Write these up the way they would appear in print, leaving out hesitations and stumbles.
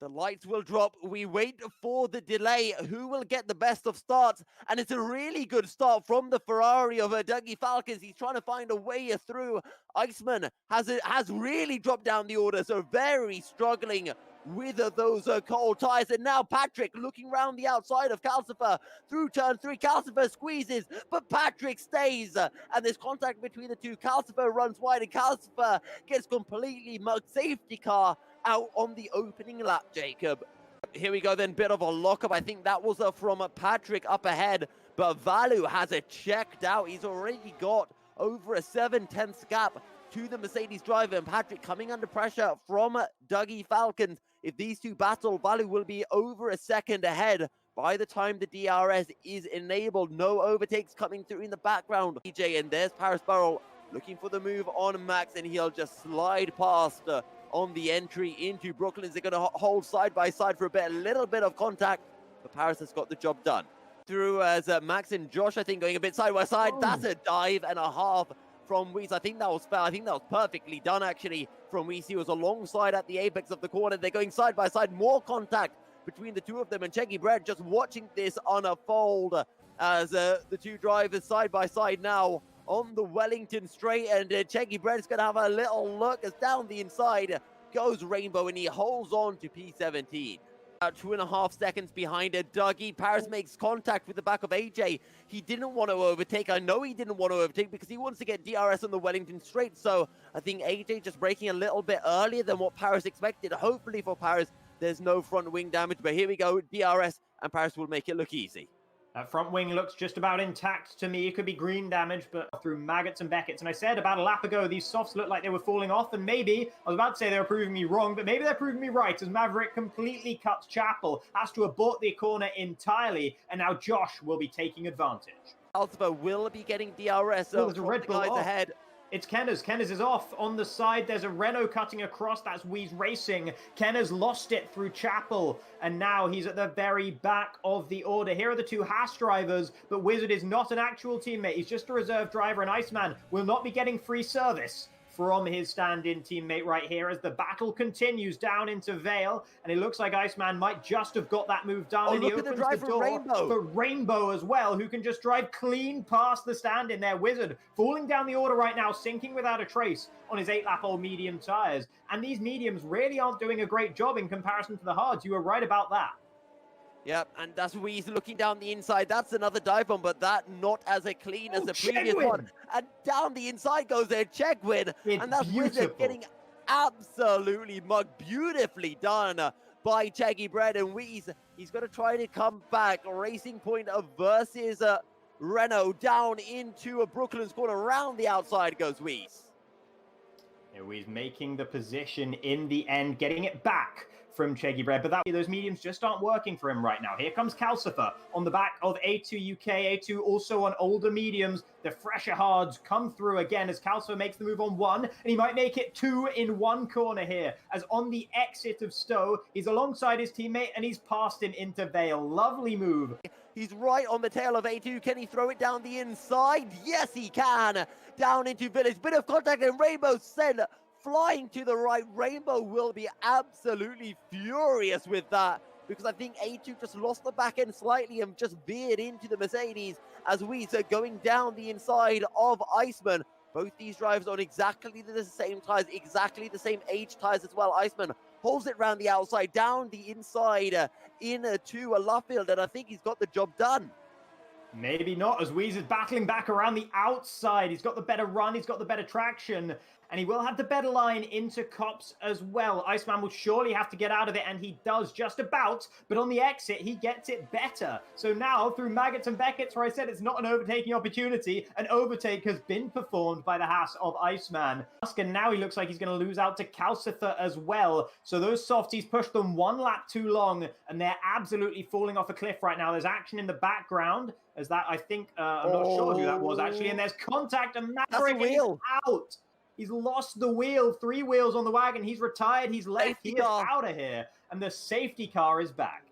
The lights will drop. We wait for the delay. Who will get the best of starts? And it's a really good start from the Ferrari of Dougie Falcons. He's trying to find a way through. Iceman has really dropped down the order, so very struggling with those cold tires. And now Patrick looking around the outside of Calcifer through turn 3. Calcifer squeezes, but Patrick stays. And there's contact between the two. Calcifer runs wide, and Calcifer gets completely mugged. Safety car out on the opening lap, Jacob. Here we go then, bit of a lockup. I think that was from Patrick up ahead, but Vallu has it checked out. He's already got over a 7/10 gap to the Mercedes driver, and Patrick coming under pressure from Dougie Falcons. If these two battle, Vallu will be over a second ahead by the time the DRS is enabled. No overtakes coming through in the background. EJ, and there's Paris Burrell looking for the move on Max, and he'll just slide past on the entry into Brooklyn. They're going to hold side by side for a little bit of contact, but Paris has got the job done. Through as Max and Josh, I think, going a bit side by side. Oh. That's a dive and a half from Weiss. I think that was fair. I think that was perfectly done, actually, from Weiss. He was alongside at the apex of the corner. They're going side by side. More contact between the two of them, and Cheggy Brett just watching this unfold as the two drivers side by side now on the Wellington straight, and Cheggy Brett's going to have a little look as down the inside goes Rainbow, and he holds on to P17. About 2.5 seconds behind Dougie. Paris makes contact with the back of AJ. He didn't want to overtake. I know he didn't want to overtake because he wants to get DRS on the Wellington straight, so I think AJ just braking a little bit earlier than what Paris expected. Hopefully for Paris, there's no front wing damage, but here we go, DRS, and Paris will make it look easy. That front wing looks just about intact to me. It could be green damage, but through maggots and Beckett's. And I said about a lap ago, these softs looked like they were falling off. And maybe, I was about to say they were proving me wrong, but maybe they're proving me right as Maverick completely cuts Chapel, has to abort the corner entirely. And now Josh will be taking advantage. Alpha will be getting DRS. So there's a Red Bull guys ahead. It's Kenners. Kenners is off on the side. There's a Renault cutting across. That's Weiss Racing. Kenners lost it through Chapel, and now he's at the very back of the order. Here are the two Haas drivers, but Wizard is not an actual teammate. He's just a reserve driver, and Iceman will not be getting free service from his stand-in teammate right here as the battle continues down into Vale, and it looks like Iceman might just have got that move done. Oh, and look at the drive for Rainbow. For Rainbow as well, who can just drive clean past the stand-in there. Wizard falling down the order right now, sinking without a trace on his 8-lap-old medium tires. And these mediums really aren't doing a great job in comparison to the hards. You were right about that. Yep, and that's Weiss looking down the inside. That's another dive bomb, but that not as clean as the previous one. And down the inside goes their check win. And that's Wizard getting absolutely mugged. Beautifully done by Cheggy Bread, and Weiss. He's going to try to come back. Racing Point versus Renault down into Brooklyn's corner. Around the outside goes Weiss. He's making the position in the end, getting it back from Cheggy Bread, but those mediums just aren't working for him right now. Here comes Calcifer on the back of A2 UK. A2 also on older mediums. The fresher hards come through again as Calcifer makes the move on one, and he might make it two in one corner here, as on the exit of Stowe, he's alongside his teammate, and he's passed him into Vale. Lovely move. He's right on the tail of A2. Can he throw it down the inside? Yes, he can. Down into Village. Bit of contact, and Rainbow sent flying to the right. Rainbow will be absolutely furious with that, because I think A2 just lost the back end slightly and just veered into the Mercedes as Weiss are going down the inside of Iceman. Both these drivers on exactly the same tires, exactly the same age tires as well. Iceman holds it round the outside, down the inside, into a Luffield, and I think he's got the job done. Maybe not, as Weiss is battling back around the outside. He's got the better run, he's got the better traction, and he will have the better line into Cops as well. Iceman will surely have to get out of it, and he does just about, but on the exit, he gets it better. So now, through Maggots and Beckett's, where I said it's not an overtaking opportunity, an overtake has been performed by the Haas of Iceman. And now he looks like he's going to lose out to Calcifer as well. So those softies pushed them one lap too long, and they're absolutely falling off a cliff right now. There's action in the background, as that, I think, I'm not sure who that was actually, and there's contact, and Maverick is out. He's lost the wheel, 3 wheels on the wagon. He's retired. He's left. He is out of here. And the safety car is back.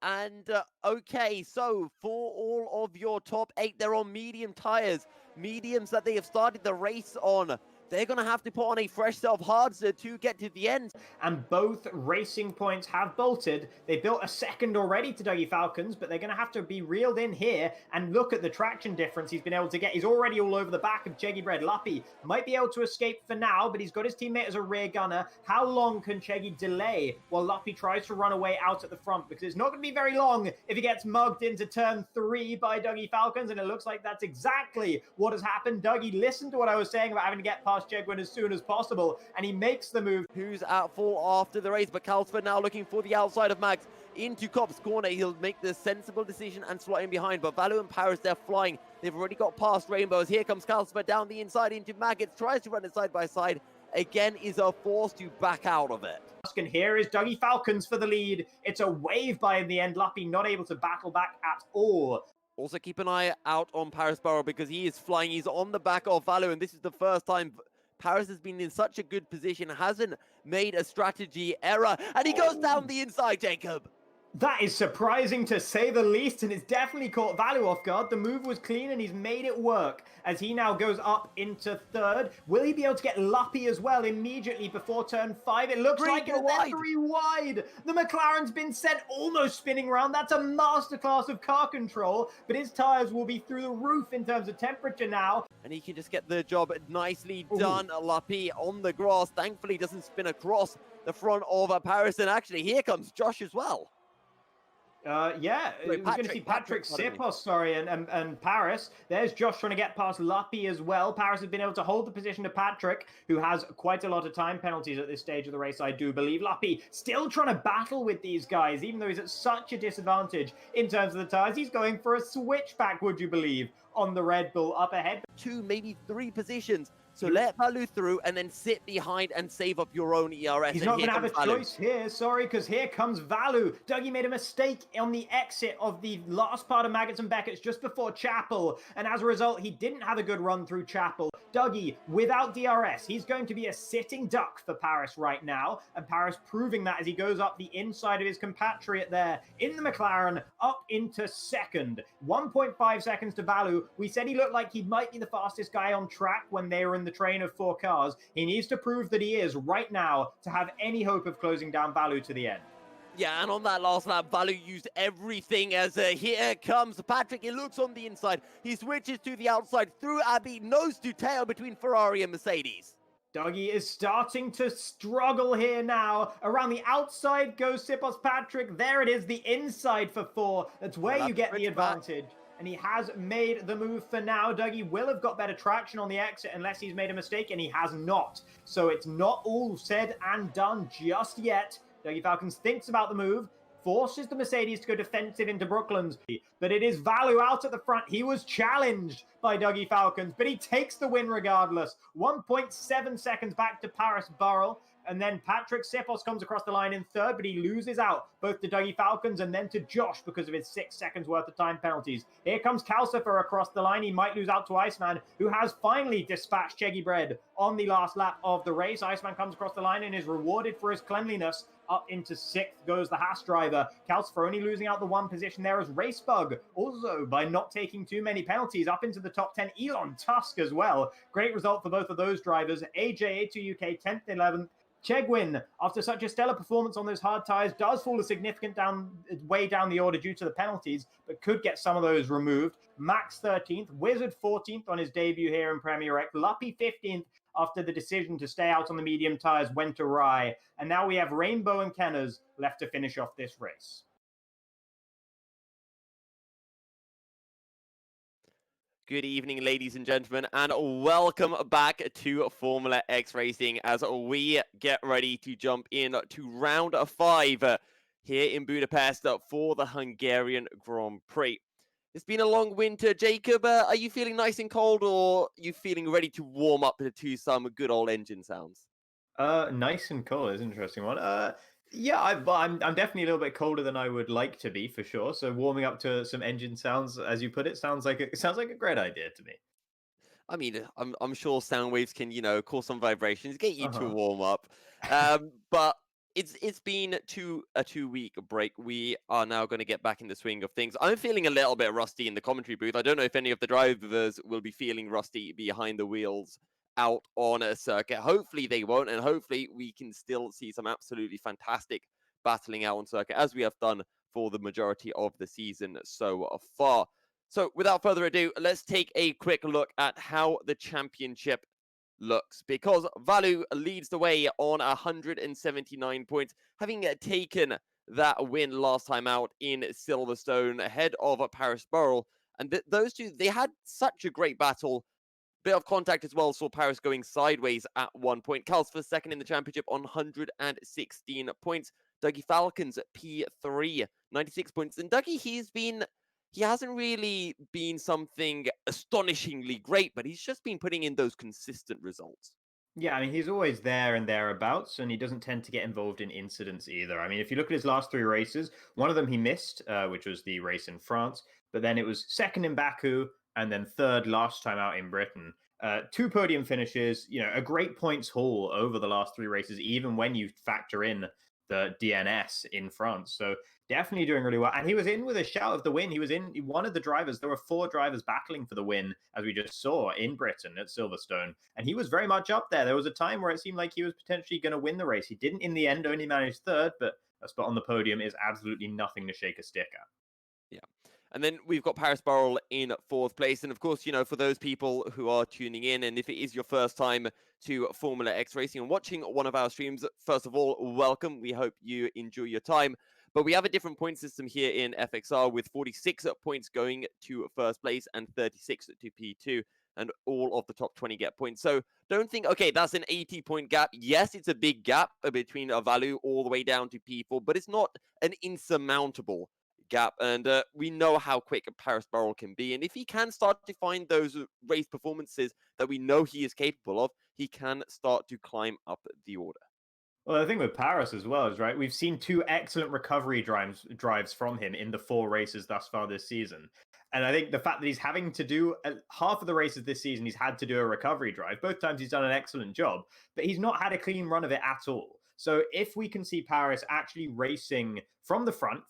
And, okay, so for all of your top 8, they're on medium tires. Mediums that they have started the race on. they're going to have to put on a fresh set of hards to get to the end. And both racing points have bolted. They built a second already to Dougie Falcons, but they're going to have to be reeled in here. And look at the traction difference he's been able to get. He's already all over the back of Cheggy Bread. Luppy might be able to escape for now, but he's got his teammate as a rear gunner. How long can Cheggy delay while Luppy tries to run away out at the front? Because it's not going to be very long if he gets mugged into turn 3 by Dougie Falcons, and it looks like that's exactly what has happened. Dougie listened to what I was saying about having to get past Chegwin as soon as possible, and he makes the move. Who's at full after the race, but Calsford now looking for the outside of Max into Cop's corner. He'll make the sensible decision and slot in behind, but Vallu and Paris, they're flying. They've already got past Rainbows. Here comes Calsford down the inside into Maggots, tries to run it side by side. Again, is a force to back out of it. And here is Dougie Falcons for the lead. It's a wave by in the end. Luppy not able to battle back at all. Also keep an eye out on Paris Burrow because he is flying. He's on the back of Vallu, and this is the first time Paris has been in such a good position, hasn't made a strategy error, and he goes down the inside, Jacob. That is surprising to say the least, and it's definitely caught Vallu off guard. The move was clean, and he's made it work as he now goes up into third. Will he be able to get Luppy as well immediately before turn 5? It looks like it's wide. 3 wide. The McLaren's been sent almost spinning around. That's a masterclass of car control, but his tires will be through the roof in terms of temperature now. And he can just get the job nicely done. Luppy on the grass. Thankfully, doesn't spin across the front of Paris. And actually, here comes Josh as well. Yeah, we're going to see Patrick Sipos, and Paris. There's Josh trying to get past Luppy as well. Paris has been able to hold the position to Patrick, who has quite a lot of time penalties at this stage of the race, I do believe. Luppy still trying to battle with these guys, even though he's at such a disadvantage in terms of the tires. He's going for a switchback, would you believe, on the Red Bull up ahead. 2, maybe 3 positions. So let Vallu through and then sit behind and save up your own ERS. He's not going to have a choice here, sorry, because here comes Vallu. Dougie made a mistake on the exit of the last part of Maggots and Beckett's just before Chapel, and as a result, he didn't have a good run through Chapel. Dougie, without DRS, he's going to be a sitting duck for Paris right now, and Paris proving that as he goes up the inside of his compatriot there in the McLaren, up into second. 1.5 seconds to Vallu. We said he looked like he might be the fastest guy on track when they were in the train of 4 cars. He needs to prove that he is right now to have any hope of closing down Vallu to the end. Yeah, and on that last lap, Vallu used everything as here comes Patrick. He looks on the inside. He switches to the outside through Abbey, nose to tail between Ferrari and Mercedes. Dougie is starting to struggle here now. Around the outside goes Sipos Patrick. There it is, the inside for 4. That's where you get the advantage. And he has made the move for now. Dougie will have got better traction on the exit unless he's made a mistake, and he has not. So it's not all said and done just yet. Dougie Falcons thinks about the move, forces the Mercedes to go defensive into Brooklands, but it is Vallu out at the front. He was challenged by Dougie Falcons, but he takes the win regardless. 1.7 seconds back to Paris Burrell. And then Patrick Sipos comes across the line in third, but he loses out both to Dougie Falcons and then to Josh because of his 6 seconds worth of time penalties. Here comes Calcifer across the line. He might lose out to Iceman, who has finally dispatched Cheggy Bread on the last lap of the race. Iceman comes across the line and is rewarded for his cleanliness. Up into 6th goes the Haas driver. Calcifer only losing out the 1 position there as Racebug. Also, by not taking too many penalties, up into the top 10. Elon Tusk as well. Great result for both of those drivers. AJ A2UK 10th, 11th. Chegwin, after such a stellar performance on those hard tires, does fall a significant way down the order due to the penalties, but could get some of those removed. Max 13th, Wizard 14th on his debut here in Premier X, Luppy 15th after the decision to stay out on the medium tires went awry. And now we have Rainbow and Kenners left to finish off this race. Good evening, ladies and gentlemen, and welcome back to Formula X Racing as we get ready to jump in to round 5 here in Budapest for the Hungarian Grand Prix. It's been a long winter. Jacob, are you feeling nice and cold, or are you feeling ready to warm up to some good old engine sounds? Nice and cold is an interesting one. Yeah, I'm definitely a little bit colder than I would like to be for sure. So warming up to some engine sounds, as you put it, sounds like a great idea to me. I mean, I'm sure sound waves can, cause some vibrations, get you to warm up. But it's been a 2-week break. We are now going to get back in the swing of things. I'm feeling a little bit rusty in the commentary booth. I don't know if any of the drivers will be feeling rusty behind the wheels out on a circuit. Hopefully they won't, and hopefully we can still see some absolutely fantastic battling out on circuit, as we have done for the majority of the season so far. So without further ado, let's take a quick look at how the championship looks, because Vallu leads the way on 179 points, having taken that win last time out in Silverstone ahead of Paris Burrell. And those two, they had such a great battle. Bit of contact as well, saw Paris going sideways at one point. Cal's for second in the championship on 116 points. Dougie Falcons P3, 96 points. And Dougie, he hasn't really been something astonishingly great, but he's just been putting in those consistent results. Yeah, I mean, he's always there and thereabouts, and he doesn't tend to get involved in incidents either. I mean, if you look at his last three races, one of them he missed, which was the race in France, but then it was second in Baku and then third last time out in Britain. Two podium finishes, a great points haul over the last three races, even when you factor in the DNS in France. So definitely doing really well. And he was in with a shout of the win. He one of the drivers. There were four drivers battling for the win, as we just saw in Britain at Silverstone. And he was very much up there. There was a time where it seemed like he was potentially going to win the race. He didn't in the end, only managed third, but a spot on the podium is absolutely nothing to shake a stick at. Yeah. And then we've got Paris Burrell in fourth place. And of course, for those people who are tuning in, and if it is your first time to Formula X Racing and watching one of our streams, first of all, welcome. We hope you enjoy your time. But we have a different point system here in FXR with 46 points going to first place and 36 to P2. And all of the top 20 get points. So don't think, okay, that's an 80-point gap. Yes, it's a big gap between Vallu all the way down to P4, but it's not an insurmountable gap, and we know how quick Paris Burrell can be, and if he can start to find those race performances that we know he is capable of, he can start to climb up the order. Well, the thing with Paris as well is, right, we've seen two excellent recovery drives from him in the four races thus far this season. And I think the fact that he's having to do half of the races this season, he's had to do a recovery drive. Both times he's done an excellent job, but he's not had a clean run of it at all. So if we can see Paris actually racing from the front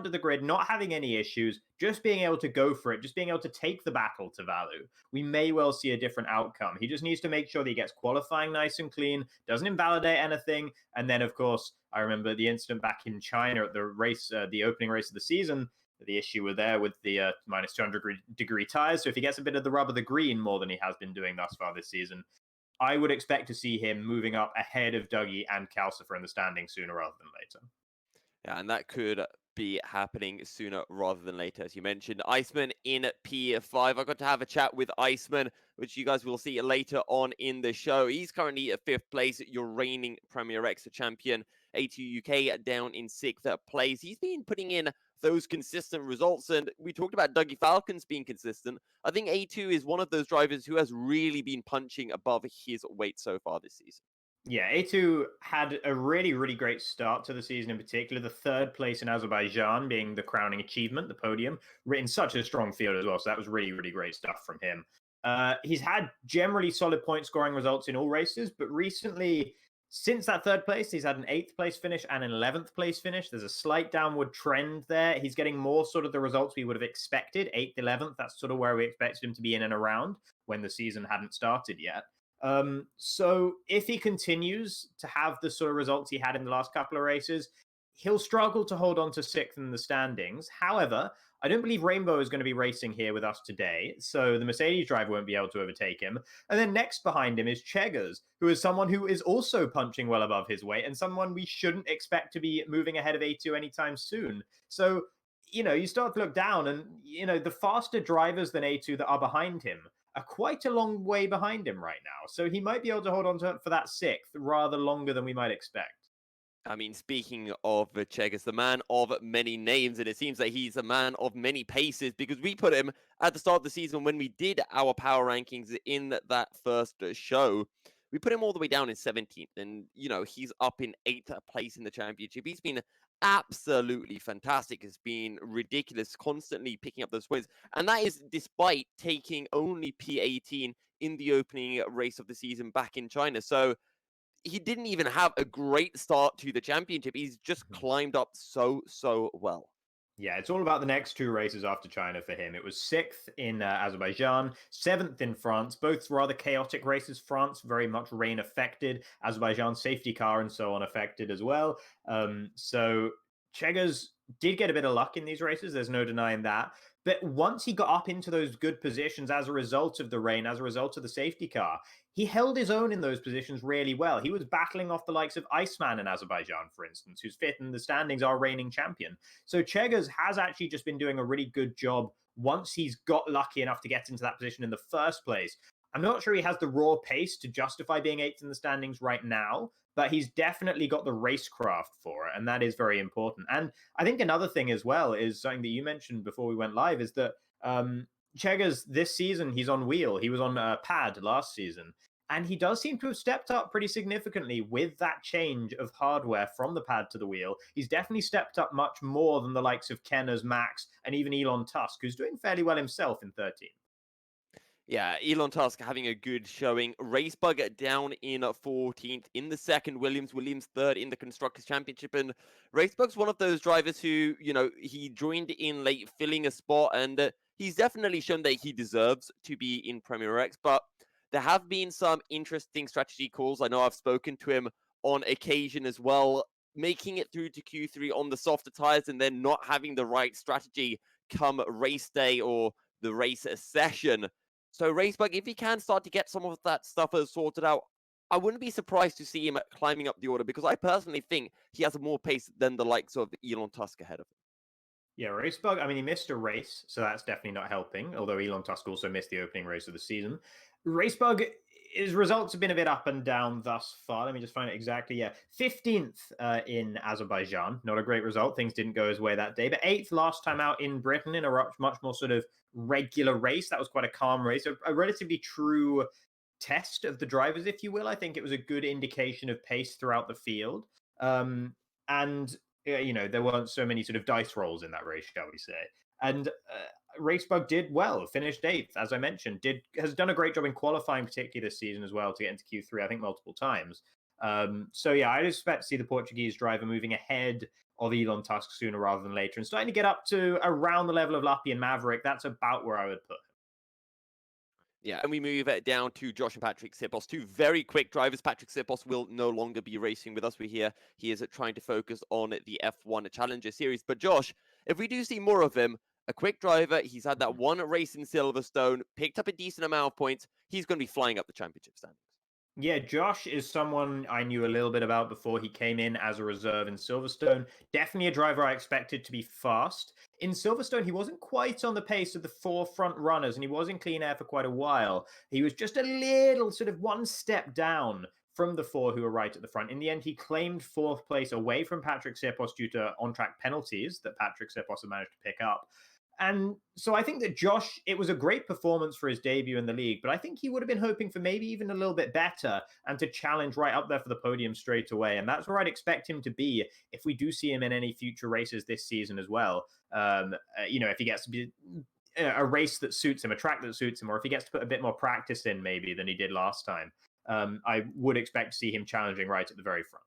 of the grid, not having any issues, just being able to go for it, just being able to take the battle to Vallu, we may well see a different outcome. He just needs to make sure that he gets qualifying nice and clean, doesn't invalidate anything. And then, of course, I remember the incident back in China at the race, the opening race of the season, the issue with the minus 200 degree tires. So if he gets a bit of the rub of the green more than he has been doing thus far this season, I would expect to see him moving up ahead of Dougie and Calcifer in the standings sooner rather than later. Yeah, and that could be happening sooner rather than later, as you mentioned. Iceman in P5. I got to have a chat with Iceman, which you guys will see later on in the show. He's currently at 5th place, your reigning Premier X champion. A2 UK down in 6th place. He's been putting in those consistent results, and we talked about Dougie Falcons being consistent. I think A2 is one of those drivers who has really been punching above his weight so far this season. Yeah, A2 had a really, really great start to the season in particular. The third place in Azerbaijan being the crowning achievement, the podium, in such a strong field as well. So that was really, really great stuff from him. He's had generally solid point scoring results in all races, but recently, since that third place, he's had an 8th place finish and an 11th place finish. There's a slight downward trend there. He's getting more sort of the results we would have expected. 8th, 11th, that's sort of where we expected him to be in and around when the season hadn't started yet. So if he continues to have the sort of results he had in the last couple of races, he'll struggle to hold on to 6th in the standings. However, I don't believe Rainbow is going to be racing here with us today, so the Mercedes driver won't be able to overtake him. And then next behind him is Cheggers, who is someone who is also punching well above his weight and someone we shouldn't expect to be moving ahead of A2 anytime soon. So, you start to look down and, the faster drivers than A2 that are behind him are quite a long way behind him right now. So he might be able to hold on to it for that 6th rather longer than we might expect. I mean, speaking of Cheggers, the man of many names, and it seems that he's a man of many paces, because we put him at the start of the season when we did our power rankings in that first show. We put him all the way down in 17th, and, he's up in 8th place in the championship. He's been absolutely fantastic. It's been ridiculous, constantly picking up those points. And that is despite taking only P18 in the opening race of the season back in China. So he didn't even have a great start to the championship. He's just climbed up so well. Yeah, it's all about the next two races after China for him. It was 6th in Azerbaijan, 7th in France, both rather chaotic races. France very much rain affected, Azerbaijan safety car and so on affected as well. So Cheggers did get a bit of luck in these races, there's no denying that. But once he got up into those good positions as a result of the rain, as a result of the safety car, he held his own in those positions really well. He was battling off the likes of Iceman in Azerbaijan, for instance, who's 5th in the standings, our reigning champion. So Cheggers has actually just been doing a really good job once he's got lucky enough to get into that position in the first place. I'm not sure he has the raw pace to justify being 8th in the standings right now, but he's definitely got the racecraft for it, and that is very important. And I think another thing as well is something that you mentioned before we went live is that Cheggers this season, he's on wheel. He was on pad last season. And he does seem to have stepped up pretty significantly with that change of hardware from the pad to the wheel. He's definitely stepped up much more than the likes of Kenners, Max, and even Elon Tusk, who's doing fairly well himself in 13th. Yeah, Elon Tusk having a good showing. Racebug down in 14th. In the second, Williams third in the Constructors' Championship. And Racebug's one of those drivers who, he joined in late, filling a spot. And he's definitely shown that he deserves to be in Premier X. But there have been some interesting strategy calls. I know I've spoken to him on occasion as well, making it through to Q3 on the softer tires and then not having the right strategy come race day or the race session. So Racebug, if he can start to get some of that stuff sorted out, I wouldn't be surprised to see him climbing up the order because I personally think he has more pace than the likes of Elon Tusk ahead of him. Yeah, Racebug, I mean, he missed a race, so that's definitely not helping, although Elon Tusk also missed the opening race of the season. Racebug, his results have been a bit up and down thus far. Let me just find it exactly. Yeah, 15th in Azerbaijan. Not a great result. Things didn't go his way that day. But 8th last time out in Britain in a much more sort of regular race. That was quite a calm race. A relatively true test of the drivers, if you will. I think it was a good indication of pace throughout the field. And there weren't so many sort of dice rolls in that race, shall we say. And Racebug did well, finished 8th, as I mentioned, has done a great job in qualifying, particularly this season as well, to get into Q3, I think multiple times. So yeah, I'd expect to see the Portuguese driver moving ahead of Elon Tusk sooner rather than later and starting to get up to around the level of Lappy and Maverick. That's about where I would put him. Yeah, and we move it down to Josh and Patrick Sipos, two very quick drivers. Patrick Sipos will no longer be racing with us. We hear he is trying to focus on the F1 Challenger Series. But Josh, if we do see more of him, a quick driver, he's had that one race in Silverstone, picked up a decent amount of points. He's going to be flying up the championship standings. Yeah, Josh is someone I knew a little bit about before he came in as a reserve in Silverstone. Definitely a driver I expected to be fast. In Silverstone, he wasn't quite on the pace of the four front runners, and he was in clean air for quite a while. He was just a little sort of one step down from the four who were right at the front. In the end, he claimed 4th place away from Patrick Sipos due to on-track penalties that Patrick Sipos had managed to pick up. And so I think that Josh, it was a great performance for his debut in the league, but I think he would have been hoping for maybe even a little bit better and to challenge right up there for the podium straight away. And that's where I'd expect him to be if we do see him in any future races this season as well. If he gets to be a race that suits him, a track that suits him, or if he gets to put a bit more practice in maybe than he did last time, I would expect to see him challenging right at the very front.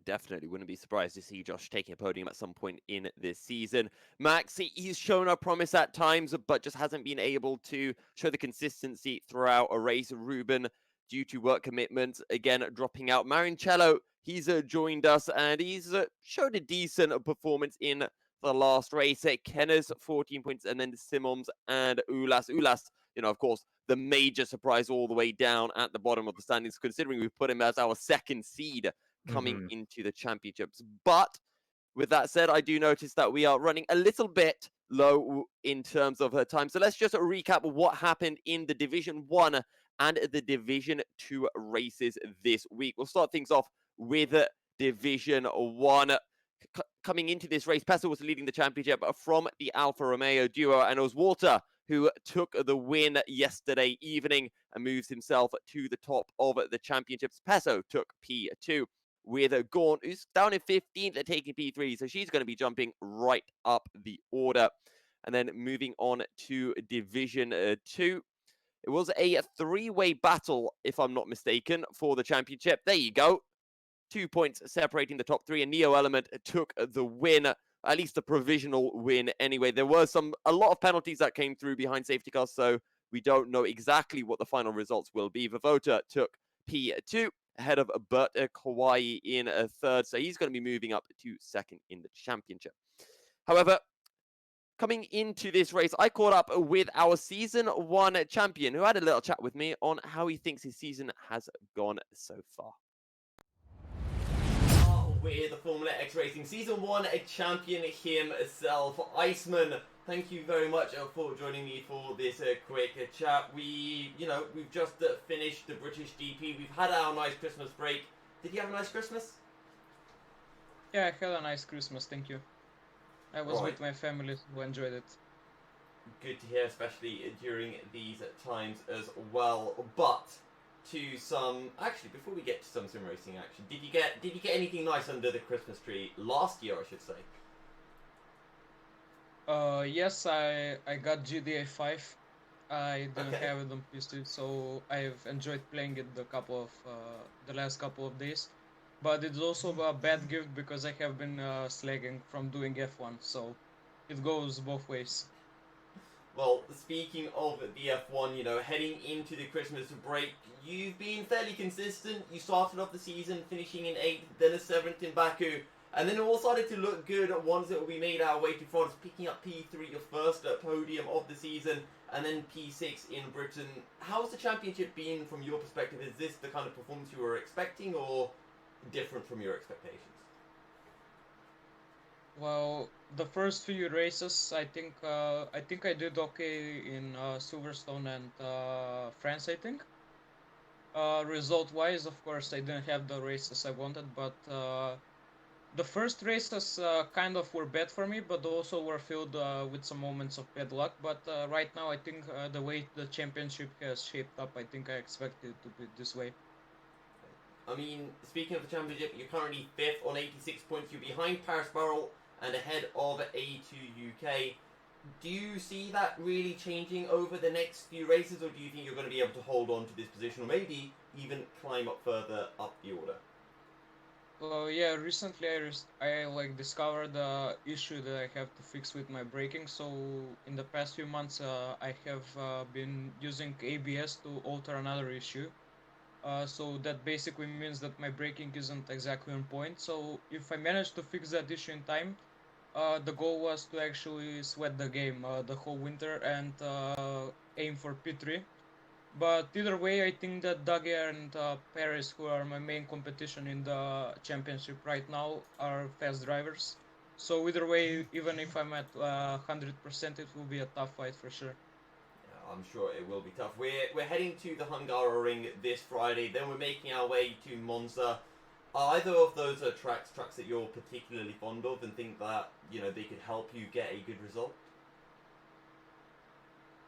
Definitely wouldn't be surprised to see Josh taking a podium at some point in this season. Max, he's shown a promise at times, but just hasn't been able to show the consistency throughout a race. Ruben, due to work commitments, again, dropping out. Marincello, he's joined us, and he's showed a decent performance in the last race. Kenners, 14 points, and then Simons and Ulas. Ulas, of course, the major surprise all the way down at the bottom of the standings, considering we put him as our second seed coming into the championships. But with that said, I do notice that we are running a little bit low in terms of her time. So let's just recap what happened in the Division 1 and the Division 2 races this week. We'll start things off with Division 1. Coming into this race, Pesso was leading the championship from the Alfa Romeo duo, and it was Walter who took the win yesterday evening and moves himself to the top of the championships. Pesso took P2. With Gorn, who's down in 15th, taking P3, so she's going to be jumping right up the order. And then moving on to Division 2. It was a 3-way battle, if I'm not mistaken, for the championship. There you go. 2 points separating the top 3, and Neo Element took the win at least a provisional win anyway. There were a lot of penalties that came through behind safety cars, so we don't know exactly what the final results will be. Vivota took P2 ahead of Bert Kauai in a third, so he's going to be moving up to second in the championship. However, coming into this race, I caught up with our Season 1 champion, who had a little chat with me on how he thinks his season has gone so far. With the Formula X Racing Season 1 champion himself, Iceman. Thank you very much for joining me for this quick chat. We've just finished the British GP. We've had our nice Christmas break. Did you have a nice Christmas? Yeah, I had a nice Christmas, thank you. I was with my family who enjoyed it. Good to hear, especially during these times as well. But before we get to some sim racing action, did you get anything nice under the Christmas tree last year, I should say? Yes, I got GTA 5. I didn't have it on PC, so I've enjoyed playing it the last couple of days. But it's also a bad gift because I have been slacking from doing F1, so it goes both ways. Well, speaking of the F1, heading into the Christmas break, you've been fairly consistent. You started off the season finishing in 8th, then a 7th in Baku, and then it all started to look good once we made our way to France, picking up P3, your first podium of the season, and then P6 in Britain. How's the championship been from your perspective? Is this the kind of performance you were expecting, or different from your expectations? Well, the first few races, I think I did okay in Silverstone and France, I think. Result-wise, of course, I didn't have the races I wanted, but the first races kind of were bad for me, but also were filled with some moments of bad luck. But right now, I think the way the championship has shaped up, I think I expected it to be this way. I mean, speaking of the championship, you're currently 5th on 86 points. You're behind Paris Barrel and ahead of A2 UK. Do you see that really changing over the next few races, or do you think you're going to be able to hold on to this position, or maybe even climb up further up the order? Well, yeah, recently I discovered the issue that I have to fix with my braking. So in the past few months, I have been using ABS to alter another issue. So that basically means that my braking isn't exactly on point. So if I manage to fix that issue in time, the goal was to actually sweat the game the whole winter and aim for P3. But either way, I think that Daguerre and Paris, who are my main competition in the championship right now, are fast drivers. So either way, even if I'm at 100%, it will be a tough fight for sure. I'm sure it will be tough. We're heading to the Hungaroring this Friday, then we're making our way to Monza. Are either of those tracks that you're particularly fond of and think that they could help you get a good result?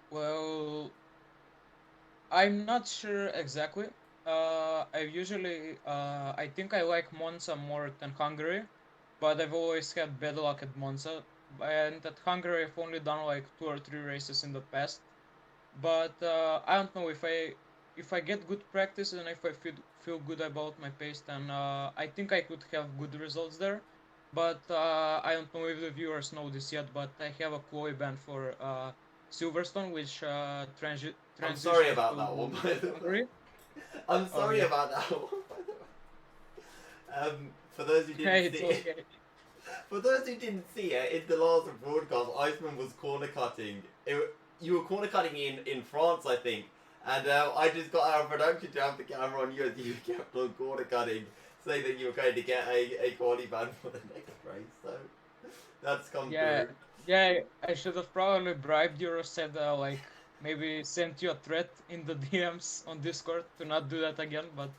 Well, I'm not sure exactly. I think I like Monza more than Hungary, but I've always had bad luck at Monza. And at Hungary, I've only done like 2 or 3 races in the past. But I don't know, if I get good practice and if I feel good about my pace, then I think I could have good results there. But I don't know if the viewers know this yet, but I have a quali ban for Silverstone, which transitions. I'm sorry about that one, by the way. I'm sorry about that one, by the way. For those who didn't see it, for those who didn't see it, in the last broadcast, Iceman was corner cutting. You were corner cutting in France, I think, and I just got our production to have the camera on you as you kept on corner cutting, saying that you were going to get a quality ban for the next race. So that's come through. Yeah, I should have probably bribed you or said maybe sent you a threat in the DMs on Discord to not do that again. But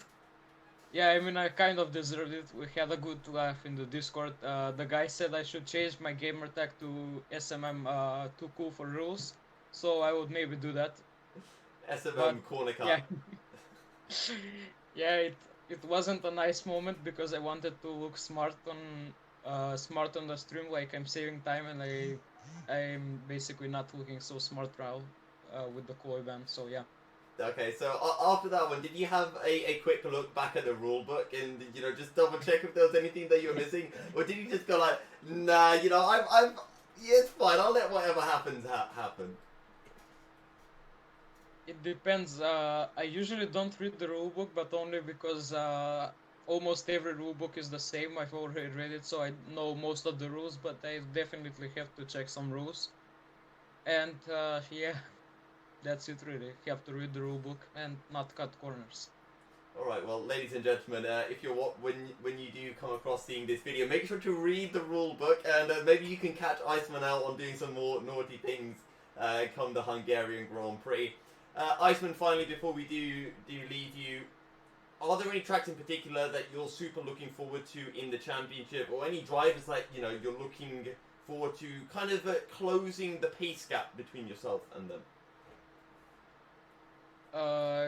yeah, I mean, I kind of deserved it. We had a good laugh in the Discord. The guy said I should change my gamer tag to SMM, too cool for rules. So I would maybe do that. SMM corner cut. Yeah, yeah. It wasn't a nice moment because I wanted to look smart on the stream, like I'm saving time, and I'm basically not looking so smart now with the Koi ban. So yeah. Okay, so after that one, did you have a quick look back at the rule book and just double check if there was anything that you were missing, or did you just go like, nah, yeah, it's fine, I'll let whatever happens happen? It depends. I usually don't read the rulebook, but only because almost every rulebook is the same. I've already read it, so I know most of the rules, but I definitely have to check some rules. And yeah, that's it really. You have to read the rulebook and not cut corners. All right, well, ladies and gentlemen, if you're when you do come across seeing this video, make sure to read the rule book, and maybe you can catch Iceman out on doing some more naughty things come the Hungarian Grand Prix. Iceman, finally, before we do leave you, are there any tracks in particular that you're super looking forward to in the championship, or any drivers that you're looking forward to kind of closing the pace gap between yourself and them?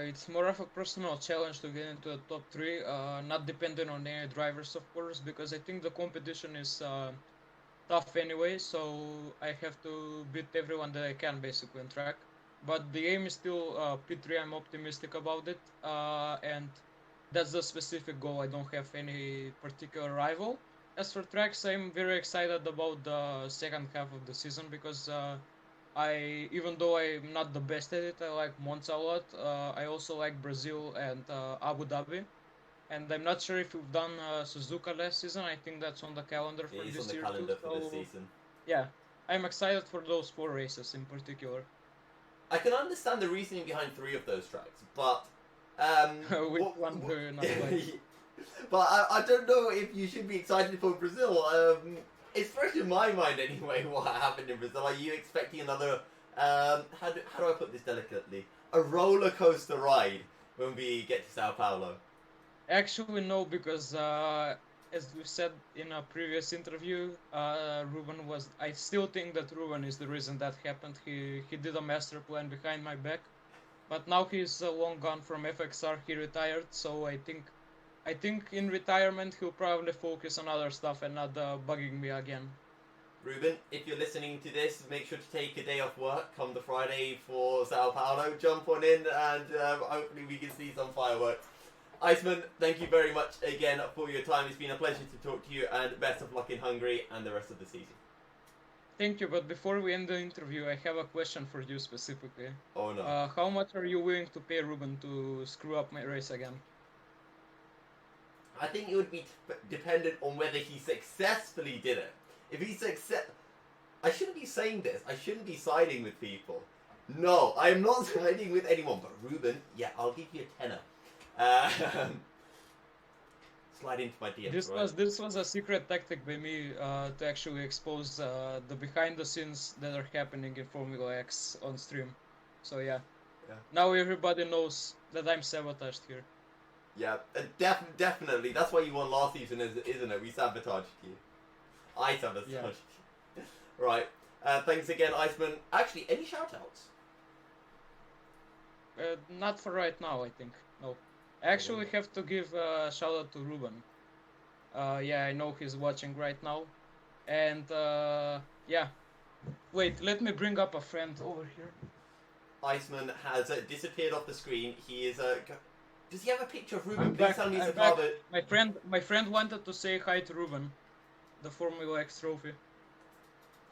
It's more of a personal challenge to get into the top 3, not dependent on any drivers, of course, because I think the competition is tough anyway, so I have to beat everyone that I can basically on track. But the aim is still P3, I'm optimistic about it, and that's the specific goal. I don't have any particular rival. As for tracks, I'm very excited about the second half of the season because even though I'm not the best at it, I like Monza a lot. I also like Brazil and Abu Dhabi. And I'm not sure if you've done Suzuka last season. I think that's on the calendar for this year too. For this season. Yeah, I'm excited for those 4 races in particular. I can understand the reasoning behind 3 of those tracks, but which one do you not like? But I don't know if you should be excited for Brazil. It's fresh in my mind anyway what happened in Brazil. Are you expecting another, how do I put this delicately, a roller coaster ride when we get to Sao Paulo? Actually, no, because as we said in a previous interview, Ruben was. I still think that Ruben is the reason that happened. He did a master plan behind my back, but now he's long gone from FXR. He retired, so I think in retirement he'll probably focus on other stuff and not bugging me again. Ruben, if you're listening to this, make sure to take a day off work come the Friday for Sao Paulo. Jump on in and hopefully we can see some fireworks. Iceman, thank you very much again for your time. It's been a pleasure to talk to you, and best of luck in Hungary and the rest of the season. Thank you, but before we end the interview, I have a question for you specifically. Oh no. How much are you willing to pay Ruben to screw up my race again? I think it would be dependent on whether he successfully did it. If he I shouldn't be saying this. I shouldn't be siding with people. No, I am not siding with anyone. But Ruben, yeah, I'll give you a tenner. Slide into my DMs. This was a secret tactic by me to actually expose the behind the scenes that are happening in Formula X on stream. So yeah. Now everybody knows that I'm sabotaged here. Yeah, definitely. That's why you won last season, isn't it? We sabotaged you. I sabotaged you. Right. Thanks again, Iceman. Actually, any shout-outs? Not for right now, I think. No. I actually have to give a shout-out to Ruben. Yeah, I know he's watching right now. And, yeah. Wait, let me bring up a friend over here. Iceman has disappeared off the screen. He is... Does he have a picture of Ruben? Please tell me it's a cover. My friend wanted to say hi to Ruben. The Formula X trophy.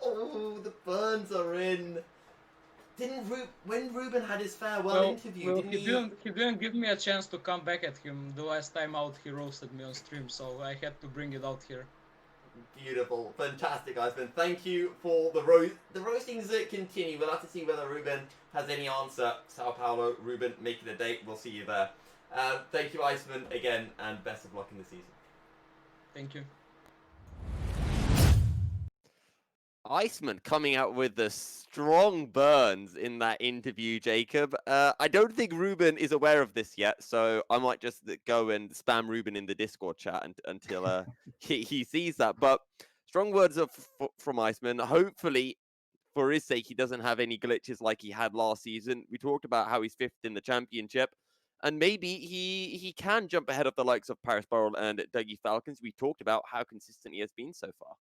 Oh, the burns are in. When Ruben had his farewell interview, he didn't give me a chance to come back at him. The last time out, he roasted me on stream, so I had to bring it out here. Beautiful, fantastic, Iceman. Thank you for the roast. The roastings that continue. We'll have to see whether Ruben has any answer. Sao Paulo, Ruben, make it a date. We'll see you there. Thank you, Iceman, again, and best of luck in the season. Thank you. Iceman coming out with the strong burns in that interview, Jacob. I don't think Ruben is aware of this yet, so I might just go and spam Ruben in the Discord chat until he sees that. But strong words from Iceman. Hopefully, for his sake, he doesn't have any glitches like he had last season. We talked about how he's 5th in the championship, and maybe he can jump ahead of the likes of Paris Burrell and Dougie Falcons. We talked about how consistent he has been so far.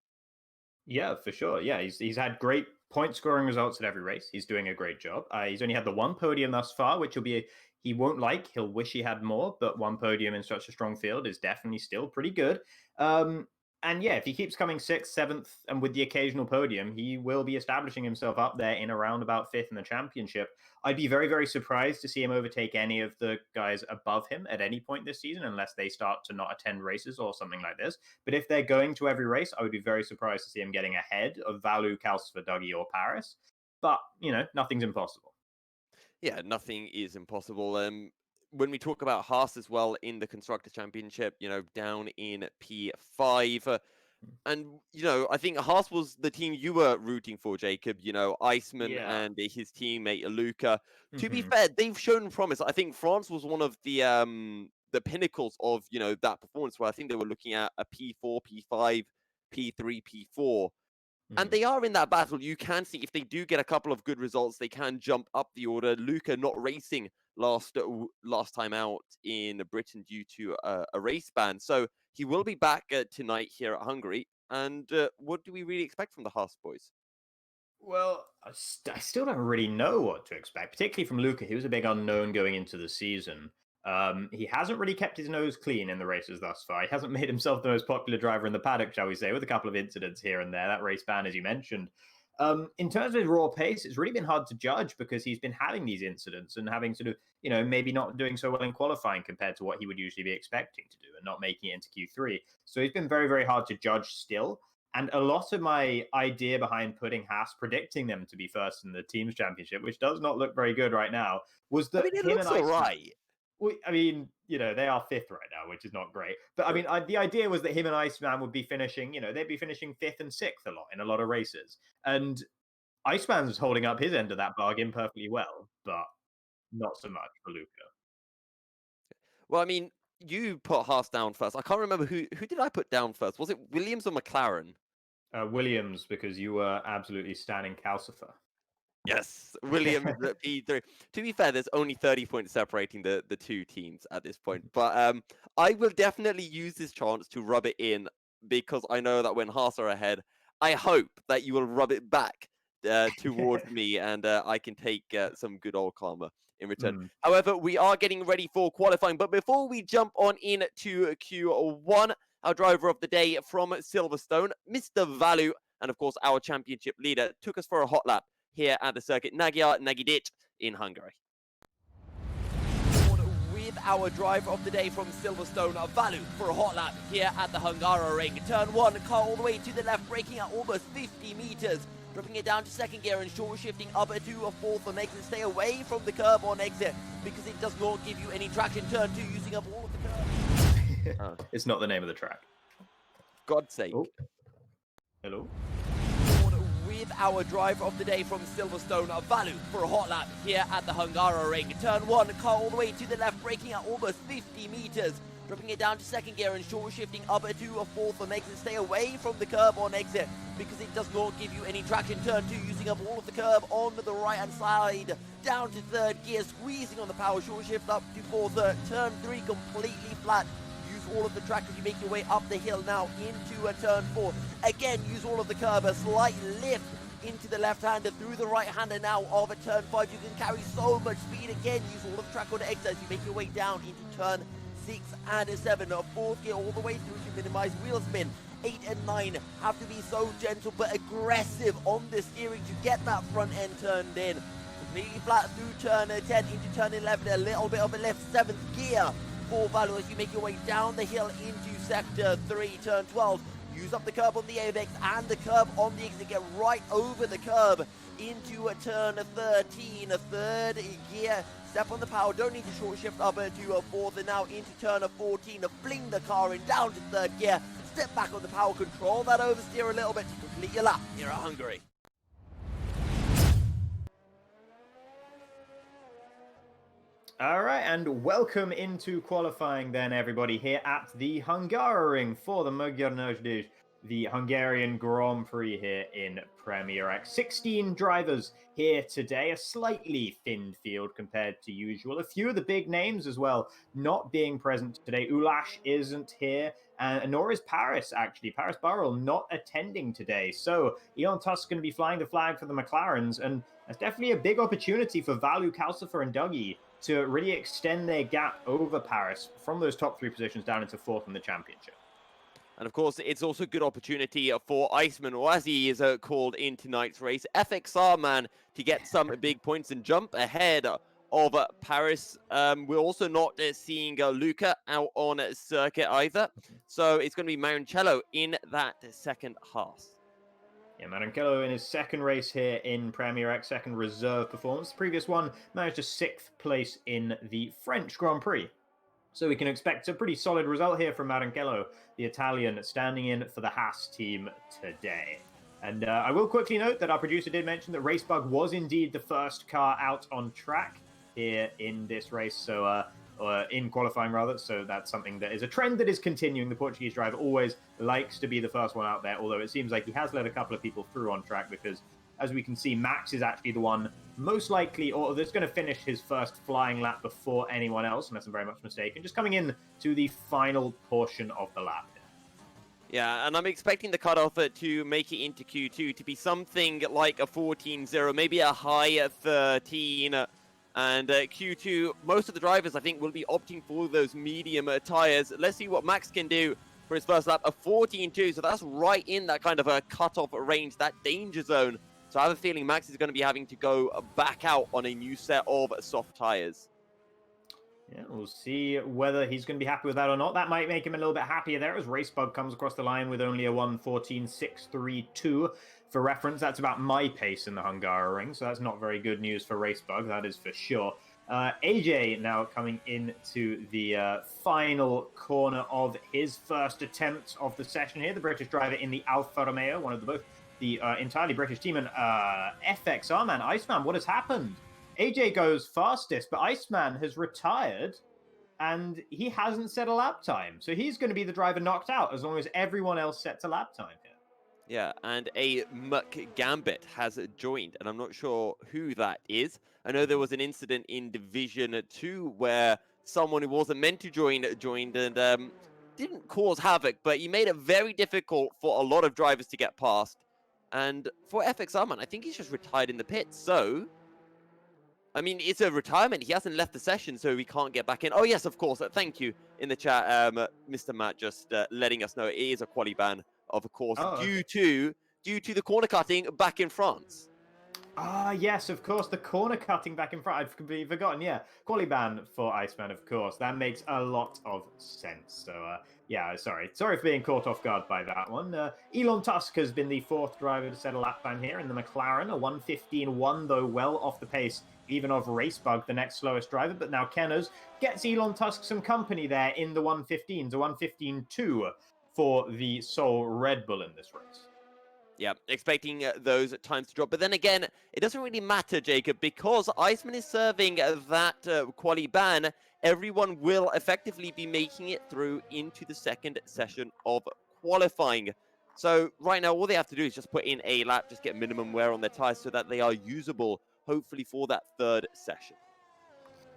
Yeah, for sure. Yeah, he's had great point scoring results at every race. He's doing a great job. He's only had the one podium thus far, which will be he won't like. He'll wish he had more, but one podium in such a strong field is definitely still pretty good. Um, and yeah, if he keeps coming sixth, seventh, and with the occasional podium, he will be establishing himself up there in around about fifth in the championship. I'd be very, very surprised to see him overtake any of the guys above him at any point this season, unless they start to not attend races or something like this. But if they're going to every race, I would be very surprised to see him getting ahead of Vallu, Calcifer, Dougie, or Paris. But, nothing's impossible. Yeah, nothing is impossible. When we talk about Haas as well in the Constructors' Championship, down in P5. And, I think Haas was the team you were rooting for, Jacob. Iceman Yeah. and his teammate, Luca. To be Mhm. fair, they've shown promise. I think France was one of the pinnacles of, that performance where I think they were looking at a P4, P5, P3, P4. And Mm. they are in that battle. You can see if they do get a couple of good results, they can jump up the order. Luca not racing last time out in Britain due to a race ban. So he will be back tonight here at Hungary. And what do we really expect from the Haas boys? Well, I still don't really know what to expect, particularly from Luca. He was a big unknown going into the season. He hasn't really kept his nose clean in the races thus far. He hasn't made himself the most popular driver in the paddock, shall we say, with a couple of incidents here and there. That race ban, as you mentioned. In terms of his raw pace, it's really been hard to judge because he's been having these incidents and having sort of, maybe not doing so well in qualifying compared to what he would usually be expecting to do and not making it into Q3. So he's been very, very hard to judge still. And a lot of my idea behind putting Haas, predicting them to be first in the teams championship, which does not look very good right now, was that It him looks and all Iceman. right. They are fifth right now, which is not great. But I mean, the idea was that him and Iceman would be finishing, they'd be finishing fifth and sixth a lot in a lot of races. And Iceman's holding up his end of that bargain perfectly well, but not so much for Luca. Well, I mean, you put Haas down first. I can't remember who did I put down first. Was it Williams or McLaren? Williams, because you were absolutely standing Calcifer. Yes, Williams at P3. To be fair, there's only 30 points separating the two teams at this point. But I will definitely use this chance to rub it in because I know that when Haas are ahead, I hope that you will rub it back towards me and I can take some good old karma in return. Mm. However, we are getting ready for qualifying. But before we jump on into Q1, our driver of the day from Silverstone, Mr. Vallu, and of course our championship leader, took us for a hot lap here at the circuit Magyar Nagydit in Hungary. With our driver of the day from Silverstone, Vallu, for a hot lap here at the Hungaroring. Turn 1, car all the way to the left, braking at almost 50 meters. Dropping it down to second gear and short shifting up to a fourth and makes it stay away from the curb on exit because it does not give you any traction. Turn 2, using up all of the curb. It's not the name of the track. God's sake. Oh. Hello? With our driver of the day from Silverstone, Vallu, for a hot lap here at the Hungaroring. Turn 1, car all the way to the left, braking at almost 50 meters. Dropping it down to second gear and short shifting up to a fourth and makes it stay away from the curb on exit because it does not give you any traction. Turn 2, using up all of the curb on the right hand side. Down to third gear, squeezing on the power, short shift up to fourth. Turn 3, completely flat. All of the track as you make your way up the hill now into a turn 4. Again, use all of the curb, a slight lift into the left-hander through the right-hander now of a turn 5. You can carry so much speed. Again, use all of the track on the exit as you make your way down into turn 6 and 7. Fourth gear all the way through to minimize wheel spin. 8 and 9 have to be so gentle but aggressive on the steering to get that front end turned in. Completely flat through turn 10 into turn 11. A little bit of a lift, 7th gear. For Vallu as you make your way down the hill into sector 3, turn 12. Use up the curb on the apex and the curb on the exit. Get right over the curb into a turn 13, a third gear. Step on the power, don't need to short shift up to a fourth, and now into turn 14. Fling the car in down to third gear. Step back on the power, control that oversteer a little bit to complete your lap here at Hungary. All right, and welcome into qualifying then, everybody, here at the Hungaroring for the Magyar Nagydíj the Hungarian Grand Prix here in Premier X. 16 drivers here today, a slightly thinned field compared to usual. A few of the big names as well not being present today. Ulash isn't here, and nor is Paris, actually. Paris Burrell not attending today. So Elon Tusk going to be flying the flag for the McLarens, and that's definitely a big opportunity for Vallu, Calcifer, and Dougie to really extend their gap over Paris from those top 3 positions down into 4th in the championship. And of course, it's also a good opportunity for Iceman, or as he is called in tonight's race, FXR man, to get some big points and jump ahead of Paris. We're also not seeing Luca out on circuit either. So it's going to be Marancello in that second half. Yeah, Marancello in his second race here in Premier X, second reserve performance. The previous one managed a 6th place in the French Grand Prix. So we can expect a pretty solid result here from Marancello, the Italian, standing in for the Haas team today. And I will quickly note that our producer did mention that Racebug was indeed the first car out on track here in this race, so in qualifying rather. So that's something that is a trend that is continuing. The Portuguese driver always likes to be the first one out there, although it seems like he has let a couple of people through on track because, as we can see, Max is actually the one most likely, or that's going to finish his first flying lap before anyone else, unless I'm very much mistaken, just coming in to the final portion of the lap. Yeah, and I'm expecting the cutoff to make it into Q2 to be something like a 14-0, maybe a high 13. And Q2, most of the drivers, I think, will be opting for those medium tires. Let's see what Max can do for his first lap, a 14-2. So that's right in that kind of a cutoff range, that danger zone. So I have a feeling Max is going to be having to go back out on a new set of soft tires. Yeah, we'll see whether he's going to be happy with that or not. That might make him a little bit happier there as Racebug comes across the line with only a 1:14.632. For reference, that's about my pace in the Hungaroring, so that's not very good news for Racebug, that is for sure. AJ now coming into the final corner of his first attempt of the session here. The British driver in the Alfa Romeo, one of the entirely British team, and FXR man, Iceman, what has happened? AJ goes fastest, but Iceman has retired, and he hasn't set a lap time. So he's going to be the driver knocked out as long as everyone else sets a lap time here. Yeah, and a Muck Gambit has joined, and I'm not sure who that is. I know there was an incident in Division 2 where someone who wasn't meant to joined and didn't cause havoc, but he made it very difficult for a lot of drivers to get past. And for FXR man, I think he's just retired in the pits. So, I mean, it's a retirement. He hasn't left the session, so he can't get back in. Oh, yes, of course. Thank you in the chat, Mr. Matt, just letting us know it is a quali ban, of course, due to the corner cutting back in France. Ah, yes, of course, the corner cutting back in front. I've completely forgotten. Yeah, quali ban for Iceman, of course. That makes a lot of sense. So, yeah, sorry for being caught off guard by that one. Elon Tusk has been the 4th driver to set a lap time here in the McLaren, a 1:15.1, though well off the pace even of Racebug, the next slowest driver. But now Kenners gets Elon Tusk some company there in the 1:15s, a 1:15.2 for the sole Red Bull in this race. Yeah, expecting those times to drop. But then again, it doesn't really matter, Jacob, because Iceman is serving that quali ban. Everyone will effectively be making it through into the second session of qualifying. So right now, all they have to do is just put in a lap, just get minimum wear on their tires so that they are usable, hopefully, for that third session.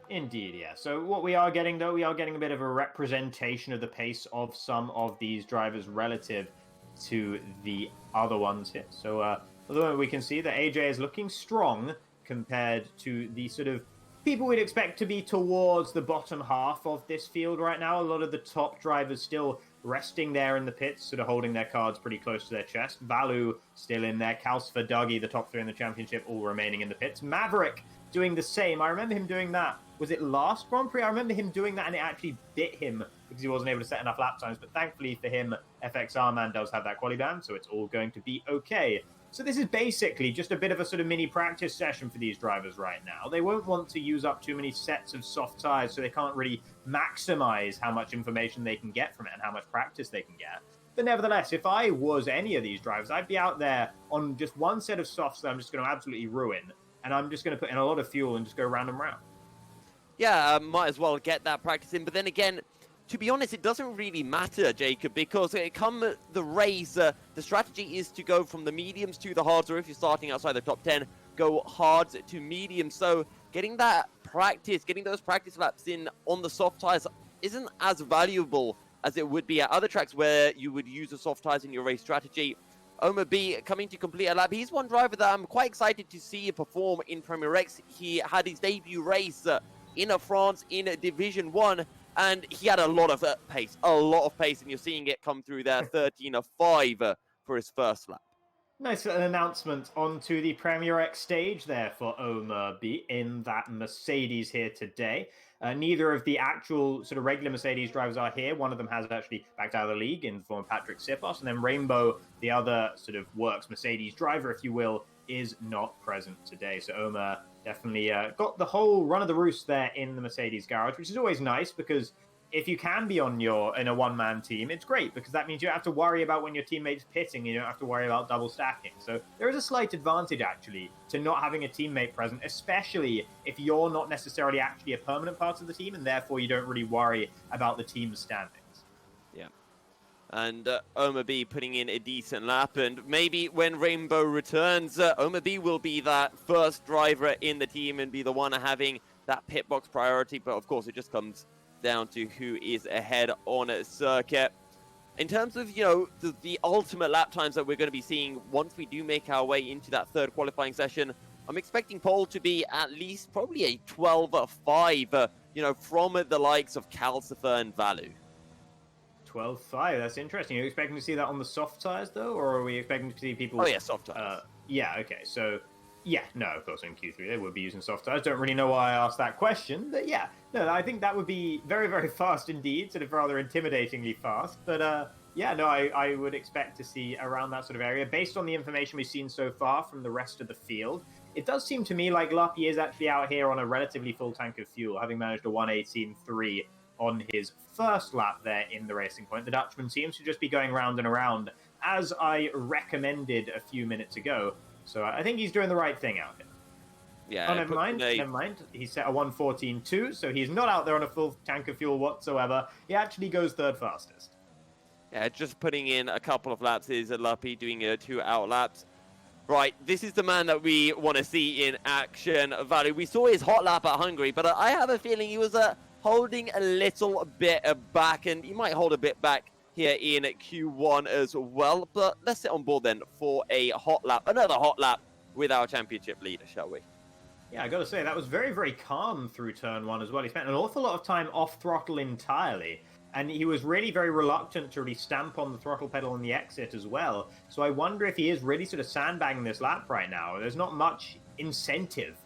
Indeed, yeah. So what we are getting, though, we are getting a bit of a representation of the pace of some of these drivers relative to the other ones here. So at the moment we can see that AJ is looking strong compared to the sort of people we'd expect to be towards the bottom half of this field right now. A lot of the top drivers still resting there in the pits, sort of holding their cards pretty close to their chest. Vallu still in there. Calcifer, Dougie, the top 3 in the championship, all remaining in the pits. Maverick doing the same. I remember him doing that. Was it last Grand Prix? I remember him doing that and it actually bit him because he wasn't able to set enough lap times. But thankfully for him, FXR man does have that quali ban, so it's all going to be okay. So this is basically just a bit of a sort of mini practice session for these drivers right now. They won't want to use up too many sets of soft tires, so they can't really maximize how much information they can get from it and how much practice they can get. But nevertheless, if I was any of these drivers, I'd be out there on just one set of softs that I'm just going to absolutely ruin, and I'm just going to put in a lot of fuel and just go round and round. Yeah, might as well get that practice in. But then again, to be honest, it doesn't really matter, Jacob, because come the race, the strategy is to go from the mediums to the hards, or if you're starting outside the top 10, go hards to mediums. So getting that practice, getting those practice laps in on the soft tires isn't as valuable as it would be at other tracks where you would use the soft tires in your race strategy. Omar B coming to complete a lap. He's one driver that I'm quite excited to see perform in Premier X. He had his debut race in France in Division 1, and he had a lot of pace, and you're seeing it come through there, 13.5 for his first lap. Nice little announcement onto the Premier X stage there for Omar B in that Mercedes here today. Neither of the actual sort of regular Mercedes drivers are here. One of them has actually backed out of the league in the form of Patrick Sipos, and then Rainbow, the other sort of works Mercedes driver, if you will, is not present today. So Omar definitely got the whole run of the roost there in the Mercedes garage, which is always nice because if you can be in a one-man team, it's great because that means you don't have to worry about when your teammate's pitting. You don't have to worry about double stacking. So there is a slight advantage, actually, to not having a teammate present, especially if you're not necessarily actually a permanent part of the team, and therefore you don't really worry about the team's standings. Yeah. And Omar B putting in a decent lap, and maybe when Rainbow returns, Omar B will be that first driver in the team and be the one having that pit box priority. But of course, it just comes down to who is ahead on a circuit. In terms of, the ultimate lap times that we're going to be seeing once we do make our way into that third qualifying session, I'm expecting pole to be at least probably a 12.5, from the likes of Calcifer and Vallu. 12.5, that's interesting. Are you expecting to see that on the soft tires, though, or are we expecting to see people... Oh, yeah, soft tires. Yeah, okay, so... Yeah, no, of course, in Q3 they would be using soft tires. Don't really know why I asked that question, but yeah. No, I think that would be very, very fast indeed, sort of rather intimidatingly fast. But yeah, no, I would expect to see around that sort of area. Based on the information we've seen so far from the rest of the field, it does seem to me like Luppy is actually out here on a relatively full tank of fuel, having managed a 1:18.3 on his first lap there in the Racing Point. The Dutchman seems to just be going round and around, as I recommended a few minutes ago. So I think he's doing the right thing out here. Yeah. Oh, never mind. He set a 1:14.2, so he's not out there on a full tank of fuel whatsoever. He actually goes third fastest. Yeah, just putting in a couple of laps is Luppy doing 2 out laps. Right, this is the man that we want to see in action, Vallu. We saw his hot lap at Hungary, but I have a feeling he was holding a little bit back, and he might hold a bit back here in Q1 as well. But let's sit on board then for a hot lap, another hot lap with our championship leader, shall we? Yeah, I got to say, that was very, very calm through turn 1 as well. He spent an awful lot of time off throttle entirely, and he was really very reluctant to really stamp on the throttle pedal on the exit as well. So I wonder if he is really sort of sandbagging this lap right now. There's not much incentive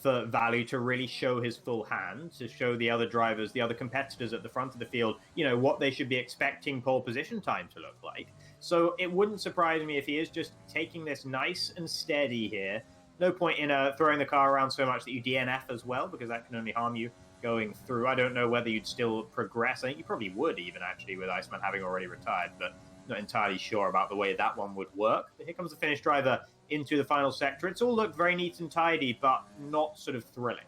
for Vallu to really show his full hand, to show the other drivers, the other competitors at the front of the field, what they should be expecting pole position time to look like. So it wouldn't surprise me if he is just taking this nice and steady here. No point in throwing the car around so much that you DNF as well, because that can only harm you going through. I don't know whether you'd still progress. I think you probably would even, actually, with Iceman having already retired, but not entirely sure about the way that one would work. But here comes the Finnish driver into the final sector. It's all looked very neat and tidy, but not sort of thrilling.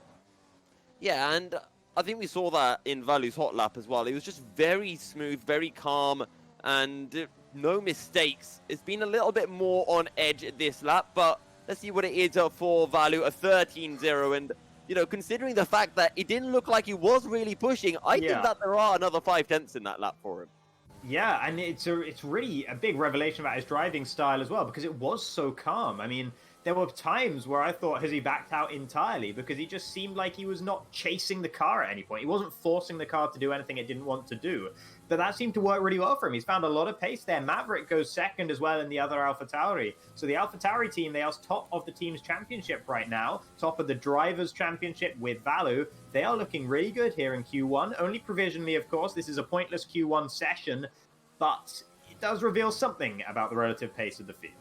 Yeah, and I think we saw that in Vallu's hot lap as well. It was just very smooth, very calm, and no mistakes. It's been a little bit more on edge this lap, but let's see what it is for Vallu, a 13.0, and considering the fact that it didn't look like he was really pushing, I think that there are another 0.5 in that lap for him. Yeah, and it's really a big revelation about his driving style as well, because it was so calm. I mean, there were times where I thought, has he backed out entirely? Because he just seemed like he was not chasing the car at any point. He wasn't forcing the car to do anything it didn't want to do. But that seemed to work really well for him. He's found a lot of pace there. Maverick goes second as well in the other AlphaTauri. So the AlphaTauri team, they are top of the team's championship right now, top of the drivers' championship with Vallu. They are looking really good here in Q1. Only provisionally, of course. This is a pointless Q1 session, but it does reveal something about the relative pace of the field.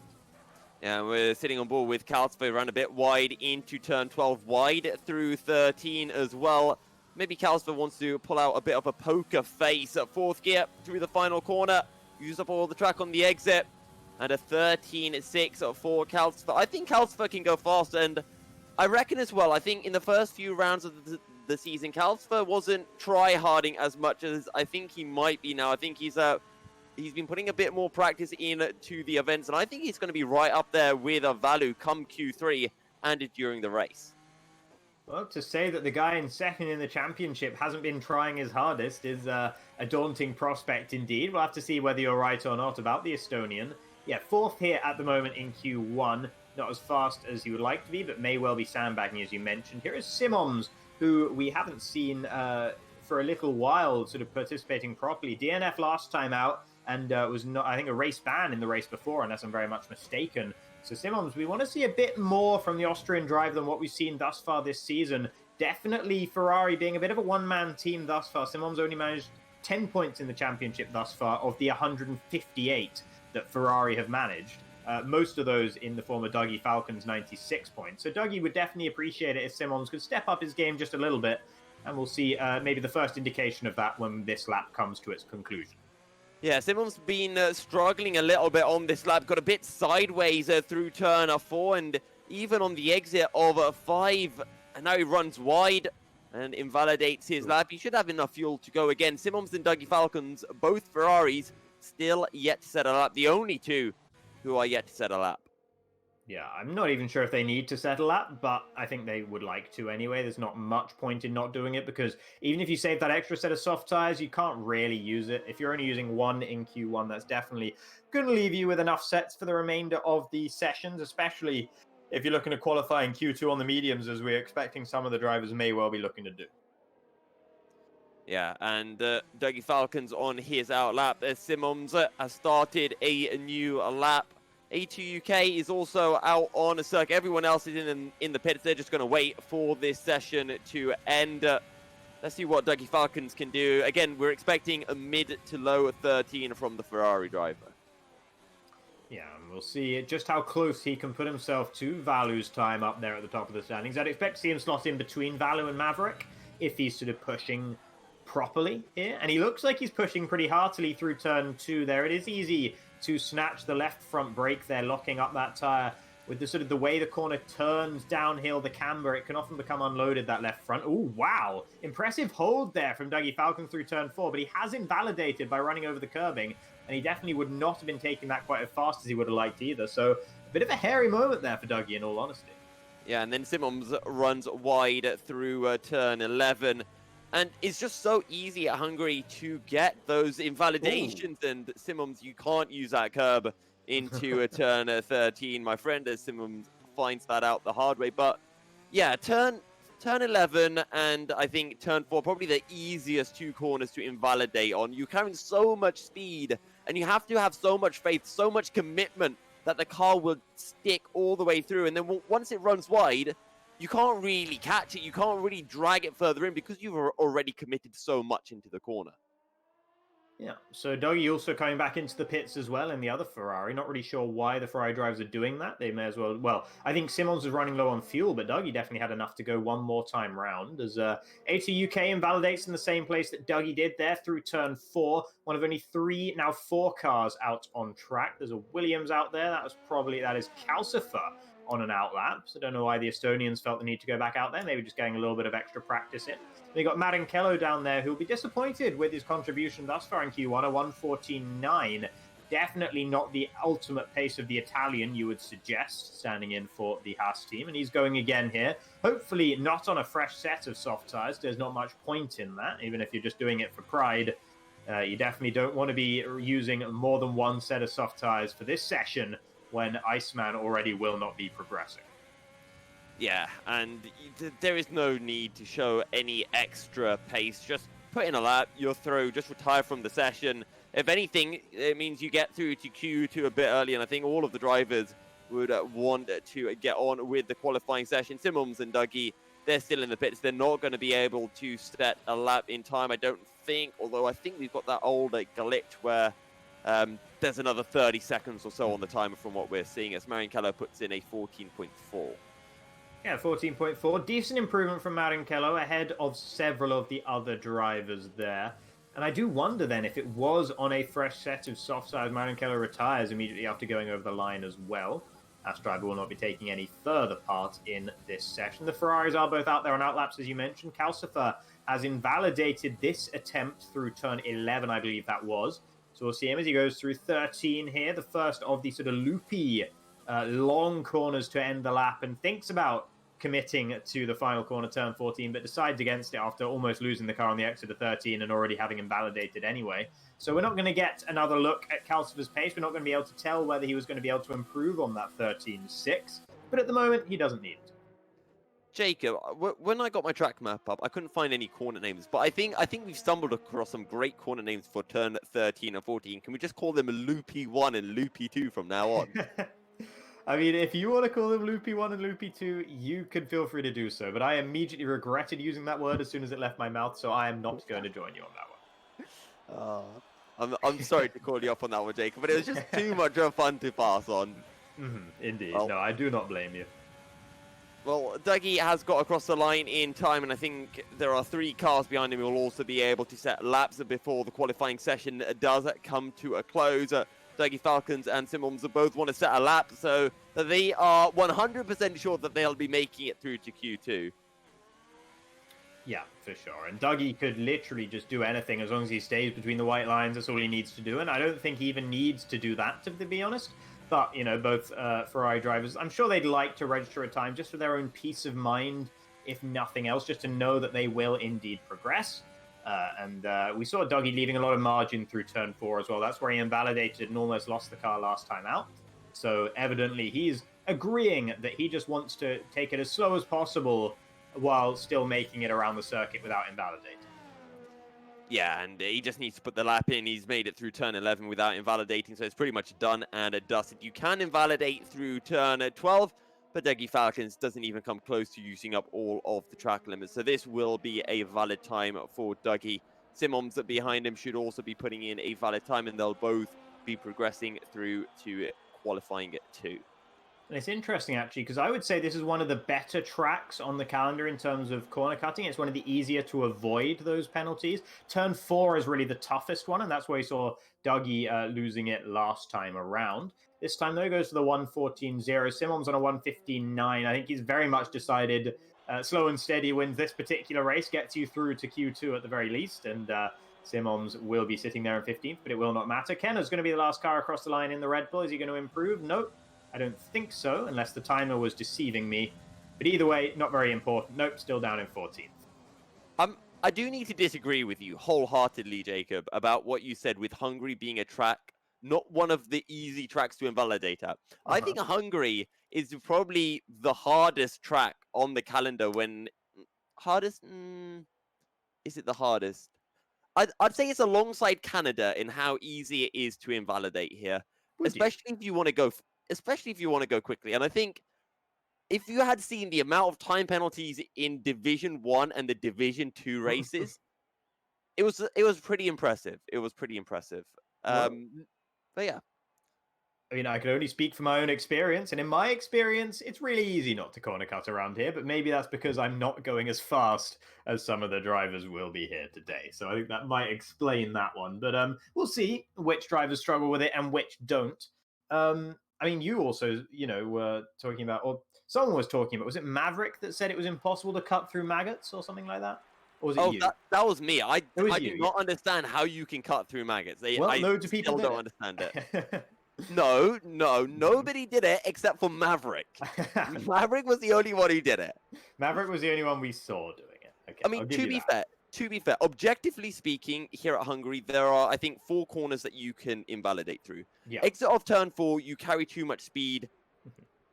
Yeah, we're sitting on board with Calcifer, around a bit wide into turn 12, wide through 13 as well. Maybe Calcifer wants to pull out a bit of a poker face at 4th gear through the final corner. Use up all the track on the exit. And a 13.6 for Calcifer. I think Calcifer can go fast, and I reckon as well, I think in the first few rounds of the season. Kalsper wasn't try-harding as much as I think he might be now. I think he's been putting a bit more practice into the events, and I think he's going to be right up there with a Vallu come Q3 and during the race. Well, to say that the guy in second in the championship hasn't been trying his hardest is a daunting prospect indeed. We'll have to see whether you're right or not about the Estonian. Yeah, fourth here at the moment in Q1. Not as fast as he would like to be, but may well be sandbagging, as you mentioned. Here is Simons, who we haven't seen for a little while sort of participating properly. DNF last time out, and was not, I think, a race ban in the race before, unless I'm very much mistaken. So Simons, we want to see a bit more from the Austrian driver than what we've seen thus far this season. Definitely Ferrari being a bit of a one-man team thus far. Simons only managed 10 points in the championship thus far of the 158 that Ferrari have managed. Most of those in the form of Dougie Falcon's 96 points. So Dougie would definitely appreciate it if Simons could step up his game just a little bit. And we'll see maybe the first indication of that when this lap comes to its conclusion. Yeah, Simons been struggling a little bit on this lap. Got a bit sideways through turn 4 and even on the exit of 5. And now he runs wide and invalidates his lap. He should have enough fuel to go again. Simons and Dougie Falcons, both Ferraris, still yet to set a lap. The only two who are yet to set a lap. Yeah, I'm not even sure if they need to settle that, but I think they would like to anyway. There's not much point in not doing it because even if you save that extra set of soft tires, you can't really use it. If you're only using one in Q1, that's definitely going to leave you with enough sets for the remainder of the sessions, especially if you're looking to qualify in Q2 on the mediums, as we're expecting some of the drivers may well be looking to do. Yeah, and Dougie Falcons on his out lap. Simons has started a new lap. A2 UK is also out on a circuit. Everyone else is in the pits. They're just going to wait for this session to end. Let's see what Dougie Falcons can do. Again, we're expecting a mid to low 13 from the Ferrari driver. Yeah, and we'll see just how close he can put himself to Vallu's time up there at the top of the standings. I'd expect to see him slot in between Vallu and Maverick if he's sort of pushing properly here. And he looks like he's pushing pretty heartily through turn 2 there. It is easy to snatch the left front brake there, locking up that tire with the sort of the way the corner turns downhill, the camber. It can often become unloaded, that left front. Oh, wow. Impressive hold there from Dougie Falcon through turn 4, but he has invalidated by running over the curbing, and he definitely would not have been taking that quite as fast as he would have liked either. So a bit of a hairy moment there for Dougie, in all honesty. Yeah, and then Simons runs wide through turn 11. And it's just so easy at Hungary to get those invalidations. Ooh. And Simons, you can't use that curb into a turn 13. My friend Simons finds that out the hard way. But yeah, turn 11 and I think turn 4, probably the easiest two corners to invalidate on. You're carrying so much speed and you have to have so much faith, so much commitment that the car will stick all the way through. And then once it runs wide, you can't really catch it. You can't really drag it further in because you've already committed so much into the corner. Yeah, so Dougie also coming back into the pits as well in the other Ferrari. Not really sure why the Ferrari drivers are doing that. They may as well, I think Simons was running low on fuel, but Dougie definitely had enough to go one more time round as A2 UK invalidates in the same place that Dougie did there through turn 4. One of only 3, now 4 cars out on track. There's a Williams out there. That is Calcifer on an out lap. So I don't know why the Estonians felt the need to go back out there. Maybe just getting a little bit of extra practice in. They got Marinkello down there who'll be disappointed with his contribution thus far in Q1, a 1:49. Definitely not the ultimate pace of the Italian, you would suggest, standing in for the Haas team. And he's going again here. Hopefully not on a fresh set of soft tires. There's not much point in that, even if you're just doing it for pride. You definitely don't want to be using more than one set of soft tires for this session when Iceman already will not be progressing. Yeah, and there is no need to show any extra pace. Just put in a lap, you're through, just retire from the session. If anything, it means you get through to Q2 a bit early, and I think all of the drivers would want to get on with the qualifying session. Simons and Dougie, they're still in the pits. They're not going to be able to set a lap in time, I don't think, although I think we've got that old glitch where there's another 30 seconds or so on the timer from what we're seeing as Marinkello puts in a 14.4. Yeah, 14.4. Decent improvement from Marinkello ahead of several of the other drivers there. And I do wonder then if it was on a fresh set of soft tires, Marinkello retires immediately after going over the line as well. As driver will not be taking any further part in this session. The Ferraris are both out there on outlaps, as you mentioned. Calcifer has invalidated this attempt through turn 11, I believe that was. So we'll see him as he goes through 13 here, the first of the sort of loopy, long corners to end the lap, and thinks about committing to the final corner, turn 14, but decides against it after almost losing the car on the exit of 13 and already having invalidated anyway. So we're not going to get another look at Calcifer's pace. We're not going to be able to tell whether he was going to be able to improve on that 13.6, but at the moment, he doesn't need it. Jacob, when I got my track map up, I couldn't find any corner names, but I think we've stumbled across some great corner names for turn 13 and 14. Can we just call them Loopy 1 and Loopy 2 from now on? I mean, if you want to call them Loopy 1 and Loopy 2, you can feel free to do so, but I immediately regretted using that word as soon as it left my mouth, so I am not going to join you on that one. I'm sorry to call you up on that one, Jacob, but it was just too much fun to pass on. Indeed. Well, no, I do not blame you. Well, Dougie has got across the line in time, and I think there are 3 cars behind him who will also be able to set laps before the qualifying session does come to a close. Dougie Falcons and Simmons both want to set a lap, so they are 100% sure that they'll be making it through to Q2. Yeah, for sure. And Dougie could literally just do anything as long as he stays between the white lines. That's all he needs to do. And I don't think he even needs to do that, to be honest. But, you know, both Ferrari drivers, I'm sure they'd like to register a time just for their own peace of mind, if nothing else, just to know that they will indeed progress. And we saw Dougie leaving a lot of margin through turn 4 as well. That's where he invalidated and almost lost the car last time out. So evidently he's agreeing that he just wants to take it as slow as possible while still making it around the circuit without invalidating. Yeah, and he just needs to put the lap in. He's made it through turn 11 without invalidating, so it's pretty much done and dusted. You can invalidate through turn 12, but Dougie Falcons doesn't even come close to using up all of the track limits. So this will be a valid time for Dougie. Simmons behind him should also be putting in a valid time, and they'll both be progressing through to qualifying 2. And it's interesting, actually, because I would say this is one of the better tracks on the calendar in terms of corner cutting. It's one of the easier to avoid those penalties. Turn 4 is really the toughest one, and that's where we saw Dougie losing it last time around. This time, though, goes to the 1:14.0. Simmons on a 1:15.9. I think he's very much decided slow and steady wins this particular race, gets you through to Q2 at the very least, and Simmons will be sitting there in 15th, but it will not matter. Kenner's going to be the last car across the line in the Red Bull. Is he going to improve? Nope. I don't think so, unless the timer was deceiving me. But either way, not very important. Nope, still down in 14th. I do need to disagree with you wholeheartedly, Jacob, about what you said with Hungary being a track, not one of the easy tracks to invalidate at. I think Hungary is probably the hardest track on the calendar when... Hardest? Is it the hardest? I'd say it's alongside Canada in how easy it is to invalidate here. Especially if you want to go quickly. And I think if you had seen the amount of time penalties in Division 1 and the Division 2 races, it was pretty impressive. But yeah. I mean, I can only speak from my own experience, and in my experience, it's really easy not to corner cut around here, but maybe that's because I'm not going as fast as some of the drivers will be here today. So I think that might explain that one. But we'll see which drivers struggle with it and which don't. I mean, you also, were talking about, or someone was talking about, was it Maverick that said it was impossible to cut through maggots or something like that? Or was it you? That was me. I do you, not understand how you can cut through maggots. Loads of people don't understand it. No, nobody did it except for Maverick. Maverick was the only one who did it. Maverick was the only one we saw doing it. Okay, I mean, to be fair, objectively speaking, here at Hungary, there are, I think, 4 corners that you can invalidate through. Yeah. Exit of turn 4, you carry too much speed,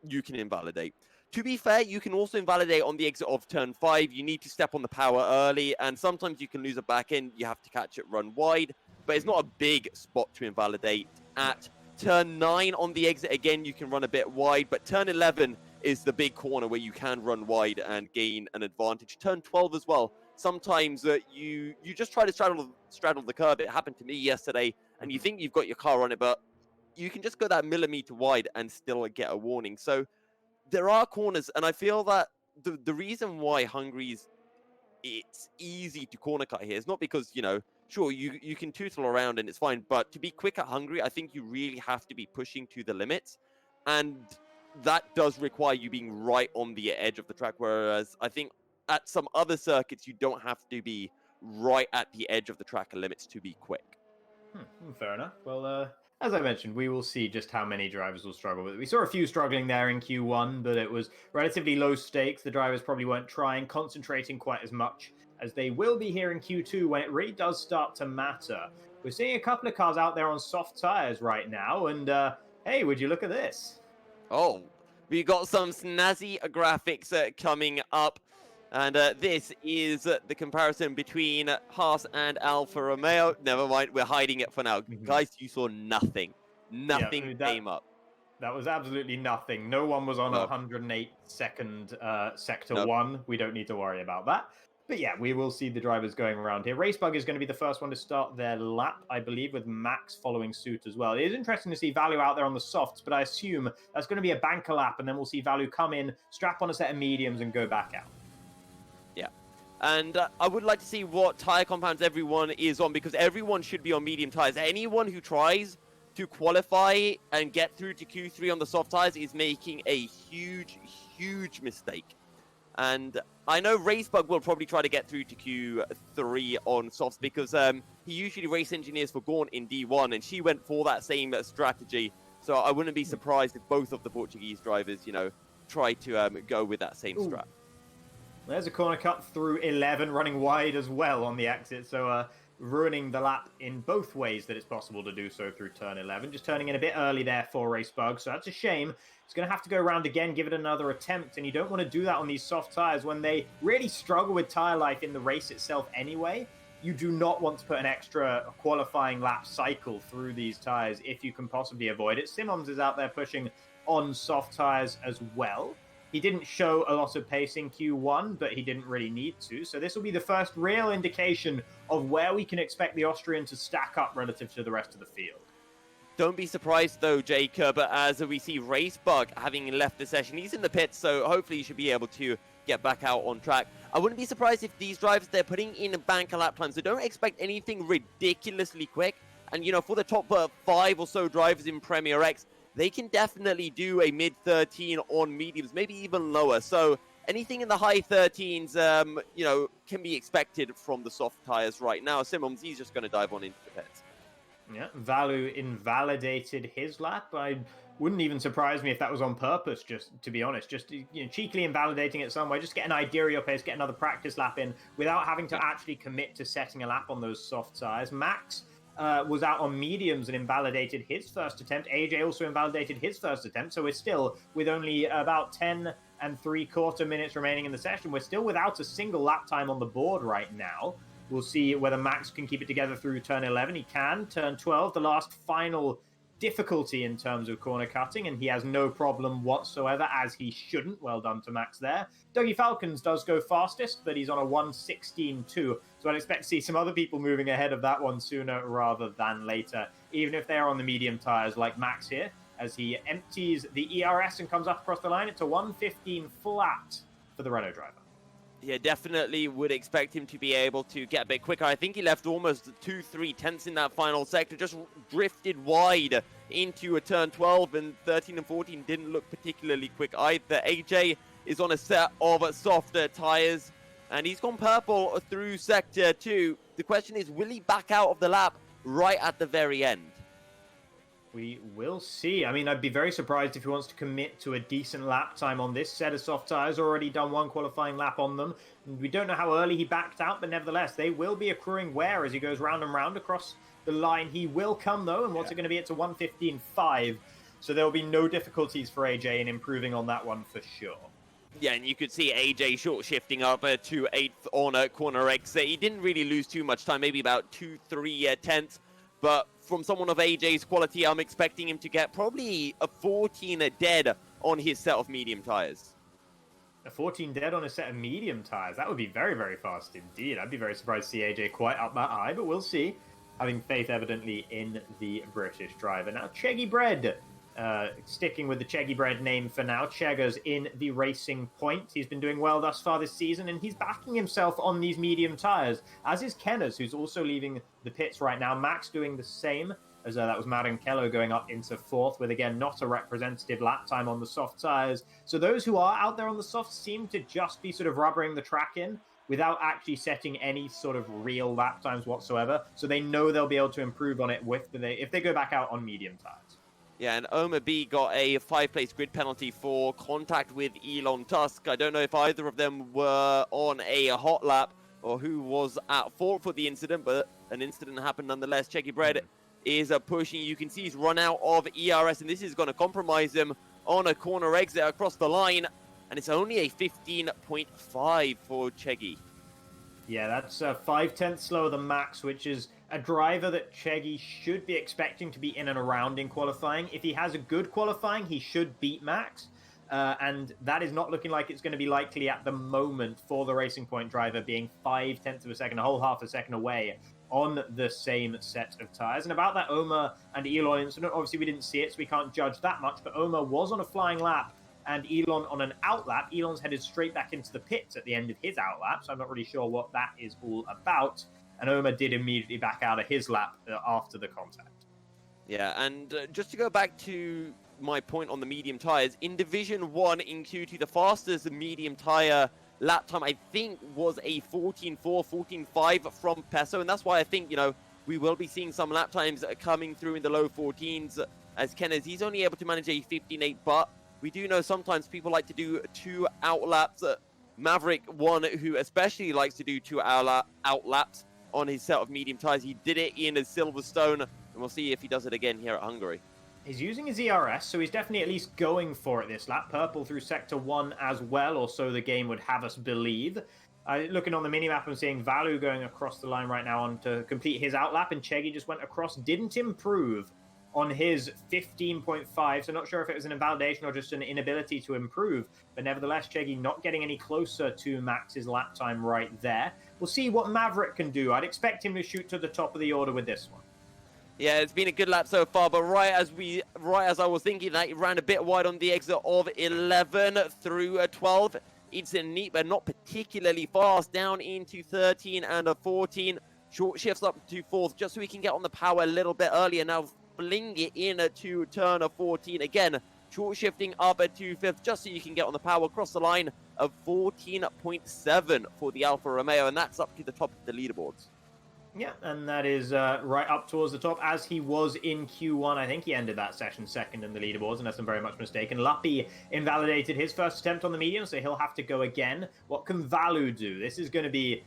you can invalidate. To be fair, you can also invalidate on the exit of turn 5. You need to step on the power early, and sometimes you can lose a back end. You have to catch it, run wide, but it's not a big spot to invalidate. At turn 9 on the exit, again, you can run a bit wide, but turn 11 is the big corner where you can run wide and gain an advantage. Turn 12 as well. Sometimes you just try to straddle the curb. It happened to me yesterday, and you think you've got your car on it, but you can just go that millimeter wide and still get a warning. So there are corners, and I feel that the reason why it's easy to corner cut here is not because, sure, you can tootle around and it's fine, but to be quick at Hungary, I think you really have to be pushing to the limits. And that does require you being right on the edge of the track, whereas I think at some other circuits, you don't have to be right at the edge of the track limits to be quick. Fair enough. Well, as I mentioned, we will see just how many drivers will struggle with it. We saw a few struggling there in Q1, but it was relatively low stakes. The drivers probably weren't concentrating quite as much as they will be here in Q2 when it really does start to matter. We're seeing a couple of cars out there on soft tires right now, and hey, would you look at this? Oh, we got some snazzy graphics coming up. And this is the comparison between Haas and Alfa Romeo. Never mind, we're hiding it for now. Guys, you saw nothing. Nothing came up. That was absolutely nothing. No one was on 108-second Sector 1. We don't need to worry about that. But yeah, we will see the drivers going around here. Racebug is going to be the first one to start their lap, I believe, with Max following suit as well. It is interesting to see Vallu out there on the softs, but I assume that's going to be a banker lap, and then we'll see Vallu come in, strap on a set of mediums, and go back out. And I would like to see what tire compounds everyone is on, because everyone should be on medium tires. Anyone who tries to qualify and get through to Q3 on the soft tires is making a huge, huge mistake. And I know Racebug will probably try to get through to Q3 on softs, because he usually race engineers for Gaunt in D1, and she went for that same strategy. So I wouldn't be surprised if both of the Portuguese drivers, try to go with that same strat. There's a corner cut through 11, running wide as well on the exit, so ruining the lap in both ways that it's possible to do so through turn 11. Just turning in a bit early there for Racebug, so that's a shame. He's going to have to go around again, give it another attempt, and you don't want to do that on these soft tires when they really struggle with tire life in the race itself anyway. You do not want to put an extra qualifying lap cycle through these tires if you can possibly avoid it. Simons is out there pushing on soft tires as well. He didn't show a lot of pace in Q1, but he didn't really need to. So this will be the first real indication of where we can expect the Austrian to stack up relative to the rest of the field. Don't be surprised, though, Jacob, as we see Racebug having left the session. He's in the pits, so hopefully he should be able to get back out on track. I wouldn't be surprised if these drivers, they're putting in banker lap times, so don't expect anything ridiculously quick. And, for the top 5 or so drivers in Premier X, they can definitely do a mid-13 on mediums, maybe even lower. So anything in the high 13s, can be expected from the soft tires right now. Simons, he's just going to dive on into the pits. Yeah, Vallu invalidated his lap. I wouldn't even surprise me if that was on purpose, just to be honest. Just cheekily invalidating it some way. Just get an idea of your pace, get another practice lap in without having to actually commit to setting a lap on those soft tires. Max was out on mediums and invalidated his first attempt. AJ also invalidated his first attempt. So we're still, with only about 10 3/4 minutes remaining in the session, we're still without a single lap time on the board right now. We'll see whether Max can keep it together through turn 11. He can. Turn 12, the last final difficulty in terms of corner cutting, and he has no problem whatsoever, as he shouldn't. Well done to Max there. Dougie Falcons does go fastest, but he's on a 1:16.2, so I'd expect to see some other people moving ahead of that one sooner rather than later, even if they're on the medium tires like Max here, as he empties the ERS and comes up across the line. It's a 1:15 flat for the Renault driver. Yeah, definitely would expect him to be able to get a bit quicker. I think he left almost 2-3 tenths in that final sector, just drifted wide into a turn 12, and 13 and 14 didn't look particularly quick either. AJ is on a set of softer tires, and he's gone purple through sector 2. The question is, will he back out of the lap right at the very end? We will see. I mean, I'd be very surprised if he wants to commit to a decent lap time on this set of soft tires. Already done one qualifying lap on them. We don't know how early he backed out, but nevertheless, they will be accruing wear as he goes round and round across the line. He will come, though, and what's it going to be? It's a 1:15.5, so there will be no difficulties for AJ in improving on that one for sure. Yeah, and you could see AJ short shifting up to 8th on a corner exit. He didn't really lose too much time, maybe about 2-3 tenths, but from someone of AJ's quality, I'm expecting him to get probably a 14 dead on his set of medium tires. A 14 dead on a set of medium tires. That would be very, very fast indeed. I'd be very surprised to see AJ quite up that high, but we'll see. Having faith evidently in the British driver. Now, Cheggy Bread. Sticking with the Cheggy Bread name for now. Chegger's in the Racing Point. He's been doing well thus far this season, and he's backing himself on these medium tires, as is Kenners, who's also leaving the pits right now. Max doing the same as that was Marinkello going up into fourth with, again, not a representative lap time on the soft tires. So those who are out there on the soft seem to just be sort of rubbering the track in without actually setting any sort of real lap times whatsoever. So they know they'll be able to improve on it if they go back out on medium tires. Yeah, and Omar B got a 5-place grid penalty for contact with Elon Tusk. I don't know if either of them were on a hot lap or who was at fault for the incident, but an incident happened nonetheless. Checky Bread is pushing. You can see he's run out of ERS, and this is going to compromise him on a corner exit across the line. And it's only a 15.5 for Cheggy. Yeah, that's 5/10 slower than Max, which is a driver that Cheggy should be expecting to be in and around in qualifying. If he has a good qualifying, he should beat Max. And that is not looking like it's going to be likely at the moment for the Racing Point driver, being 0.5 of a second, a whole half a second away on the same set of tires. And about that Omar and Elon incident, obviously we didn't see it, so we can't judge that much, but Omar was on a flying lap and Elon on an outlap. Elon's headed straight back into the pits at the end of his outlap, so I'm not really sure what that is all about. And Omar did immediately back out of his lap after the contact. Yeah, and just to go back to my point on the medium tires, in Division 1 in Q2, the fastest medium tire lap time, I think, was a 14.4, 14.5 from Peso, and that's why I think, we will be seeing some lap times coming through in the low 14s, as Ken is. He's only able to manage a 15.8, but we do know sometimes people like to do 2 outlaps. Maverick, one who especially likes to do 2 outlaps on his set of medium tires. He did it in Silverstone, and we'll see if he does it again here at Hungary. He's using his ERS, so he's definitely at least going for it this lap. Purple through Sector 1 as well, or so the game would have us believe. Looking on the minimap, I'm seeing Vallu going across the line right now on to complete his outlap, and Cheggy just went across, didn't improve on his 15.5, so not sure if it was an invalidation or just an inability to improve, but nevertheless, Cheggy not getting any closer to Max's lap time right there. We'll see what Maverick can do. I'd expect him to shoot to the top of the order with this one. Yeah, it's been a good lap so far, but right as I was thinking that, he ran a bit wide on the exit of 11 through 12. It's neat, but not particularly fast, down into 13 and 14. Short shifts up to 4th, just so he can get on the power a little bit earlier. Now fling it in to turn 14 again. Short shifting up to 5th, just so you can get on the power across the line of 14.7 for the Alfa Romeo, and that's up to the top of the leaderboards. Yeah, and that is right up towards the top, as he was in Q1. I think he ended that session second in the leaderboards, unless I'm very much mistaken. Luppy invalidated his first attempt on the medium, so he'll have to go again. What can Vallu do? This is going to be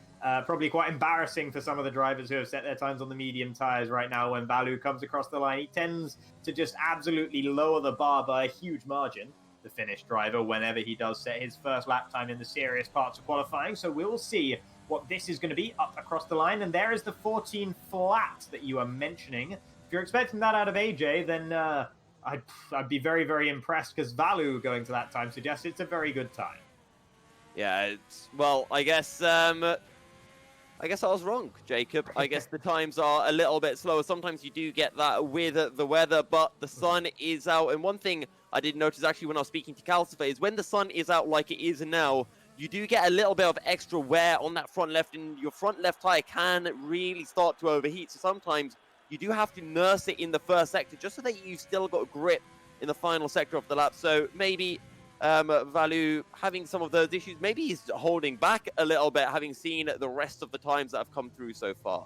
probably quite embarrassing for some of the drivers who have set their times on the medium tires right now. When Vallu comes across the line, he tends to just absolutely lower the bar by a huge margin, the Finnish driver, whenever he does set his first lap time in the serious parts of qualifying. So we'll see what this is going to be up across the line. And there is the 14 flat that you are mentioning. If you're expecting that out of AJ, then I'd be very, very impressed, because Vallu going to that time suggests it's a very good time. Yeah, well, I guess I was wrong, Jacob. I guess the times are a little bit slower. Sometimes you do get that with the weather, but the sun is out. And one thing I did notice actually when I was speaking to Calcifer is when the sun is out like it is now, you do get a little bit of extra wear on that front left, and your front left tire can really start to overheat. So sometimes you do have to nurse it in the first sector just so that you still got grip in the final sector of the lap. So maybe Vallu having some of those issues, maybe he's holding back a little bit, having seen the rest of the times that have come through so far.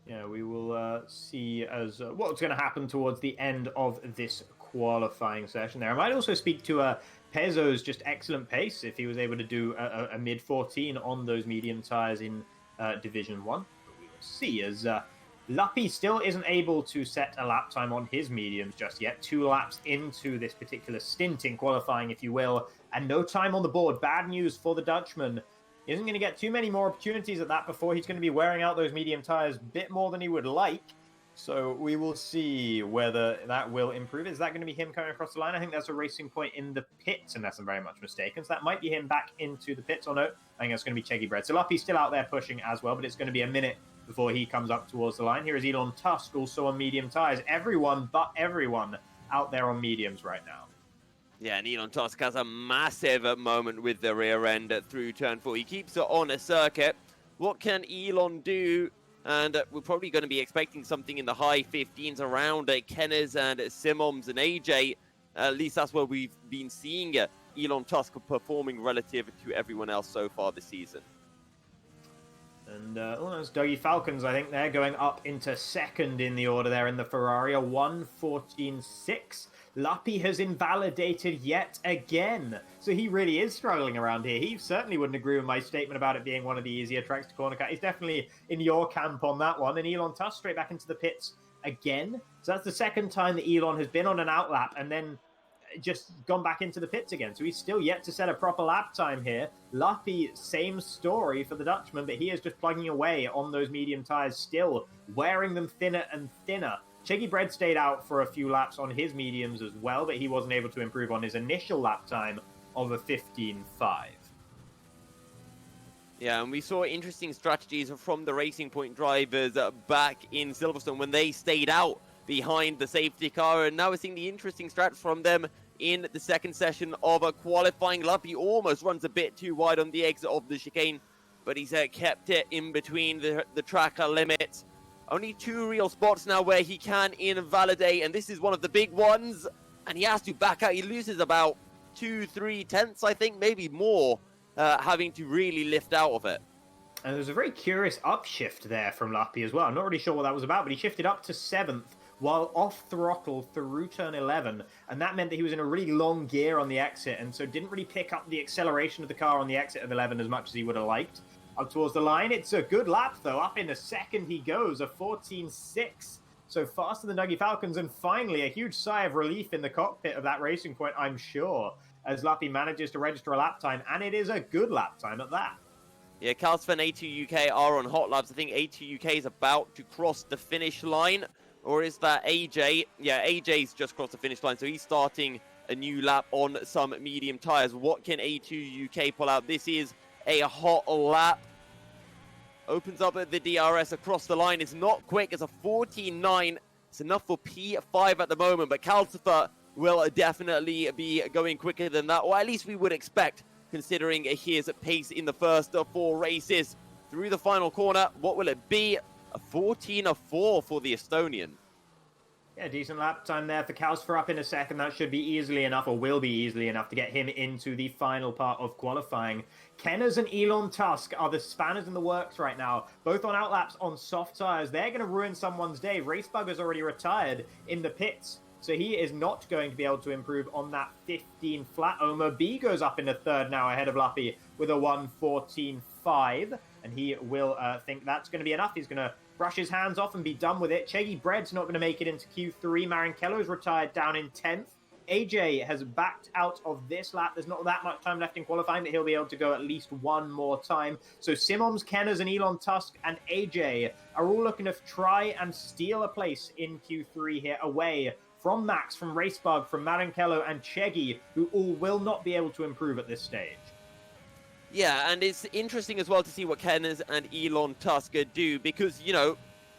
Yeah, we will see as what's going to happen towards the end of this qualifying session there. I might also speak to Pezzo's just excellent pace if he was able to do a mid-14 on those medium tires in Division 1. But we will see, as Luppy still isn't able to set a lap time on his mediums just yet. 2 laps into this particular stint in qualifying, if you will, and no time on the board. Bad news for the Dutchman. He isn't going to get too many more opportunities at that before he's going to be wearing out those medium tires a bit more than he would like. So we will see whether that will improve. Is that going to be him coming across the line? I think that's a Racing Point in the pits, unless I'm very much mistaken. So that might be him back into the pits, or no, I think that's going to be Cheggy Bread. So Luppy's still out there pushing as well, but it's going to be a minute before he comes up towards the line. Here is Elon Tusk, also on medium tires. Everyone but everyone out there on mediums right now. Yeah, and Elon Tusk has a massive moment with the rear end through turn 4. He keeps it on a circuit. What can Elon do? And we're probably going to be expecting something in the high 15s around Kenners and Simons and AJ. At least that's where we've been seeing Elon Tusk performing relative to everyone else so far this season. And those Dougie Falcons, I think they're going up into second in the order there in the Ferrari, a 1:14.6. Lappi has invalidated yet again. So he really is struggling around here. He certainly wouldn't agree with my statement about it being one of the easier tracks to corner cut. He's definitely in your camp on that one. And Elon Tusk straight back into the pits again. So that's the second time that Elon has been on an outlap and then just gone back into the pits again. So he's still yet to set a proper lap time here. Lappi, same story for the Dutchman, but he is just plugging away on those medium tires, still wearing them thinner and thinner. Cheggy Bread stayed out for a few laps on his mediums as well, but he wasn't able to improve on his initial lap time of a 15.5. Yeah, and we saw interesting strategies from the Racing Point drivers back in Silverstone when they stayed out behind the safety car, and now we're seeing the interesting strats from them in the second session of qualifying. Lappi almost runs a bit too wide on the exit of the chicane, but he's kept it in between the track limits. Only 2 real spots now where he can invalidate, and this is one of the big ones, and he has to back out. He loses about 2-3 tenths, I think, maybe more, having to really lift out of it. And there's a very curious upshift there from Lappi as well. I'm not really sure what that was about, but he shifted up to 7th while off throttle through turn 11, and that meant that he was in a really long gear on the exit, and so didn't really pick up the acceleration of the car on the exit of 11 as much as he would have liked. Up towards the line, it's a good lap though. Up in a second he goes, a 14.6. So faster than Dougie Falcons, and finally a huge sigh of relief in the cockpit of that Racing Point, I'm sure, as Lappi manages to register a lap time, and it is a good lap time at that. Yeah, Carlsven A2 UK are on hot laps. I think A2 UK is about to cross the finish line. Or is that AJ? Yeah, AJ's just crossed the finish line, so he's starting a new lap on some medium tires. What can A2 UK pull out? This is a hot lap. Opens up at the DRS across the line. It's not quick. It's a 14.9. It's enough for P5 at the moment, but Calcifer will definitely be going quicker than that, or at least we would expect, considering his pace in the first 4 races. Through the final corner, what will it be? A 14.4 for the Estonian. Yeah, decent lap time there for Calcifer up in a second. That should be easily enough, or will be easily enough, to get him into the final part of qualifying. Kenners and Elon Tusk are the spanners in the works right now, both on outlaps on soft tires. They're going to ruin someone's day. Racebugger's already retired in the pits, so he is not going to be able to improve on that 15 flat. Omer B goes up into third now ahead of Lappi with a 1:14.5, and he will think that's going to be enough. He's going to brush his hands off and be done with it. Cheggy Bread's not going to make it into Q3. Marinkello's retired down in 10th. AJ has backed out of this lap. There's not that much time left in qualifying, but he'll be able to go at least one more time. So Simons, Kenners, and Elon Tusk and AJ are all looking to try and steal a place in Q3 here, away from Max, from Racebug, from Marinkello, and Cheggy, who all will not be able to improve at this stage. Yeah, and it's interesting as well to see what Kenners and Elon Tusk do, because, you know,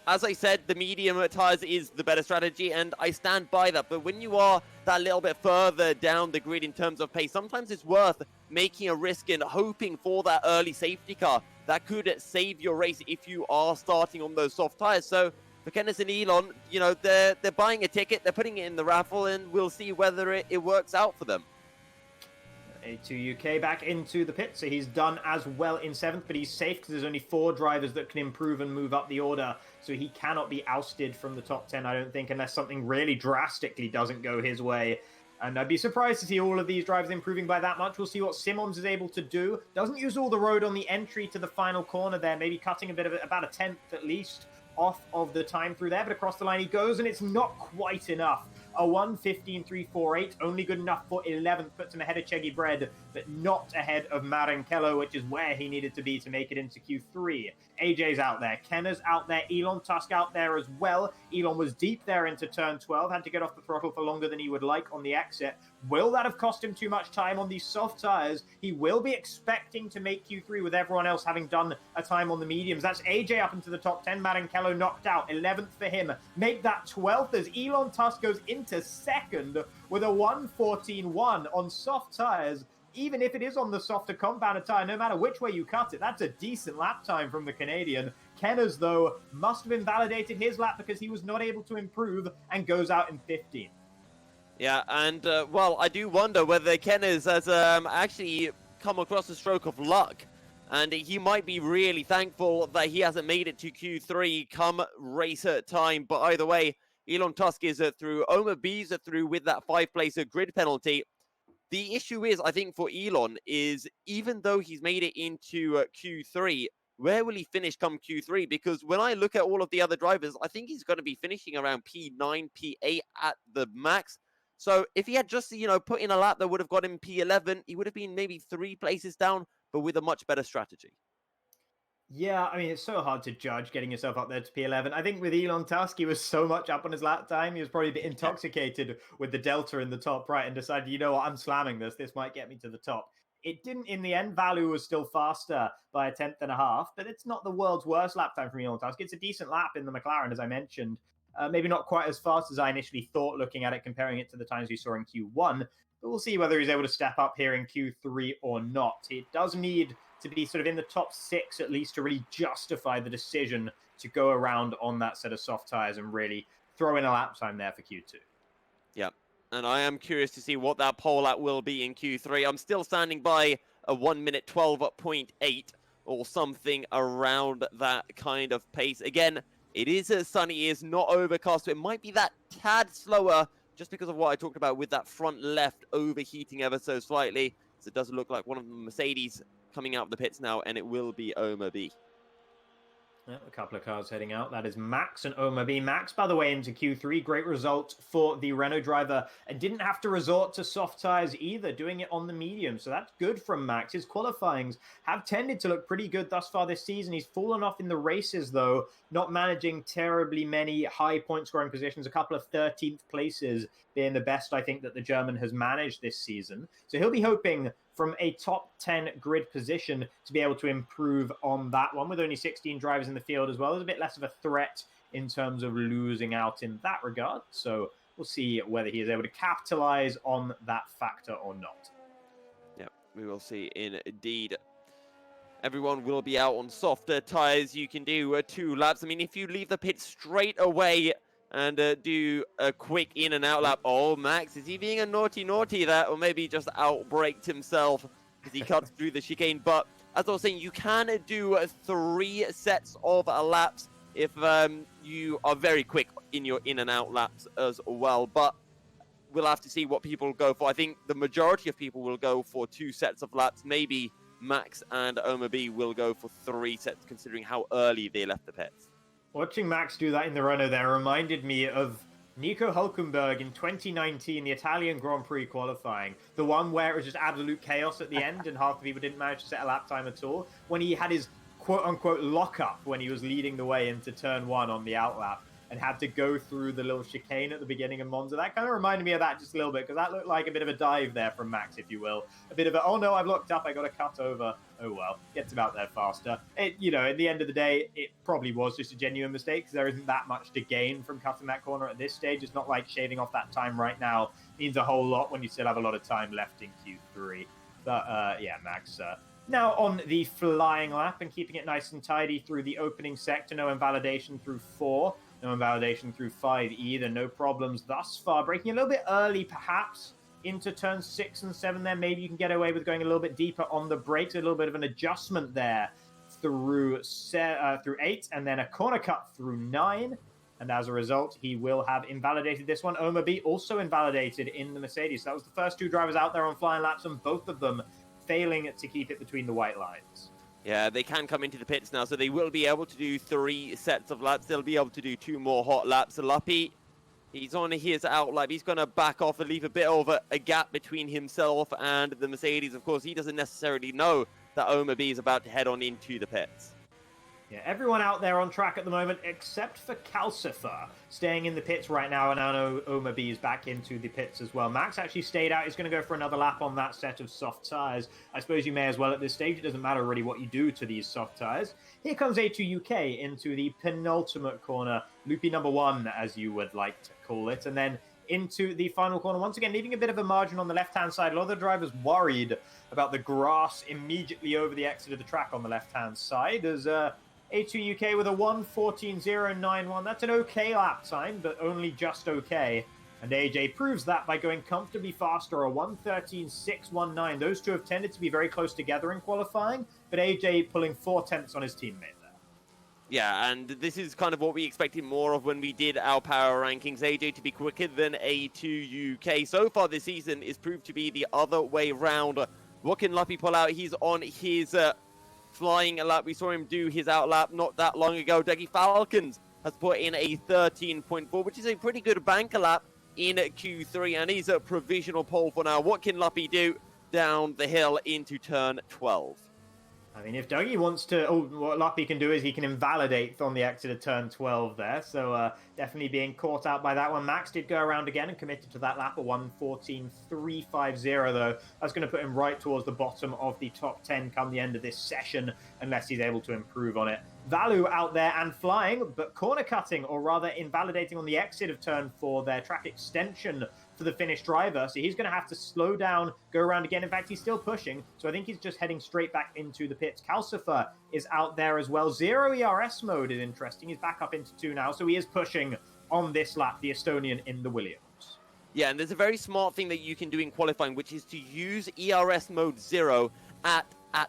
as I said, the medium tires is the better strategy, and I stand by that. But when you are that little bit further down the grid in terms of pace, sometimes it's worth making a risk and hoping for that early safety car that could save your race if you are starting on those soft tires. So for Kenners and Elon, you know, they're buying a ticket, they're putting it in the raffle, and we'll see whether it works out for them. A2 UK back into the pit, so he's done as well in 7th, but he's safe because there's only 4 drivers that can improve and move up the order, so he cannot be ousted from the top 10, I don't think, unless something really drastically doesn't go his way. And I'd be surprised to see all of these drivers improving by that much. We'll see what Simons is able to do. Doesn't use all the road on the entry to the final corner there, maybe cutting a bit of it, about a tenth at least, off of the time through there, but across the line he goes, and it's not quite enough. A 1:15.348, only good enough for 11th, puts him ahead of Cheggy Bread, but not ahead of Marinkello, which is where he needed to be to make it into Q3. AJ's out there, Kenner's out there, Elon Tusk out there as well. Elon was deep there into turn 12, had to get off the throttle for longer than he would like on the exit. Will that have cost him too much time on these soft tires? He will be expecting to make Q3 with everyone else having done a time on the mediums. That's AJ up into the top 10, Marinkello knocked out, 11th for him. Make that 12th as Elon Tusk goes into second with a 1:14.1 on soft tires. even if it is on the softer compounder tire, no matter which way you cut it, that's a decent lap time from the Canadian. Kenners, though, must have invalidated his lap because he was not able to improve and goes out in 15th. Yeah, and, well, I do wonder whether Kenners has actually come across a stroke of luck. And he might be really thankful that he hasn't made it to Q3 come racer time. But either way, Elon Tusk is through. Omar B's through with that 5-place grid penalty. The issue is, I think, for Elon is even though he's made it into Q3, where will he finish come Q3? Because when I look at all of the other drivers, I think he's going to be finishing around P9, P8 at the max. So if he had just, put in a lap that would have got him P11, he would have been maybe 3 places down, but with a much better strategy. Yeah, I mean, it's so hard to judge getting yourself up there to P11. I think with Elon Tusk, he was so much up on his lap time, he was probably a bit intoxicated with the delta in the top right and decided, you know what, I'm slamming this. This might get me to the top. It didn't in the end. Vallu was still faster by a 10th and a half, but it's not the world's worst lap time from Elon Tusk. It's a decent lap in the McLaren, as I mentioned. Maybe not quite as fast as I initially thought looking at it, comparing it to the times we saw in Q1, but we'll see whether he's able to step up here in Q3 or not. It does need to be sort of in the top 6 at least to really justify the decision to go around on that set of soft tires and really throw in a lap time there for Q2. Yeah, and I am curious to see what that pole lap will be in Q3. I'm still standing by a 1 minute 12.8 or something around that kind of pace. Again, it is sunny, it is not overcast, so it might be that tad slower just because of what I talked about with that front left overheating ever so slightly. So it does look like one of the Mercedes coming out of the pits now, and it will be Omar B. A couple of cars heading out. That is Max and Omar B. Max, by the way, into Q3. Great result for the Renault driver and didn't have to resort to soft tires either, doing it on the medium. So that's good from Max. His qualifyings have tended to look pretty good thus far this season. He's fallen off in the races, though, not managing terribly many high point scoring positions. A couple of 13th places being the best, I think, that the German has managed this season. So he'll be hoping from a top 10 grid position to be able to improve on that one. With only 16 drivers in the field as well, there's a bit less of a threat in terms of losing out in that regard. So we'll see whether he is able to capitalize on that factor or not. Yeah, we will see indeed. Everyone will be out on softer tires. You can do 2 laps. I mean, if you leave the pit straight away and do a quick in and out lap. Oh, Max, is he being a naughty there? Or maybe just outbraked himself as he cuts through the chicane. But as I was saying, you can do 3 sets of laps if you are very quick in your in and out laps as well. But we'll have to see what people go for. I think the majority of people will go for 2 sets of laps. Maybe Max and Omar B will go for 3 sets, considering how early they left the pits. Watching Max do that in the Renault there reminded me of Nico Hülkenberg in 2019, the Italian Grand Prix qualifying. The one where it was just absolute chaos at the end and half the people didn't manage to set a lap time at all. When he had his quote-unquote lock-up when he was leading the way into turn 1 on the outlap and had to go through the little chicane at the beginning of Monza. That kind of reminded me of that just a little bit because that looked like a bit of a dive there from Max, if you will. A bit of a, oh no, I've locked up, I got to cut over. Oh well, gets him out there faster. At the end of the day, it probably was just a genuine mistake because there isn't that much to gain from cutting that corner at this stage. It's not like shaving off that time right now means a whole lot when you still have a lot of time left in Q3. But yeah, Max now on the flying lap and keeping it nice and tidy through the opening sector. No invalidation through 4. No invalidation through 5 either. No problems thus far. Breaking a little bit early, perhaps, into turns 6 and 7 there. Maybe you can get away with going a little bit deeper on the brakes. A little bit of an adjustment there through 8, and then a corner cut through 9. And as a result, he will have invalidated this one. Omar B also invalidated in the Mercedes. That was the first 2 drivers out there on flying laps, and both of them failing to keep it between the white lines. Yeah, they can come into the pits now, so they will be able to do 3 sets of laps. They'll be able to do 2 more hot laps. Luppy, he's on his out lap. He's going to back off and leave a bit of a gap between himself and the Mercedes. Of course, he doesn't necessarily know that Omar B is about to head on into the pits. Yeah, everyone out there on track at the moment, except for Calcifer, staying in the pits right now, and I know Omar B is back into the pits as well. Max actually stayed out. He's going to go for another lap on that set of soft tires. I suppose you may as well at this stage. It doesn't matter really what you do to these soft tires. Here comes A2 UK into the penultimate corner, loopy number 1, as you would like to call it, and then into the final corner. Once again, leaving a bit of a margin on the left-hand side. A lot of the drivers worried about the grass immediately over the exit of the track on the left-hand side. As A2 UK with a 1:14.091. That's an okay lap time, but only just okay. And AJ proves that by going comfortably faster, a 1:13.619. Those two have tended to be very close together in qualifying, but AJ pulling 4/10 on his teammate there. Yeah, and this is kind of what we expected more of when we did our power rankings. AJ to be quicker than A2 UK. So far this season is proved to be the other way round. What can Luppy pull out? He's on his flying lap. We saw him do his out lap not that long ago. Dougie Falcons has put in a 13.4, which is a pretty good banker lap in Q3, and he's a provisional pole for now. What can Luppy do down the hill into turn 12? I mean, if Dougie wants to... Oh, what Luppy can do is he can invalidate on the exit of turn 12 there. So definitely being caught out by that one. Max did go around again and committed to that lap at 1:14.350, though. That's going to put him right towards the bottom of the top 10 come the end of this session, unless he's able to improve on it. Vallu out there and flying, but corner cutting, or rather invalidating on the exit of turn 4, their track extension for the Finnish driver. So he's going to have to slow down, go around again. In fact, he's still pushing. So I think he's just heading straight back into the pits. Calcifer is out there as well. 0 ERS mode is interesting. He's back up into 2 now. So he is pushing on this lap, the Estonian in the Williams. Yeah, and there's a very smart thing that you can do in qualifying, which is to use ERS mode 0 at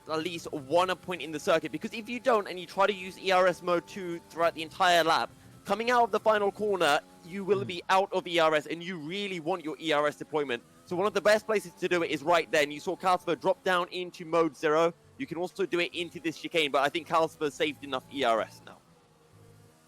least one point in the circuit. Because if you don't, and you try to use ERS mode 2 throughout the entire lap, coming out of the final corner, you will be out of ERS, and you really want your ERS deployment. So one of the best places to do it is right there. And you saw Calcifer drop down into mode 0. You can also do it into this chicane, but I think Calcifer saved enough ERS now.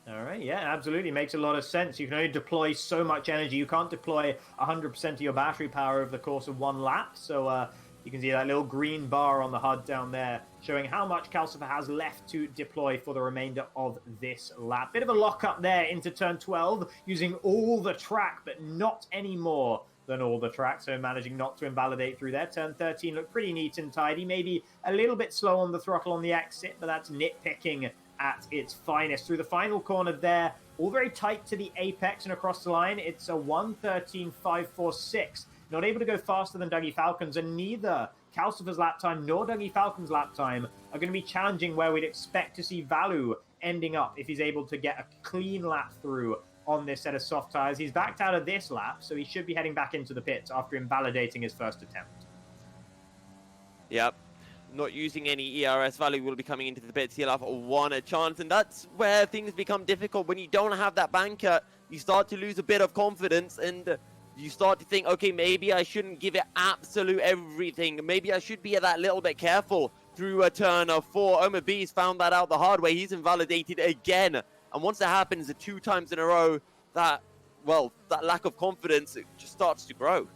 All right, yeah, absolutely. Makes a lot of sense. You can only deploy so much energy. You can't deploy 100% of your battery power over the course of one lap. So you can see that little green bar on the HUD down there showing how much Calcifer has left to deploy for the remainder of this lap. Bit of a lock-up there into turn 12, using all the track, but not any more than all the track, so managing not to invalidate through there. Turn 13 looked pretty neat and tidy, maybe a little bit slow on the throttle on the exit, but that's nitpicking at its finest. Through the final corner there, all very tight to the apex and across the line, it's a 1:13.546. Not able to go faster than Dougie Falcons, and neither Calcifer's lap time nor Dougie Falcons' lap time are going to be challenging where we'd expect to see Vallu ending up if he's able to get a clean lap through on this set of soft tires. He's backed out of this lap, so he should be heading back into the pits after invalidating his first attempt. Yep. Not using any ERS. Vallu will be coming into the pits. He'll have one chance, and that's where things become difficult. When you don't have that banker, you start to lose a bit of confidence, and you start to think, okay, maybe I shouldn't give it absolute everything. Maybe I should be that little bit careful through a turn of 4. Omar B's found that out the hard way. He's invalidated again. And once that happens 2 times in a row, that lack of confidence just starts to grow.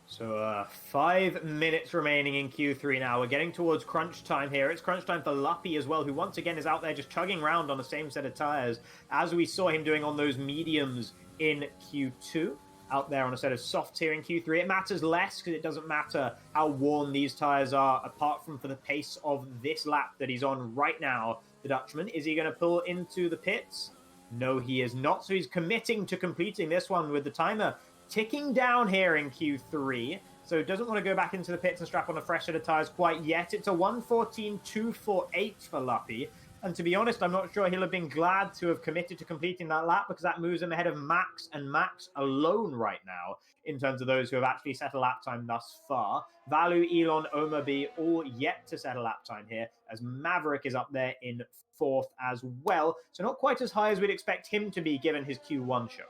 So 5 minutes remaining in Q3 now. We're getting towards crunch time here. It's crunch time for Luppy as well, who once again is out there just chugging around on the same set of tires as we saw him doing on those mediums in Q2. Out there on a set of softs here in Q3. It matters less because it doesn't matter how worn these tires are, apart from for the pace of this lap that he's on right now. The Dutchman, is he going to pull into the pits? No, he is not. So he's committing to completing this one with the timer ticking down here in Q3. So doesn't want to go back into the pits and strap on a fresh set of tires quite yet. It's a 1:14.248 for Luppy. And to be honest, I'm not sure he'll have been glad to have committed to completing that lap, because that moves him ahead of Max, and Max alone right now in terms of those who have actually set a lap time thus far. Vallu, Elon, Omar B, all yet to set a lap time here, as Maverick is up there in 4th as well. So not quite as high as we'd expect him to be given his Q1 show.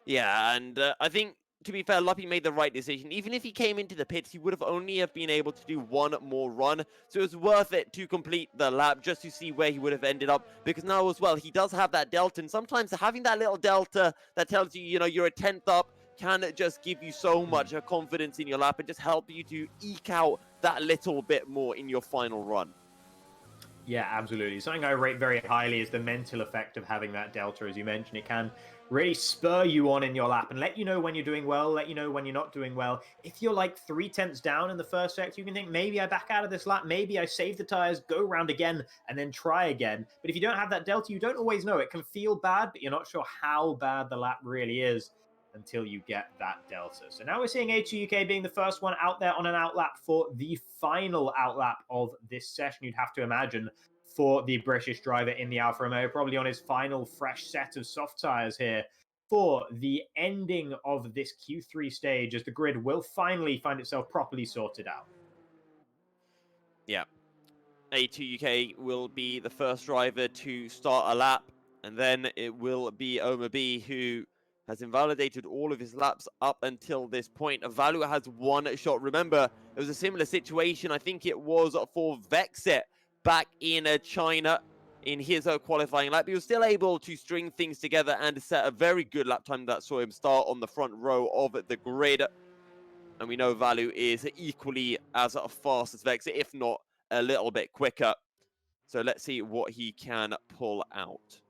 Yeah, and I think, to be fair, Luppy made the right decision. Even if he came into the pits, he would have only have been able to do one more run. So it was worth it to complete the lap just to see where he would have ended up. Because now as well, he does have that delta. And sometimes having that little delta that tells you, you're a 10th up can just give you so much confidence in your lap and just help you to eke out that little bit more in your final run. Yeah, absolutely. Something I rate very highly is the mental effect of having that delta. As you mentioned, it can really spur you on in your lap and let you know when you're doing well, let you know when you're not doing well. If you're like 3/10 down in the first sector, you can think, maybe I back out of this lap, maybe I save the tires, go around again, and then try again. But if you don't have that delta, you don't always know. It can feel bad, but you're not sure how bad the lap really is. until you get that delta. So now we're seeing A2 UK being the first one out there on an outlap for the final outlap of this session, you'd have to imagine, for the British driver in the Alfa Romeo, probably on his final fresh set of soft tyres here for the ending of this Q3 stage, as the grid will finally find itself properly sorted out. Yeah. A2 UK will be the first driver to start a lap, and then it will be Omar B who has invalidated all of his laps up until this point. Vallu has one shot. Remember, it was a similar situation. I think it was for Vexit back in China in his qualifying lap. He was still able to string things together and set a very good lap time that saw him start on the front row of the grid. And we know Vallu is equally as fast as Vexit, if not a little bit quicker. So let's see what he can pull out.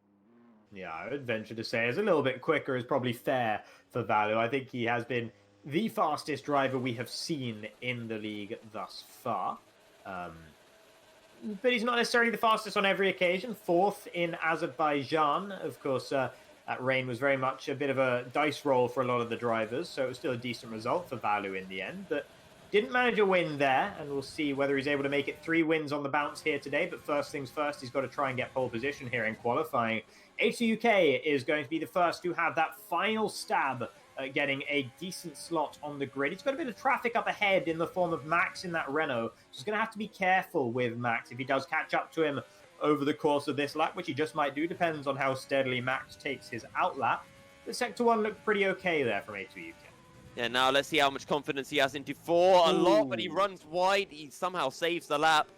Yeah, I would venture to say is a little bit quicker is probably fair for Vallu. I think he has been the fastest driver we have seen in the league thus far. But he's not necessarily the fastest on every occasion. Fourth in Azerbaijan. Of course, that rain was very much a bit of a dice roll for a lot of the drivers, so it was still a decent result for Vallu in the end. But didn't manage a win there, and we'll see whether he's able to make it 3 wins on the bounce here today. But first things first, he's got to try and get pole position here in qualifying. A2 UK is going to be the first to have that final stab at getting a decent slot on the grid. He's got a bit of traffic up ahead in the form of Max in that Renault. So he's going to have to be careful with Max if he does catch up to him over the course of this lap, which he just might do, depends on how steadily Max takes his outlap. But Sector 1 looked pretty okay there from A2 UK. Yeah, now let's see how much confidence he has into 4. A lot, but he runs wide. He somehow saves the lap.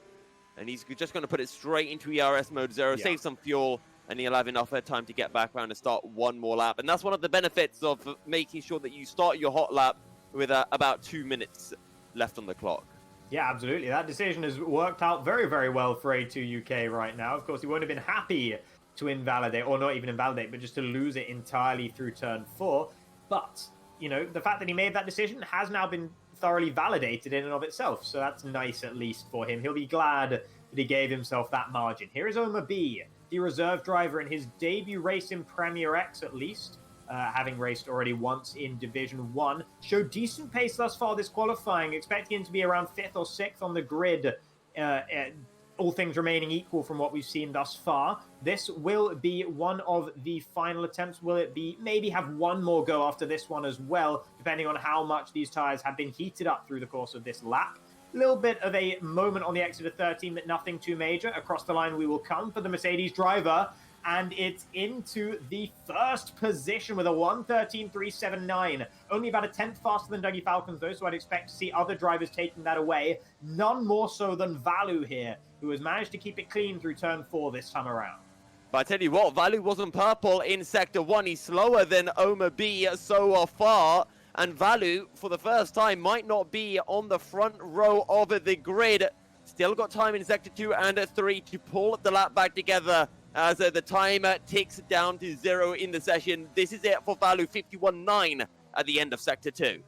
And he's just going to put it straight into ERS mode 0, save some fuel, and he'll have enough time to get back around and start one more lap. And that's one of the benefits of making sure that you start your hot lap with about 2 minutes left on the clock. Yeah, absolutely. That decision has worked out very, very well for A2 UK right now. Of course, he won't have been happy to invalidate, or not even invalidate, but just to lose it entirely through turn 4. But, you know, the fact that he made that decision has now been thoroughly validated in and of itself. So that's nice, at least, for him. He'll be glad that he gave himself that margin. Here is Omar B, the reserve driver in his debut race in Premier X, at least, having raced already once in Division 1. Showed decent pace thus far this qualifying, expecting him to be around 5th or 6th on the grid, all things remaining equal from what we've seen thus far. This will be one of the final attempts. Will it be maybe have one more go after this one as well, depending on how much these tyres have been heated up through the course of this lap. A little bit of a moment on the exit of 13, but nothing too major. Across the line we will come for the Mercedes driver, and it's into the first position with a 1:13.379. Only about a 10th faster than Dougie Falcons, though, so I'd expect to see other drivers taking that away. None more so than Vallu here, who has managed to keep it clean through turn 4 this time around. But I tell you what, Vallu wasn't purple in Sector 1. He's slower than Omar B so far. And Vallu, for the first time, might not be on the front row of the grid. Still got time in Sector 2 and 3 to pull the lap back together as the timer ticks down to 0 in the session. This is it for Vallu, 51.9 at the end of Sector 2.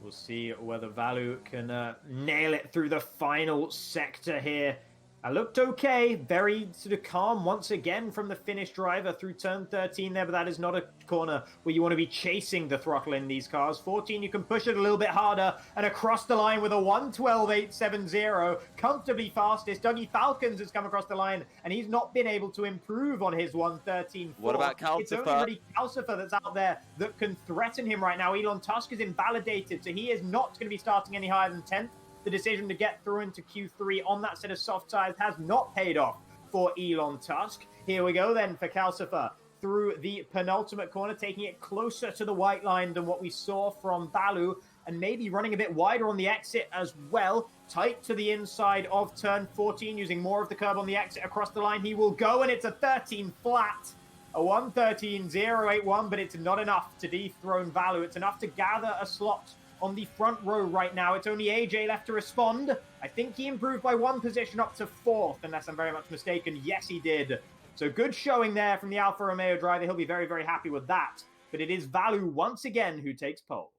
We'll see whether Vallu can nail it through the final sector here. I looked okay, very sort of calm once again from the Finnish driver through turn 13 there, but that is not a corner where you want to be chasing the throttle in these cars. 14, you can push it a little bit harder, and across the line with a 1:12.870, comfortably fastest. Dougie Falcons has come across the line, and he's not been able to improve on his 1:13.4. What about Calcifer? It's only really Calcifer that's out there that can threaten him right now. Elon Tusk is invalidated, so he is not going to be starting any higher than 10th. The decision to get through into Q3 on that set of soft tyres has not paid off for Elon Tusk. Here we go then for Calcifer through the penultimate corner, taking it closer to the white line than what we saw from Vallu, and maybe running a bit wider on the exit as well. Tight to the inside of turn 14, using more of the curb on the exit. Across the line he will go, and it's a 13 flat. A 1:13.081, but it's not enough to dethrone Vallu. It's enough to gather a slot on the front row right now. It's only AJ left to respond. I think he improved by 1 position up to 4th, unless I'm very much mistaken. Yes, he did. So good showing there from the Alfa Romeo driver. He'll be very, very happy with that. But it is Vallu once again who takes pole.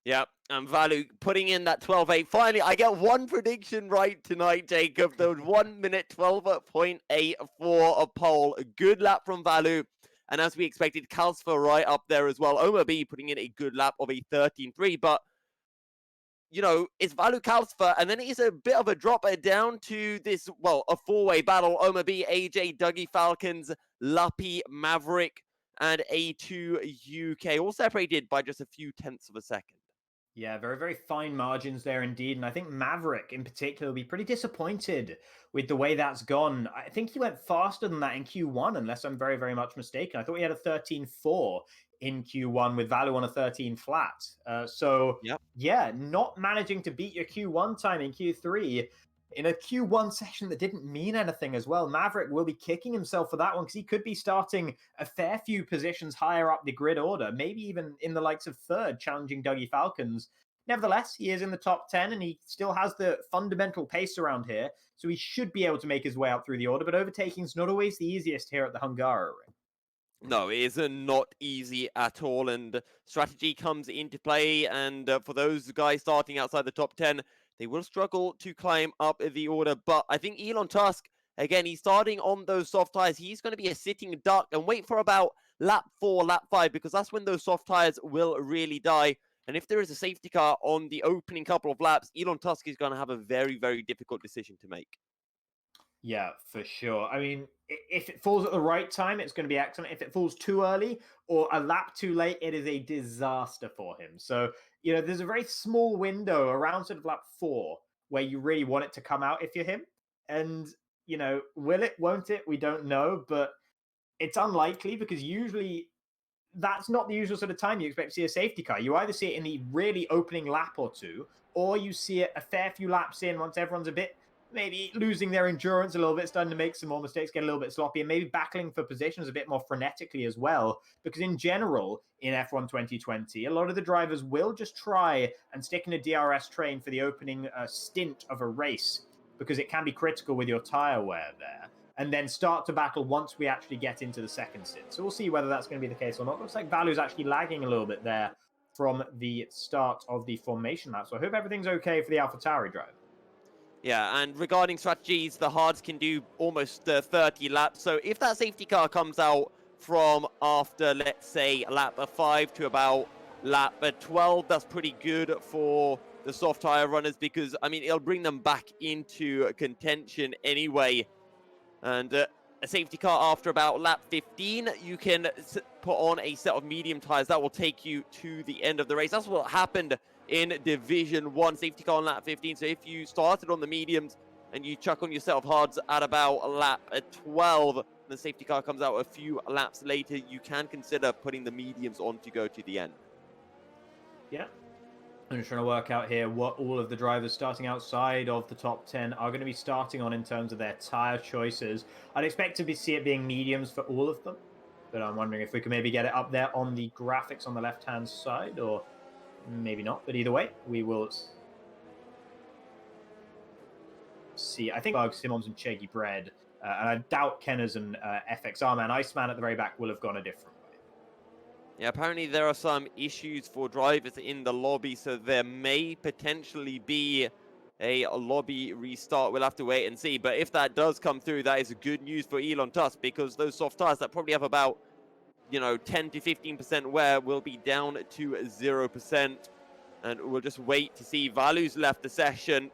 Yeah, and Vallu putting in that 12.8. Finally, I get one prediction right tonight, Jacob. There was 1 minute 12.84 of pole. A good lap from Vallu. And as we expected, Calsfer right up there as well. Omar B putting in a good lap of a 13.3, but you know, it's Vallu Calsfer, and then it is a bit of a drop down to this, well, a four-way battle. Omar B, AJ, Dougie Falcons, Luppy, Maverick, and A2 UK, all separated by just a few tenths of a second. Yeah, very, very fine margins there indeed. And I think Maverick in particular will be pretty disappointed with the way that's gone. I think he went faster than that in Q1, unless I'm very, very much mistaken. I thought he had a 13.4 in Q1 with Vallu on a 13 flat. Yep. Yeah, not managing to beat your Q1 time in Q3 in a Q1 session that didn't mean anything as well. Maverick will be kicking himself for that one because he could be starting a fair few positions higher up the grid order, maybe even in the likes of third, challenging Dougie Falcons. Nevertheless, he is in the top 10 and he still has the fundamental pace around here, so he should be able to make his way up through the order, but overtaking is not always the easiest here at the Hungary ring. No, it is not easy at all, and strategy comes into play, and for those guys starting outside the top 10, they will struggle to climb up the order, but I think Elon Tusk, again, he's starting on those soft tires. He's going to be a sitting duck and wait for about lap 4, lap 5, because that's when those soft tires will really die, and if there is a safety car on the opening couple of laps, Elon Tusk is going to have a very, very difficult decision to make. Yeah, for sure. I mean, if it falls at the right time, it's going to be excellent. If it falls too early or a lap too late, it is a disaster for him. So, you know, there's a very small window around sort of lap 4 where you really want it to come out if you're him. And, you know, will it, won't it? We don't know, but it's unlikely because usually that's not the usual sort of time you expect to see a safety car. You either see it in the really opening lap or two, or you see it a fair few laps in once everyone's a bit maybe losing their endurance a little bit, starting to make some more mistakes, get a little bit sloppy, and maybe battling for positions a bit more frenetically as well. Because in general, in F1 2020, a lot of the drivers will just try and stick in a DRS train for the opening stint of a race, because it can be critical with your tire wear there, and then start to battle once we actually get into the second stint. So we'll see whether that's going to be the case or not. Looks like Vallu's actually lagging a little bit there from the start of the formation lap. So I hope everything's okay for the AlphaTauri driver. Yeah, and regarding strategies, the hards can do almost 30 laps. So if that safety car comes out from after, let's say, lap 5 to about lap 12, that's pretty good for the soft tire runners because, I mean, it'll bring them back into contention anyway. And a safety car after about lap 15, you can put on a set of medium tires that will take you to the end of the race. That's what happened in Division 1, safety car on lap 15. So if you started on the mediums and you chuck on your set of hards at about lap 12, the safety car comes out a few laps later, you can consider putting the mediums on to go to the end. Yeah. I'm just trying to work out here what all of the drivers starting outside of the top 10 are going to be starting on in terms of their tire choices. I'd expect to see it being mediums for all of them, but I'm wondering if we can maybe get it up there on the graphics on the left-hand side, or maybe not, but either way, we will see. I think Bug, Simmons, and Cheggy Bread, and I doubt Kenners and FXR Man, Iceman at the very back will have gone a different way. Yeah, apparently there are some issues for drivers in the lobby, so there may potentially be a lobby restart. We'll have to wait and see, but if that does come through, that is good news for Elon Tusk, because those soft tires that probably have about 10 to 15% wear will be down to 0%. And we'll just wait to see. Vallu's left the session.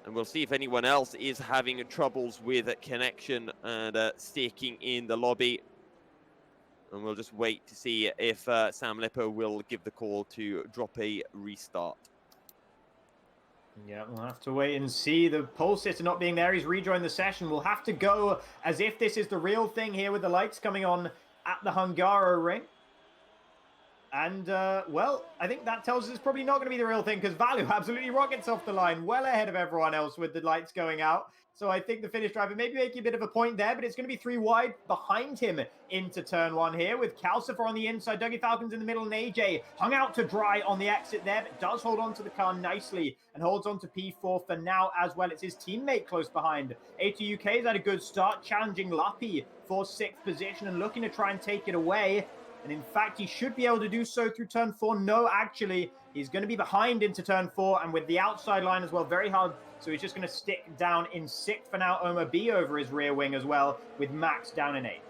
And we'll see if anyone else is having troubles with connection and sticking in the lobby. And we'll just wait to see if Sam Lipper will give the call to drop a restart. Yeah, we'll have to wait and see. The pole sitter not being there, he's rejoined the session. We'll have to go as if this is the real thing here with the lights coming on at the Hungary ring. And, well, I think that tells us it's probably not going to be the real thing, because Vallu absolutely rockets off the line, well ahead of everyone else with the lights going out. So I think the Finnish driver maybe making a bit of a point there, but it's going to be 3 wide behind him into turn 1 here, with Calcifer on the inside, Dougie Falcons in the middle, and AJ hung out to dry on the exit there, but does hold on to the car nicely and holds on to P4 for now as well. It's his teammate close behind. A2 UK has had a good start, challenging Luppy for 6th position and looking to try and take it away. And in fact, he should be able to do so through turn 4. No, actually, he's going to be behind into turn 4, and with the outside line as well, very hard. So he's just going to stick down in 6th for now. Omar B over his rear wing as well, with Max down in 8th.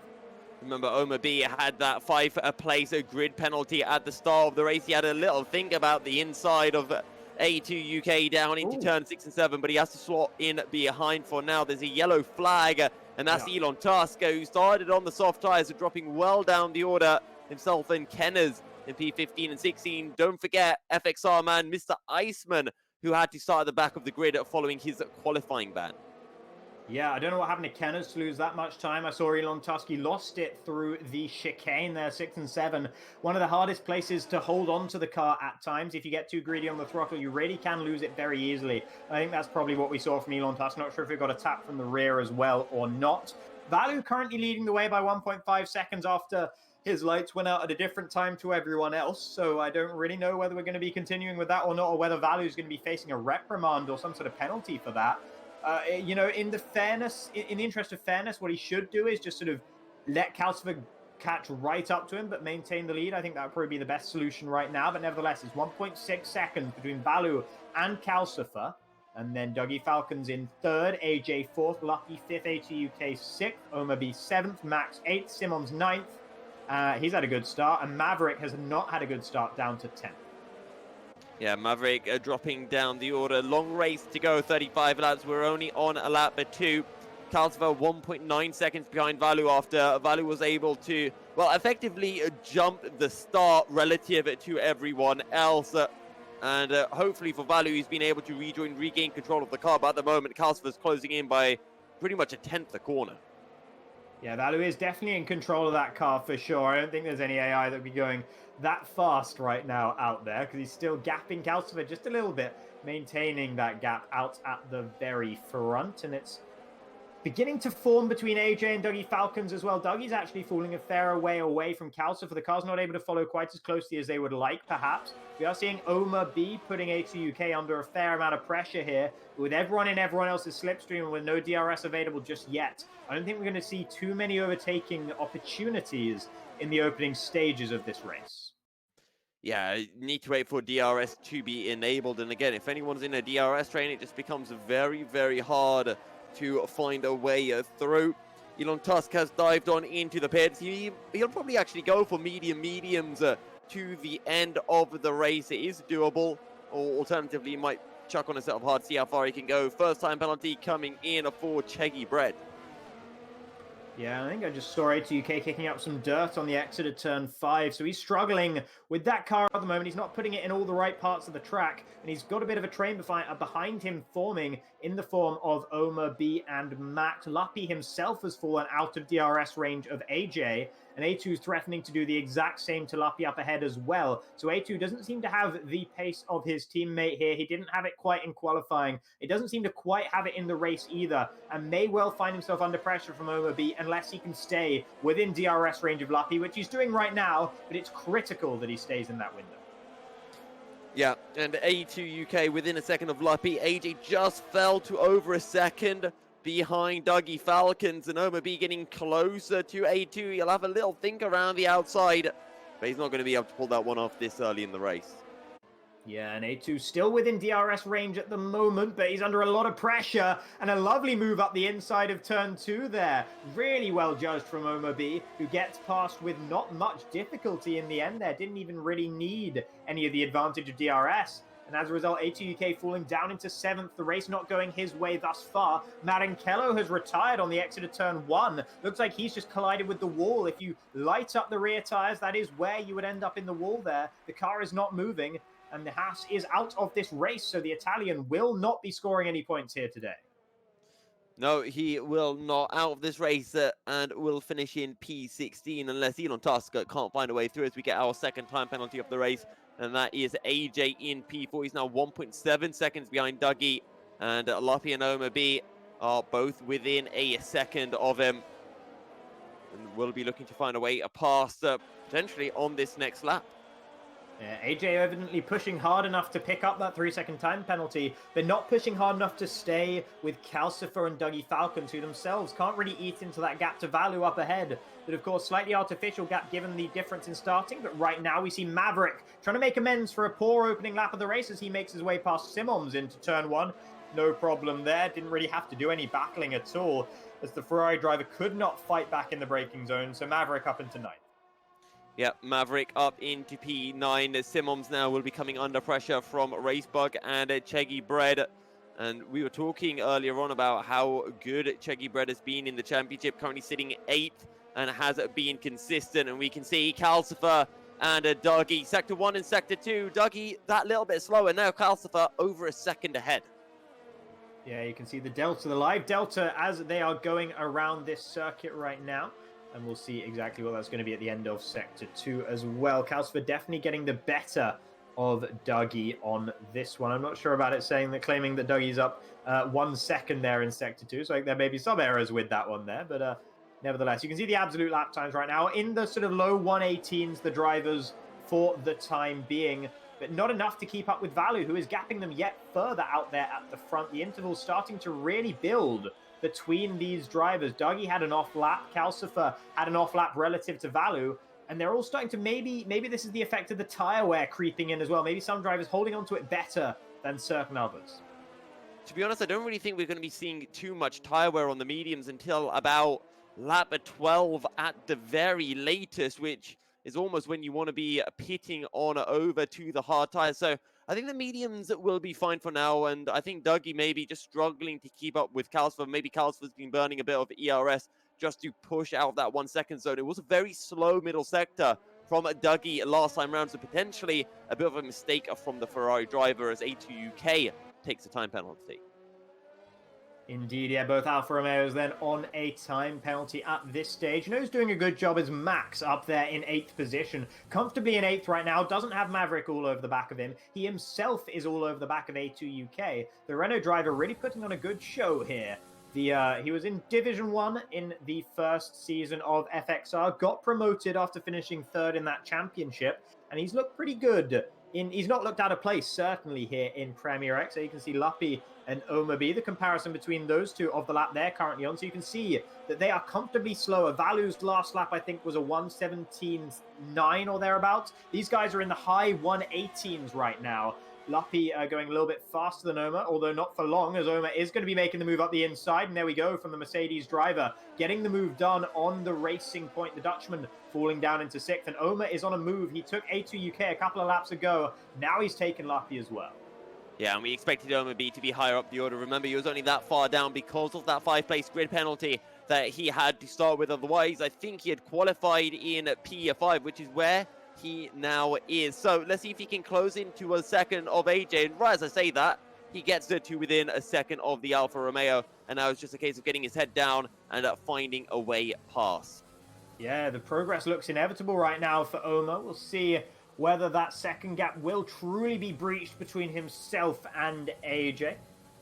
Remember, Omar B had that 5th place grid penalty at the start of the race. He had a little think about the inside of A2 UK down into turn 6 and 7, but he has to slot in behind for now. There's a yellow flag, and that's Elon Tusk, who started on the soft tyres, dropping well down the order. Himself and Kenners in P15 and 16. Don't forget FXR man, Mr. Iceman, who had to start at the back of the grid following his qualifying ban. Yeah, I don't know what happened to Kenners to lose that much time. I saw Elon Tusk, he lost it through the chicane there, 6 and 7. One of the hardest places to hold on to the car at times. If you get too greedy on the throttle, you really can lose it very easily. I think that's probably what we saw from Elon Tusk. Not sure if he got a tap from the rear as well or not. Vallu currently leading the way by 1.5 seconds after his lights went out at a different time to everyone else. So I don't really know whether we're going to be continuing with that or not, or whether Vallu is going to be facing a reprimand or some sort of penalty for that. You know, in the interest of fairness, what he should do is just sort of let Calcifer catch right up to him, but maintain the lead. I think that would probably be the best solution right now. But nevertheless, it's 1.6 seconds between Vallu and Calcifer. And then Dougie Falcons in 3rd, AJ 4th, Lucky 5th, A2 UK 6th, Omar B 7th, Max 8th, Simons 9th. He's had a good start, and Maverick has not had a good start, down to 10th. Yeah, Maverick dropping down the order. Long race to go, 35 laps. We're only on a lap or 2. Calcifer 1.9 seconds behind Vallu after Vallu was able to, well, effectively jump the start relative to everyone else. And hopefully for Vallu, he's been able to regain control of the car. But at the moment, Calcifer's closing in by pretty much a 10th a corner. Yeah, Vallu is definitely in control of that car for sure. I don't think there's any AI that would be going that fast right now out there, because he's still gapping Calcifer just a little bit, maintaining that gap out at the very front. And it's beginning to form between AJ and Dougie Falcons as well. Dougie's actually falling a fair way away from Calcifer. The car's not able to follow quite as closely as they would like, perhaps. We are seeing Omar B putting A2 UK under a fair amount of pressure here, with everyone in everyone else's slipstream and with no DRS available just yet. I don't think we're going to see too many overtaking opportunities in the opening stages of this race. Yeah, you need to wait for DRS to be enabled. And again, if anyone's in a DRS train, it just becomes very, very hard to find a way through. Elon Tusk has dived on into the pits. He'll probably actually go for mediums to the end of the race. It is doable. Or alternatively, he might chuck on a set of hard, see how far he can go. First time penalty coming in for Cheggy Bread. Yeah, I think I just saw A2 UK kicking up some dirt on the exit of turn 5. So he's struggling with that car at the moment. He's not putting it in all the right parts of the track. And he's got a bit of a train behind him forming in the form of Omar B and Max. Luppy himself has fallen out of DRS range of AJ. And A2 is threatening to do the exact same to Luppy up ahead as well. So A2 doesn't seem to have the pace of his teammate here. He didn't have it quite in qualifying. It doesn't seem to quite have it in the race either, and may well find himself under pressure from Omar B unless he can stay within DRS range of Luppy, which he's doing right now, but it's critical that he stays in that window. Yeah, and A2 UK within a second of Luppy. AJ just fell to over a second behind Dougie Falcons, and Omar B getting closer to A2. He'll have a little think around the outside, but he's not going to be able to pull that one off this early in the race. Yeah, and A2 still within DRS range at the moment, but he's under a lot of pressure, and a lovely move up the inside of turn 2 there. Really well judged from Omar B, who gets past with not much difficulty in the end there. Didn't even really need any of the advantage of DRS. And as a result, A2 UK falling down into 7th. The race not going his way thus far. Marinkello has retired on the exit of turn 1. Looks like he's just collided with the wall. If you light up the rear tyres, that is where you would end up in the wall there. The car is not moving, and the Haas is out of this race, so the Italian will not be scoring any points here today. No, he will not out of this race and will finish in P16 unless Elon Tusk can't find a way through as we get our second time penalty of the race. And that is AJ in P4. He's now 1.7 seconds behind Dougie. And Luppy and Omar B are both within a second of him. And will be looking to find a way past potentially on this next lap. AJ evidently pushing hard enough to pick up that 3-second time penalty, but not pushing hard enough to stay with Calcifer and Dougie Falcons, who themselves can't really eat into that gap to Vallu up ahead. But of course, slightly artificial gap given the difference in starting. But right now we see Maverick trying to make amends for a poor opening lap of the race as he makes his way past Simons into turn 1. No problem there. Didn't really have to do any battling at all. as the Ferrari driver could not fight back in the braking zone. So Maverick up into 9th. Yeah, Maverick up into P9. Simons now will be coming under pressure from Racebug and Cheggy Bread. And we were talking earlier on about how good Cheggy Bread has been in the championship, currently sitting 8th and has been consistent. And we can see Calcifer and Dougie, Sector 1 and Sector 2. Dougie, that little bit slower. Now Calcifer over a second ahead. Yeah, you can see the Delta, the live Delta, as they are going around this circuit right now. And we'll see exactly what that's going to be at the end of Sector 2 as well. Calcifer definitely getting the better of Dougie on this one. I'm not sure about it claiming that Dougie's up 1 second there in Sector 2. So there may be some errors with that one there. But nevertheless, you can see the absolute lap times right now. In the sort of low 118s, the drivers for the time being. But not enough to keep up with Vallu, who is gapping them yet further out there at the front. The interval's starting to really build between these drivers. Dougie had an off lap, Calcifer had an off lap relative to Vallu, and they're all starting to maybe this is the effect of the tire wear creeping in as well. Maybe some drivers holding onto it better than certain others. To be honest, I don't really think we're going to be seeing too much tire wear on the mediums until about lap 12 at the very latest, which is almost when you want to be pitting on over to the hard tires. So I think the mediums will be fine for now, and I think Dougie may be just struggling to keep up with Calcifer. Maybe Calcifer's been burning a bit of ERS just to push out that 1 second zone. It was a very slow middle sector from Dougie last time round, so potentially a bit of a mistake from the Ferrari driver as A2UK takes a time penalty. Indeed, yeah, both Alfa Romeos then on a time penalty at this stage. You know who's doing a good job is Max up there in 8th position. Comfortably in 8th right now, doesn't have Maverick all over the back of him. He himself is all over the back of A2 UK. The Renault driver really putting on a good show here. He was in Division 1 in the first season of FXR, got promoted after finishing 3rd in that championship, and he's looked pretty good. He's not looked out of place, certainly, here in Premier X. So you can see Luppy and Oma B, the comparison between those two of the lap they're currently on. So you can see that they are comfortably slower. Vallu's last lap, I think, was a 1:17.9 or thereabouts. These guys are in the high 1:18s right now. Luppy going a little bit faster than Oma, although not for long, as Oma is going to be making the move up the inside. And there we go from the Mercedes driver, getting the move done on the racing point. The Dutchman falling down into 6th, and Oma is on a move. He took A2 UK a couple of laps ago. Now he's taken Luppy as well. Yeah, and we expected Oma B to be higher up the order. Remember, he was only that far down because of that 5th-place grid penalty that he had to start with. Otherwise, I think he had qualified in P5, which is where he now is. So let's see if he can close into a second of AJ. And right as I say that, he gets to within a second of the Alfa Romeo. And now it's just a case of getting his head down and finding a way past. Yeah, the progress looks inevitable right now for Oma. We'll see whether that second gap will truly be breached between himself and AJ.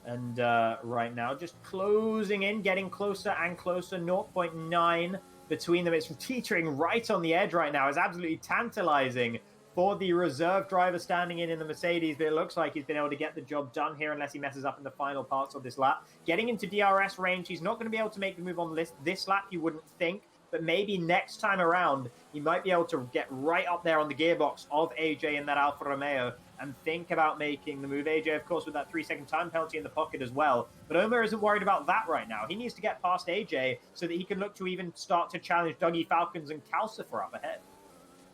And right now, just closing in, getting closer and closer, 0.9 between them. It's teetering right on the edge right now. It's absolutely tantalizing for the reserve driver standing in the Mercedes, but it looks like he's been able to get the job done here unless he messes up in the final parts of this lap. Getting into DRS range, he's not going to be able to make the move on this lap, you wouldn't think, but maybe next time around, he might be able to get right up there on the gearbox of AJ in that Alfa Romeo and think about making the move. AJ, of course, with that 3-second time penalty in the pocket as well. But Oma isn't worried about that right now. He needs to get past AJ so that he can look to even start to challenge Dougie Falcons and Calcifer up ahead.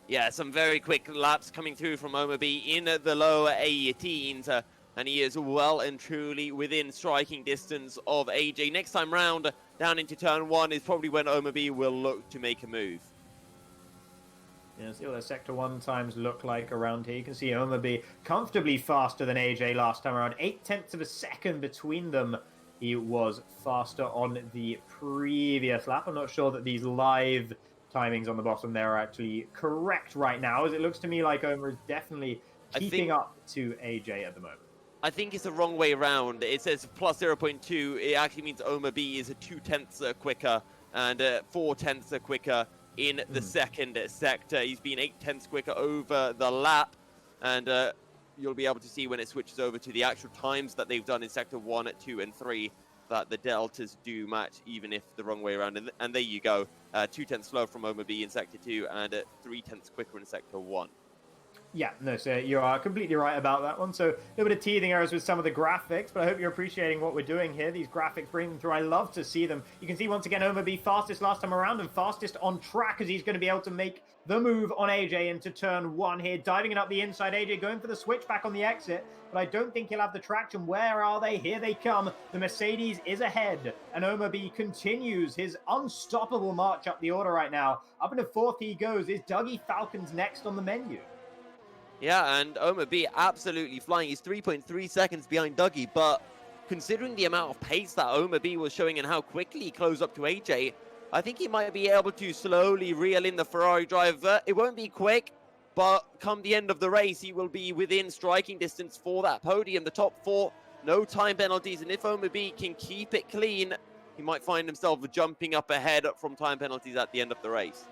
Yeah, some very quick laps coming through from Oma B in the lower 18s. And he is well and truly within striking distance of AJ. Next time round, down into turn 1 is probably when Oma B will look to make a move. Yeah, see what their Sector 1 times look like around here. You can see Oma B comfortably faster than AJ last time around. 0.8 of a second between them. He was faster on the previous lap. I'm not sure that these live timings on the bottom there are actually correct right now, as it looks to me like Oma is definitely keeping up to AJ at the moment. I think it's the wrong way around. It says plus 0.2. It actually means Oma B is 0.2 quicker and 0.4 quicker in the second sector. He's been 0.8 quicker over the lap, and you'll be able to see when it switches over to the actual times that they've done in Sector 1, 2, and 3 that the deltas do match, even if the wrong way around. And there you go, 0.2 slower from Oma B in Sector 2 and 0.3 quicker in Sector 1. Yeah, no, so you are completely right about that one. So a little bit of teething errors with some of the graphics, but I hope you're appreciating what we're doing here. These graphics bring them through. I love to see them. You can see once again Omar B fastest last time around and fastest on track as he's going to be able to make the move on AJ into turn 1 here. Diving it up the inside, AJ going for the switchback on the exit, but I don't think he'll have the traction. Where are they? Here they come. The Mercedes is ahead, and Omar B continues his unstoppable march up the order right now. Up into 4th he goes. Is Dougie Falcons next on the menu? Yeah, and Omar B absolutely flying. He's 3.3 seconds behind Dougie, but considering the amount of pace that Omar B was showing and how quickly he closed up to AJ, I think he might be able to slowly reel in the Ferrari driver. It won't be quick, but come the end of the race, he will be within striking distance for that podium. The top 4, no time penalties, and if Omar B can keep it clean, he might find himself jumping up ahead from time penalties at the end of the race.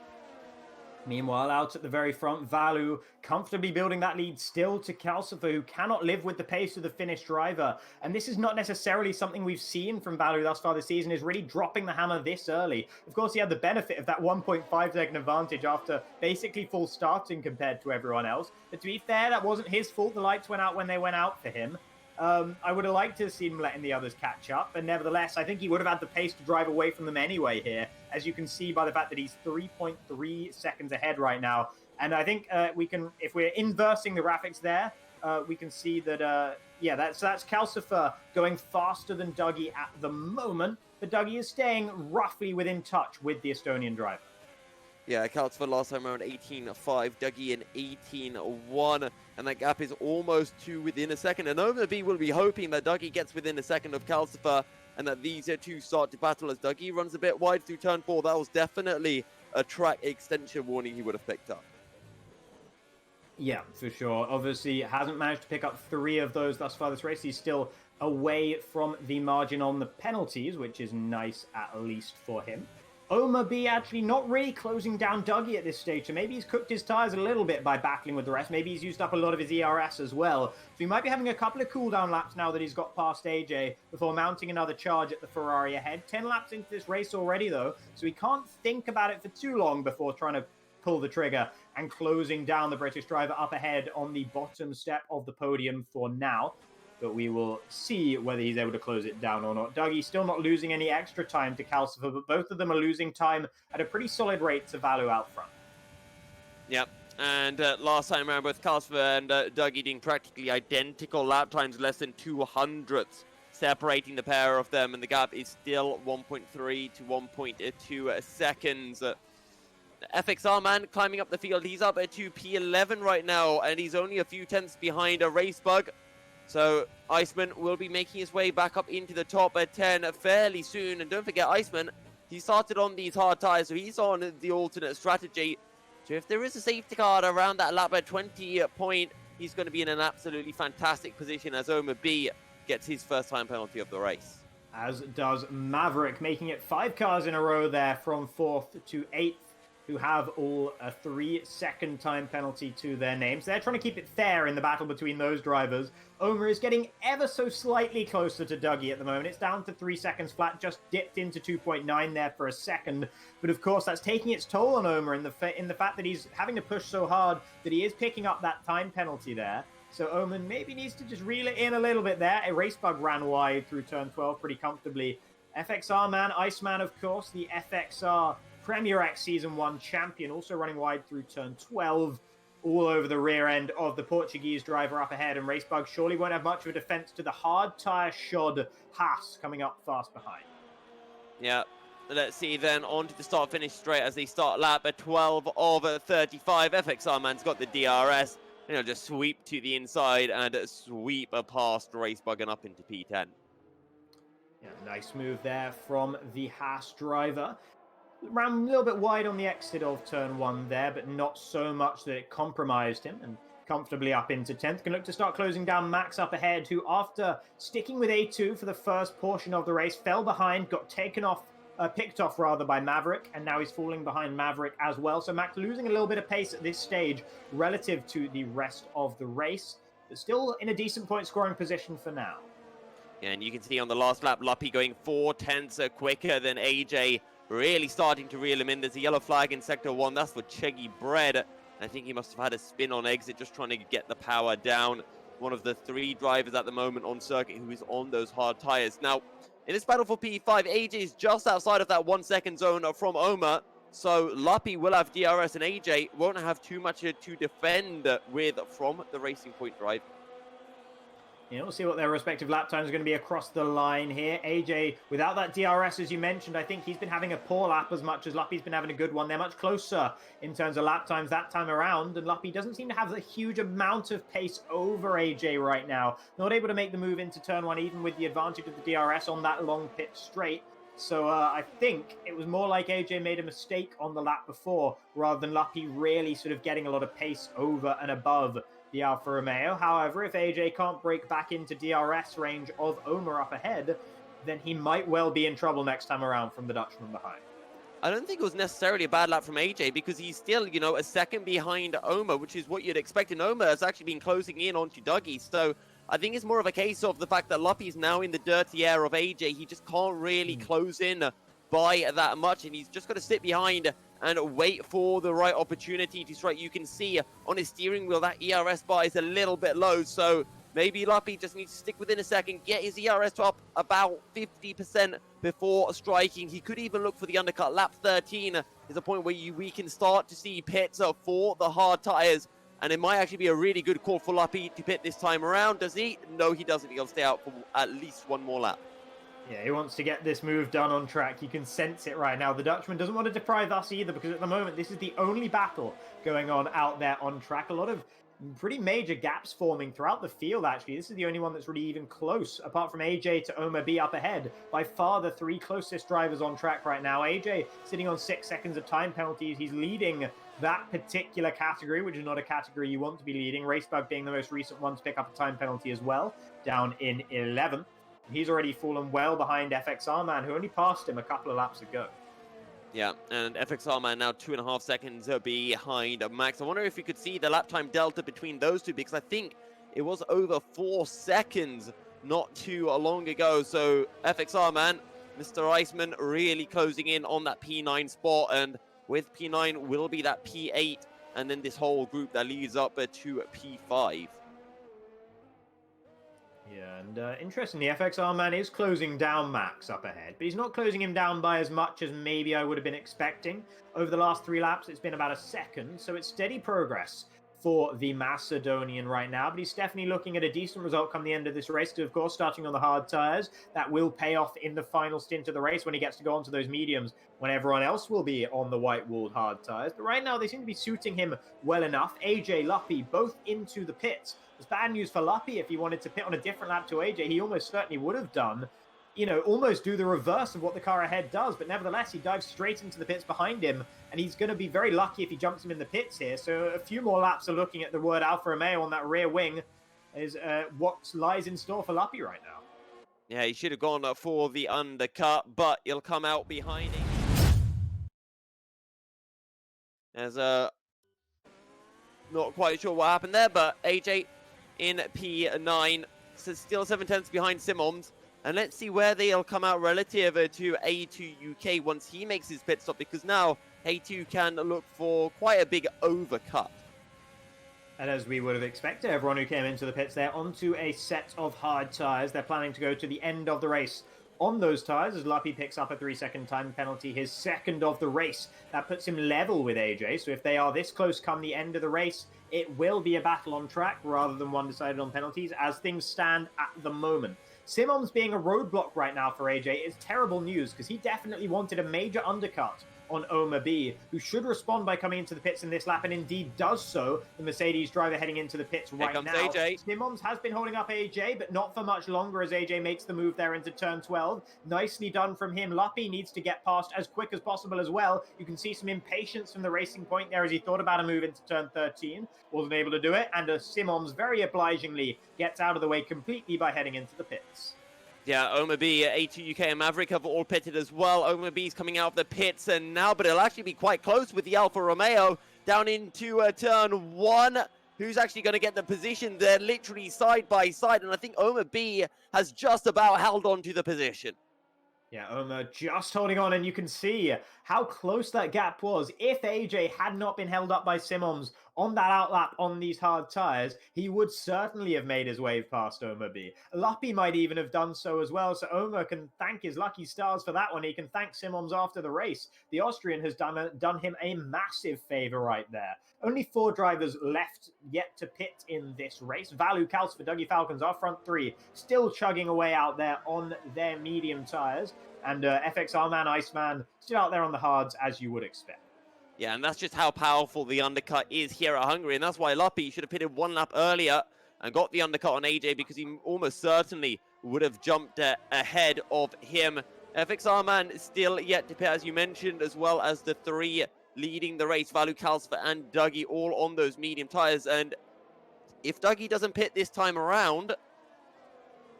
Meanwhile, out at the very front, Vallu comfortably building that lead still to Calcifer, who cannot live with the pace of the Finnish driver. And this is not necessarily something we've seen from Vallu thus far this season, is really dropping the hammer this early. Of course, he had the benefit of that 1.5 second advantage after basically full starting compared to everyone else. But to be fair, that wasn't his fault. The lights went out when they went out for him. I would have liked to have seen him letting the others catch up, but nevertheless, I think he would have had the pace to drive away from them anyway here, as you can see by the fact that he's 3.3 seconds ahead right now. And I think we can, if we're inversing the graphics there, we can see that, yeah, that's Calcifer going faster than Dougie at the moment, but Dougie is staying roughly within touch with the Estonian driver. Yeah, Calcifer last time around 18.5, Dougie in 18.1, and that gap is almost to within a second. And Omar B will be hoping that Dougie gets within a second of Calcifer, and that these two start to battle as Dougie runs a bit wide through turn 4. That was definitely a track extension warning he would have picked up. Yeah, for sure. Obviously, hasn't managed to pick up 3 of those thus far this race. He's still away from the margin on the penalties, which is nice at least for him. Omar B actually not really closing down Dougie at this stage, so maybe he's cooked his tires a little bit by battling with the rest. Maybe he's used up a lot of his ERS as well. So he might be having a couple of cooldown laps now that he's got past AJ before mounting another charge at the Ferrari ahead. 10 laps into this race already, though, so he can't think about it for too long before trying to pull the trigger and closing down the British driver up ahead on the bottom step of the podium for now. But we will see whether he's able to close it down or not. Dougie still not losing any extra time to Calcifer, but both of them are losing time at a pretty solid rate to Vallu out front. Yep, and last time around, both Calcifer and Dougie doing practically identical lap times, less than 200ths, separating the pair of them, and the gap is still 1.3 to 1.2 seconds. FXR man climbing up the field, he's up to P11 right now, and he's only a few tenths behind a race bug. So Iceman will be making his way back up into the top at 10 fairly soon. And don't forget, Iceman, he started on these hard tires, so he's on the alternate strategy. So if there is a safety car around that lap at 20 point, he's going to be in an absolutely fantastic position as Omar B gets his first time penalty of the race. As does Maverick, making it 5 cars in a row there from 4th to 8th, who have all a 3-second time penalty to their names. They're trying to keep it fair in the battle between those drivers. Omar is getting ever so slightly closer to Dougie at the moment. It's down to 3 seconds flat, just dipped into 2.9 there for a second. But of course, that's taking its toll on Omar in the fact that he's having to push so hard that he is picking up that time penalty there. So Omar maybe needs to just reel it in a little bit there. A race bug ran wide through turn 12 pretty comfortably. FXR man, Iceman, of course, the FXR Premier X Season 1 champion, also running wide through turn 12, all over the rear end of the Portuguese driver up ahead, and Racebug surely won't have much of a defense to the hard tire shod Haas coming up fast behind. Yeah, let's see then on to the start-finish straight as they start lap at 12 of 35. FXR man's got the DRS, and he'll just sweep to the inside and sweep past Racebug and up into P10. Yeah, nice move there from the Haas driver. Ran a little bit wide on the exit of turn 1 there, but not so much that it compromised him, and comfortably up into 10th. Can look to start closing down Max up ahead, who after sticking with A2 for the first portion of the race, fell behind, got picked off by Maverick, and now he's falling behind Maverick as well. So Max losing a little bit of pace at this stage relative to the rest of the race, but still in a decent point scoring position for now. And you can see on the last lap, Luppy going 4 tenths quicker than AJ, really starting to reel him in. There's a yellow flag in Sector 1. That's for Cheggy Bread. I think he must have had a spin on exit, just trying to get the power down. One of the 3 drivers at the moment on circuit who is on those hard tires. Now, in this battle for P5, AJ is just outside of that 1 second zone from Omar. So Luppy will have DRS and AJ won't have too much to defend with from the Racing Point drive. Yeah, we'll see what their respective lap times are going to be across the line here. AJ, without that DRS, as you mentioned, I think he's been having a poor lap as much as Luppy's been having a good one. They're much closer in terms of lap times that time around, and Luppy doesn't seem to have a huge amount of pace over AJ right now. Not able to make the move into turn 1, even with the advantage of the DRS on that long pit straight. So I think it was more like AJ made a mistake on the lap before, rather than Luppy really sort of getting a lot of pace over and above the Alfa Romeo. However, if AJ can't break back into DRS range of Omar up ahead, then he might well be in trouble next time around from the Dutchman behind. I don't think it was necessarily a bad lap from AJ because he's still, you know, a second behind Omar, which is what you'd expect. And Omar has actually been closing in onto Dougie. So I think it's more of a case of the fact that Luppy's now in the dirty air of AJ. He just can't really close in by that much, and he's just got to sit behind and wait for the right opportunity to strike. You can see on his steering wheel that ERS bar is a little bit low, so maybe Luppy just needs to stick within a second, get his ERS to up about 50% before striking. He could even look for the undercut. Lap 13 is a point where we can start to see pits for the hard tires, and it might actually be a really good call for Luppy to pit this time around. Does he? No, he doesn't. He'll stay out for at least one more lap. Yeah, he wants to get this move done on track. You can sense it right now. The Dutchman doesn't want to deprive us either, because at the moment, this is the only battle going on out there on track. A lot of pretty major gaps forming throughout the field, actually. This is the only one that's really even close, apart from AJ to Omar B up ahead. By far, the 3 closest drivers on track right now. AJ sitting on 6 seconds of time penalties. He's leading that particular category, which is not a category you want to be leading. Racebug being the most recent one to pick up a time penalty as well, down in 11th. He's already fallen well behind FXR Man, who only passed him a couple of laps ago. Yeah, and FXR Man now 2.5 seconds behind Max. I wonder if you could see the lap time delta between those two, because I think it was over 4 seconds not too long ago. So FXR Man, Mr. Iceman really closing in on that P9 spot, and with P9 will be that P8, and then this whole group that leads up to P5. Yeah, and interestingly, FXR Man is closing down Max up ahead, but he's not closing him down by as much as maybe I would have been expecting. Over the last 3 laps, it's been about a second, so it's steady progress for the Macedonian right now, but he's definitely looking at a decent result come the end of this race, because of course, starting on the hard tires, that will pay off in the final stint of the race when he gets to go onto those mediums, when everyone else will be on the white-walled hard tires. But right now, they seem to be suiting him well enough. AJ, Luppy, both into the pits. It's bad news for Luppy. If he wanted to pit on a different lap to AJ, he almost certainly would have done. You know, almost do the reverse of what the car ahead does, but nevertheless, he dives straight into the pits behind him, and he's going to be very lucky if he jumps him in the pits here. So a few more laps of looking at the word Alfa Romeo on that rear wing is what lies in store for Luppy right now. Yeah, he should have gone for the undercut, but he'll come out behind him. As not quite sure what happened there, but AJ in P9, so still 7 tenths behind Simons. And let's see where they'll come out relative to A2 UK once he makes his pit stop, because now A2 can look for quite a big overcut. And as we would have expected, everyone who came into the pits there onto a set of hard tyres. They're planning to go to the end of the race on those tyres, as Luppy picks up a 3-second time penalty, his second of the race. That puts him level with AJ, so if they are this close come the end of the race, it will be a battle on track rather than one decided on penalties, as things stand at the moment. Simons being a roadblock right now for AJ is terrible news, because he definitely wanted a major undercut on Omar B, who should respond by coming into the pits in this lap, and indeed does so. The Mercedes driver heading into the pits right now. AJ. Simons has been holding up AJ, but not for much longer, as AJ makes the move there into turn 12. Nicely done from him. Luppy needs to get past as quick as possible as well. You can see some impatience from the Racing Point there as he thought about a move into turn 13. Wasn't able to do it, and Simons very obligingly gets out of the way completely by heading into the pits. Yeah, Omar B, A2 UK and Maverick have all pitted as well. Omar B's coming out of the pits and now, but it'll actually be quite close with the Alfa Romeo down into turn 1. Who's actually going to get the position? They're literally side by side, and I think Omar B has just about held on to the position. Yeah, Omar just holding on, and you can see how close that gap was. If AJ had not been held up by Simons on that outlap on these hard tires, he would certainly have made his way past Omar B. Luppy might even have done so as well, so Omar can thank his lucky stars for that one. He can thank Simons after the race. The Austrian has done him a massive favor right there. Only 4 drivers left yet to pit in this race. Vallu, Calcifer, Dougie Falcons, our front 3, still chugging away out there on their medium tires. And FXR man, Iceman, still out there on the hards, as you would expect. Yeah, and that's just how powerful the undercut is here at Hungary, and that's why Luppy should have pitted 1 lap earlier and got the undercut on AJ, because he almost certainly would have jumped ahead of him. FXR man still yet to pit, as you mentioned, as well as the 3 leading the race, Vallu, Calcifer, and Dougie, all on those medium tires. And if Dougie doesn't pit this time around,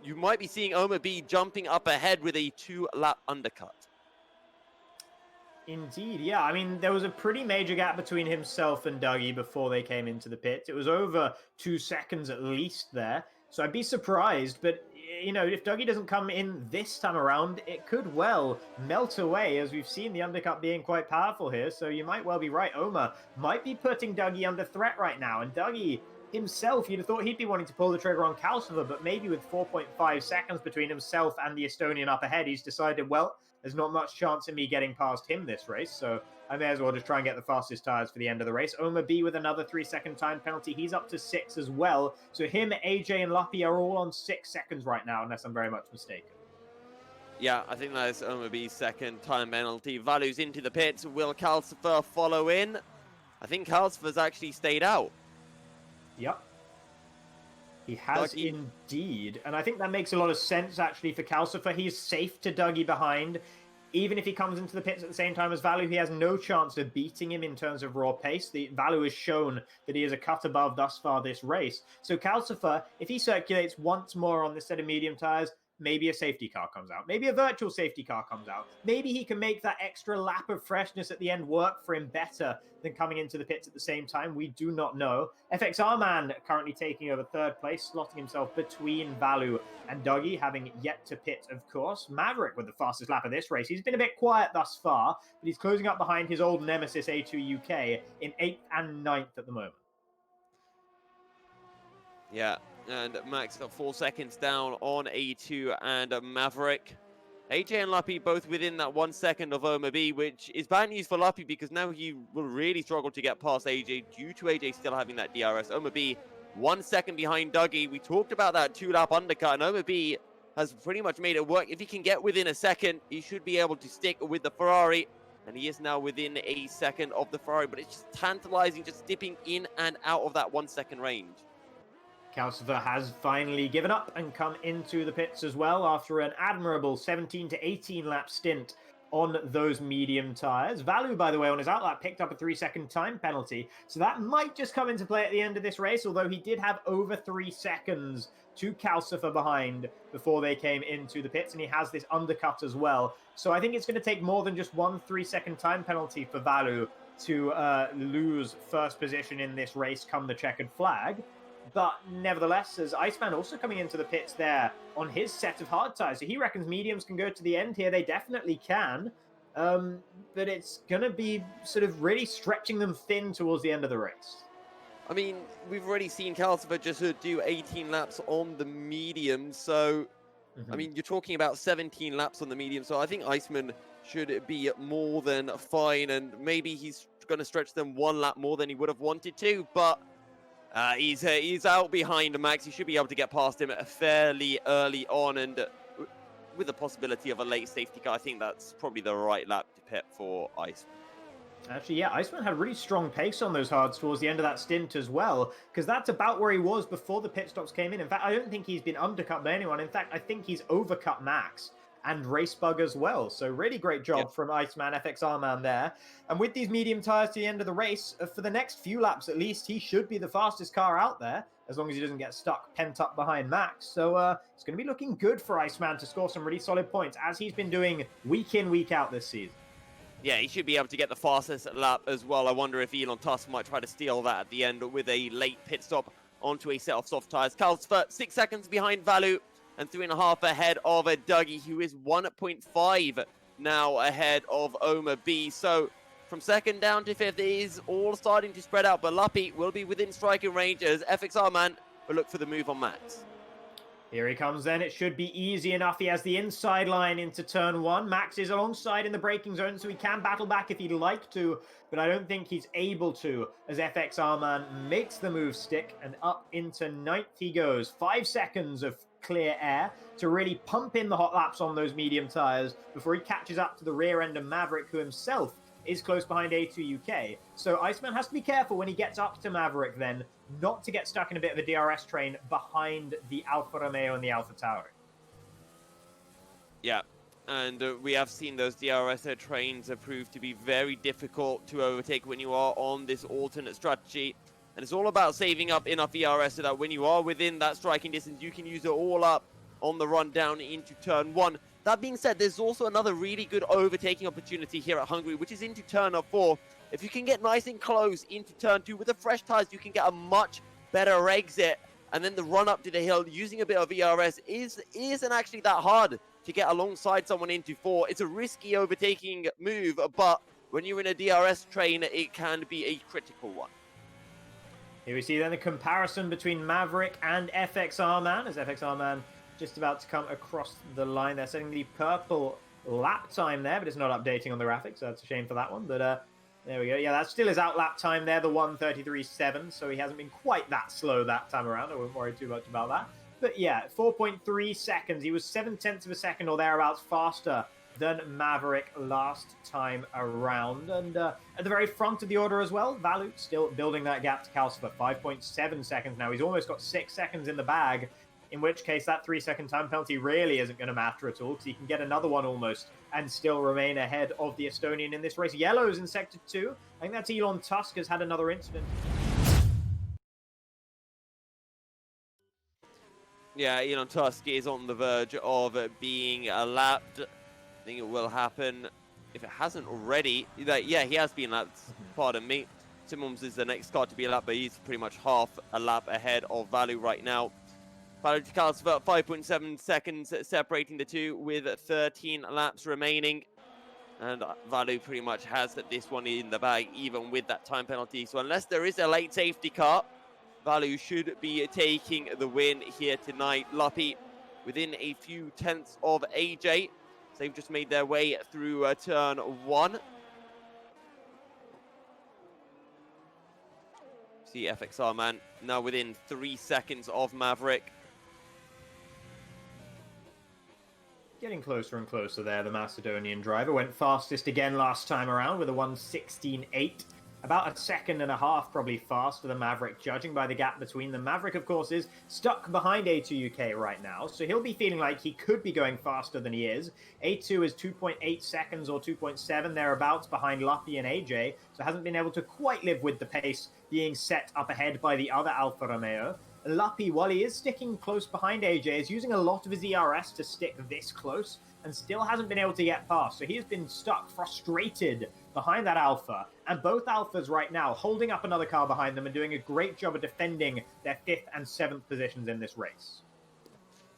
you might be seeing Omar B jumping up ahead with a 2-lap undercut. Indeed, yeah. I mean, there was a pretty major gap between himself and Dougie before they came into the pits. It was over 2 seconds at least there. So I'd be surprised, but, you know, if Dougie doesn't come in this time around, it could well melt away, as we've seen the undercut being quite powerful here. So you might well be right. Omar might be putting Dougie under threat right now, and Dougie himself, you'd have thought he'd be wanting to pull the trigger on Calcifer, but maybe with 4.5 seconds between himself and the Estonian up ahead, he's decided, well, there's not much chance of me getting past him this race, so I may as well just try and get the fastest tires for the end of the race. Omar B with another 3-second time penalty. He's up to 6 as well. So him, AJ, and Luppy are all on 6 seconds right now, unless I'm very much mistaken. Yeah, I think that is Omar B's 2nd time penalty. Vallu's into the pits. Will Calcifer follow in? I think Calcifer's actually stayed out. Yep. He has indeed. And I think that makes a lot of sense, actually, for Calcifer. He's safe to Dougie behind. Even if he comes into the pits at the same time as Vallu, he has no chance of beating him in terms of raw pace. The Vallu has shown that he is a cut above thus far this race. So Calcifer, if he circulates once more on this set of medium tires, maybe a safety car comes out. Maybe a virtual safety car comes out. Maybe he can make that extra lap of freshness at the end work for him better than coming into the pits at the same time. We do not know. FXR man currently taking over 3rd place, slotting himself between Vallu and Dougie, having yet to pit, of course. Maverick with the fastest lap of this race. He's been a bit quiet thus far, but he's closing up behind his old nemesis A2 UK in 8th and 9th at the moment. Yeah. And Max got 4 seconds down on A2 and Maverick. AJ and Luppy both within that 1 second of Omar B, which is bad news for Luppy because now he will really struggle to get past AJ due to AJ still having that DRS. Omar B 1 second behind Dougie. We talked about that 2-lap undercut, and Omar B has pretty much made it work. If he can get within a second, he should be able to stick with the Ferrari. And he is now within a second of the Ferrari, but it's just tantalizing, just dipping in and out of that 1 second range. Calcifer has finally given up and come into the pits as well after an admirable 17 to 18 lap stint on those medium tires. Vallu, by the way, on his outlap picked up a 3-second time penalty, so that might just come into play at the end of this race, although he did have over 3 seconds to Calcifer behind before they came into the pits, and he has this undercut as well. So I think it's going to take more than just 1 3-second time penalty for Vallu to lose first position in this race come the checkered flag. But nevertheless, as Iceman also coming into the pits there on his set of hard tires, so he reckons mediums can go to the end here. They definitely can, but it's going to be sort of really stretching them thin towards the end of the race. I mean, we've already seen Calcifer just do 18 laps on the medium, so, I mean, you're talking about 17 laps on the medium, so I think Iceman should be more than fine, and maybe he's going to stretch them 1 lap more than he would have wanted to, but he's out behind Max. He should be able to get past him fairly early on, and with the possibility of a late safety car, I think that's probably the right lap to pit for Iceman. Actually, yeah, Iceman had a really strong pace on those hards towards the end of that stint as well, because that's about where he was before the pit stops came in. In fact, I don't think he's been undercut by anyone. In fact, I think he's overcut Max and Racebug as well. So really great job from Iceman, FXR man there. And with these medium tires to the end of the race, for the next few laps at least, he should be the fastest car out there, as long as he doesn't get stuck pent up behind Max. So it's going to be looking good for Iceman to score some really solid points, as he's been doing week in, week out this season. Yeah, he should be able to get the fastest lap as well. I wonder if Elon Tusk might try to steal that at the end with a late pit stop onto a set of soft tires. Calcifer 6 seconds behind Vallu and 3.5 ahead of Dougie, who is 1.5 now ahead of Omar B. So From second down to fifth, it is all starting to spread out, but Luppy will be within striking range as FXR man will look for the move on Max. Here he comes then. It should be easy enough. He has the inside line into turn one. Max is alongside in the braking zone, so he can battle back if he'd like to, but I don't think he's able to, as FXR man makes the move stick, and up into ninth he goes. 5 seconds of clear air to really pump in the hot laps on those medium tires before he catches up to the rear end of Maverick, who himself is close behind A2 UK. So Iceman has to be careful when he gets up to Maverick then, not to get stuck in a bit of a DRS train behind the Alfa Romeo and the Alfa Tauri. Yeah, and we have seen those DRS trains prove to be very difficult to overtake when you are on this alternate strategy. And it's all about saving up enough ERS so that when you are within that striking distance, you can use it all up on the run down into turn one. That being said, there's also another really good overtaking opportunity here at Hungary, which is into turn 4. If you can get nice and close into turn 2 with the fresh tires, you can get a much better exit. And then the run up to the hill using a bit of ERS isn't actually that hard to get alongside someone into 4. It's a risky overtaking move, but when you're in a DRS train, it can be a critical one. Here we see then the comparison between Maverick and FXR man, as FXR man just about to come across the line. They're setting the purple lap time there, but it's not updating on the graphics, so that's a shame for that one. But there we go. Yeah, that still is out lap time there, the 1:33.7, so he hasn't been quite that slow that time around. I wouldn't worry too much about that. But yeah, 4.3 seconds. He was 0.7 of a second or thereabouts faster than Maverick last time around. And at the very front of the order as well, Vallu still building that gap to Calcifer. 5.7 seconds now. He's almost got 6 seconds in the bag, in which case that 3-second time penalty really isn't going to matter at all, because he can get another one almost and still remain ahead of the Estonian in this race. Yellow's in Sector 2. I think that's Elon Tusk has had another incident. Yeah, Elon Tusk is on the verge of being lapped. I think it will happen if it hasn't already. Yeah, he has been lapped, pardon me. Simmons is the next car to be lapped, but he's pretty much half a lap ahead of Vallu right now. Vallu to Calcifer, 5.7 seconds separating the two with 13 laps remaining. And Vallu pretty much has this one in the bag, even with that time penalty. So unless there is a late safety car, Vallu should be taking the win here tonight. Luppy within a few tenths of AJ. So they've just made their way through turn 1. See FXR man now within 3 seconds of Maverick. Getting closer and closer there, the Macedonian driver. Went fastest again last time around with a 1:16.8. About a second and a half probably faster than Maverick, judging by the gap between them. Maverick, of course, is stuck behind A2 UK right now, so he'll be feeling like he could be going faster than he is. A2 is 2.8 seconds or 2.7 thereabouts behind Luppy and AJ, so hasn't been able to quite live with the pace being set up ahead by the other Alfa Romeo. Luppy, while he is sticking close behind AJ, is using a lot of his ERS to stick this close and still hasn't been able to get past. So he has been stuck, frustrated behind that Alpha. And both Alphas right now holding up another car behind them and doing a great job of defending their 5th and 7th positions in this race.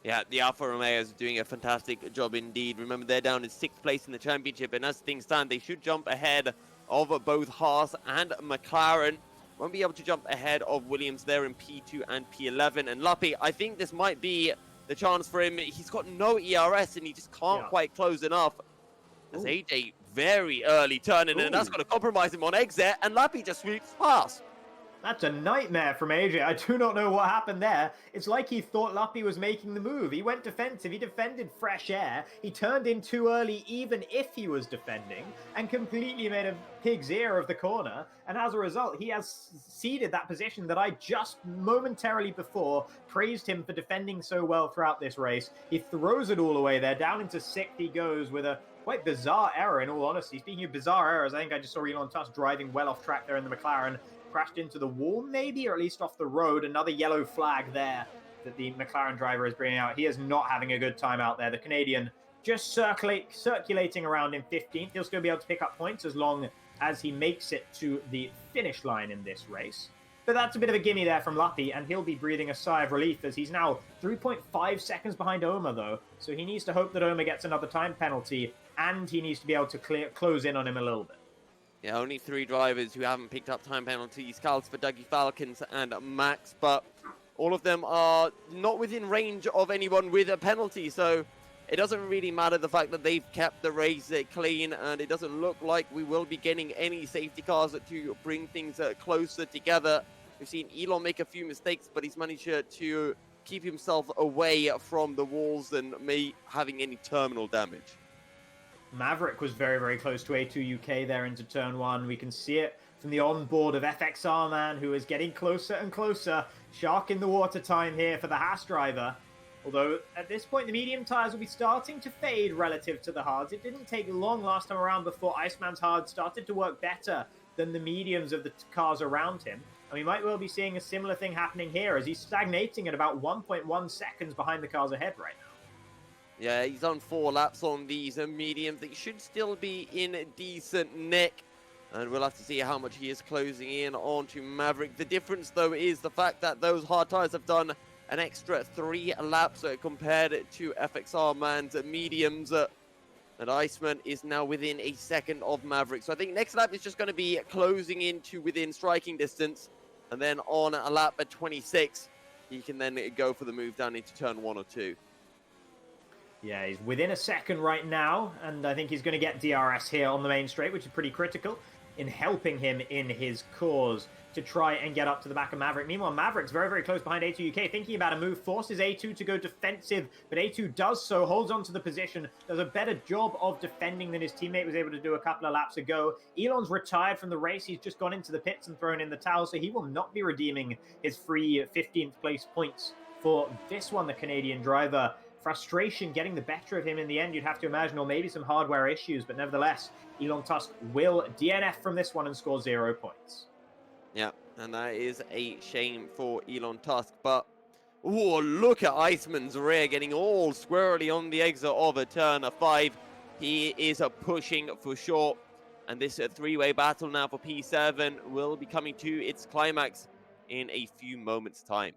Yeah, the Alfa Romeos are doing a fantastic job indeed. Remember, they're down in 6th place in the championship, and as things stand, they should jump ahead of both Haas and McLaren. Won't be able to jump ahead of Williams there in P2 and P11. And Luppy, I think this might be the chance for him. He's got no ERS and he just can't quite close enough. As AJ very early turning, and that's going to compromise him on exit, and Luppy just sweeps past. That's a nightmare from AJ. I do not know what happened there. It's like he thought Luppy was making the move. He went defensive. He defended fresh air. He turned in too early even if he was defending and completely made a pig's ear of the corner. And as a result, he has ceded that position that I just momentarily before praised him for defending so well throughout this race. He throws it all away there. Down into 6th he goes with a quite bizarre error, in all honesty. Speaking of bizarre errors, I think I just saw Elon Tusk driving well off track there in the McLaren. Crashed into the wall, maybe, or at least off the road. Another yellow flag there that the McLaren driver is bringing out. He is not having a good time out there. The Canadian just circulating around in 15th. He'll still be able to pick up points as long as he makes it to the finish line in this race. But that's a bit of a gimme there from Luppy, and he'll be breathing a sigh of relief as he's now 3.5 seconds behind Oma, though. So he needs to hope that Oma gets another time penalty, and he needs to be able to close in on him a little bit. Yeah, only 3 drivers who haven't picked up time penalties. Cal's for Dougie Falcons and Max, but all of them are not within range of anyone with a penalty, so it doesn't really matter the fact that they've kept the race clean, and it doesn't look like we will be getting any safety cars to bring things closer together. We've seen Elon make a few mistakes, but he's managed to keep himself away from the walls and having any terminal damage. Maverick was very, very close to A2 UK there into turn 1. We can see it from the onboard of FXR man, who is getting closer and closer. Shark in the water time here for the Haas driver. Although at this point the medium tyres will be starting to fade relative to the hards. It didn't take long last time around before Iceman's hard started to work better than the mediums of the cars around him. And we might well be seeing a similar thing happening here as he's stagnating at about 1.1 seconds behind the cars ahead right now. Yeah, he's on 4 laps on these mediums. They should still be in decent nick. And we'll have to see how much he is closing in onto Maverick. The difference, though, is the fact that those hard tyres have done an extra 3 laps compared to FXR man's mediums. And Iceman is now within a second of Maverick. So I think next lap is just going to be closing into within striking distance. And then on a lap at 26, he can then go for the move down into turn 1 or 2. Yeah, he's within a second right now, and I think he's going to get DRS here on the main straight, which is pretty critical in helping him in his cause to try and get up to the back of Maverick. Meanwhile, Maverick's very, very close behind A2 UK, thinking about a move, forces A2 to go defensive, but A2 does so, holds on to the position, does a better job of defending than his teammate was able to do a couple of laps ago. Elon's retired from the race. He's just gone into the pits and thrown in the towel, so he will not be redeeming his free 15th place points for this one, the Canadian driver. Frustration getting the better of him in the end, you'd have to imagine, or maybe some hardware issues, but nevertheless, Elon Tusk will DNF from this one and score 0 points. Yeah, and that is a shame for Elon Tusk, but oh, look at Iceman's rear getting all squirrely on the exit of a turn 5. He is pushing for sure, and this 3-way battle now for P7 will be coming to its climax in a few moments' time.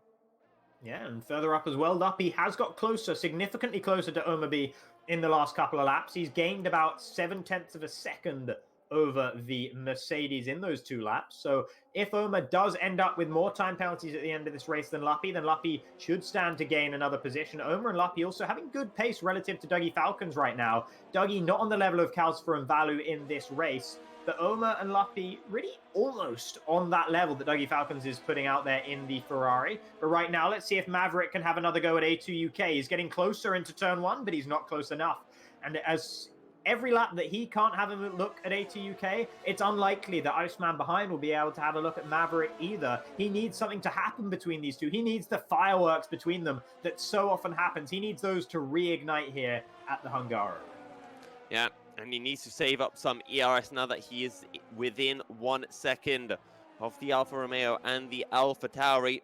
Yeah, and further up as well, Luppy has got closer, significantly closer to Omaby in the last couple of laps. He's gained about 0.7 of a second over the Mercedes in those 2 laps. So if Oma does end up with more time penalties at the end of this race than Luppy should stand to gain another position. Oma and Luppy also having good pace relative to Dougie Falcons right now. Dougie not on the level of Kalsfer and Vallu in this race, but Oma and Luppy really almost on that level that Dougie Falcons is putting out there in the Ferrari. But right now, let's see if Maverick can have another go at A2 UK. He's getting closer into turn 1, but he's not close enough. And as every lap that he can't have a look at A2 UK, it's unlikely that Iceman behind will be able to have a look at Maverick either. He needs something to happen between these two. He needs the fireworks between them that so often happens. He needs those to reignite here at the Hungary. Yeah, and he needs to save up some ERS now that he is within 1 second of the Alfa Romeo and the Alfa Tauri.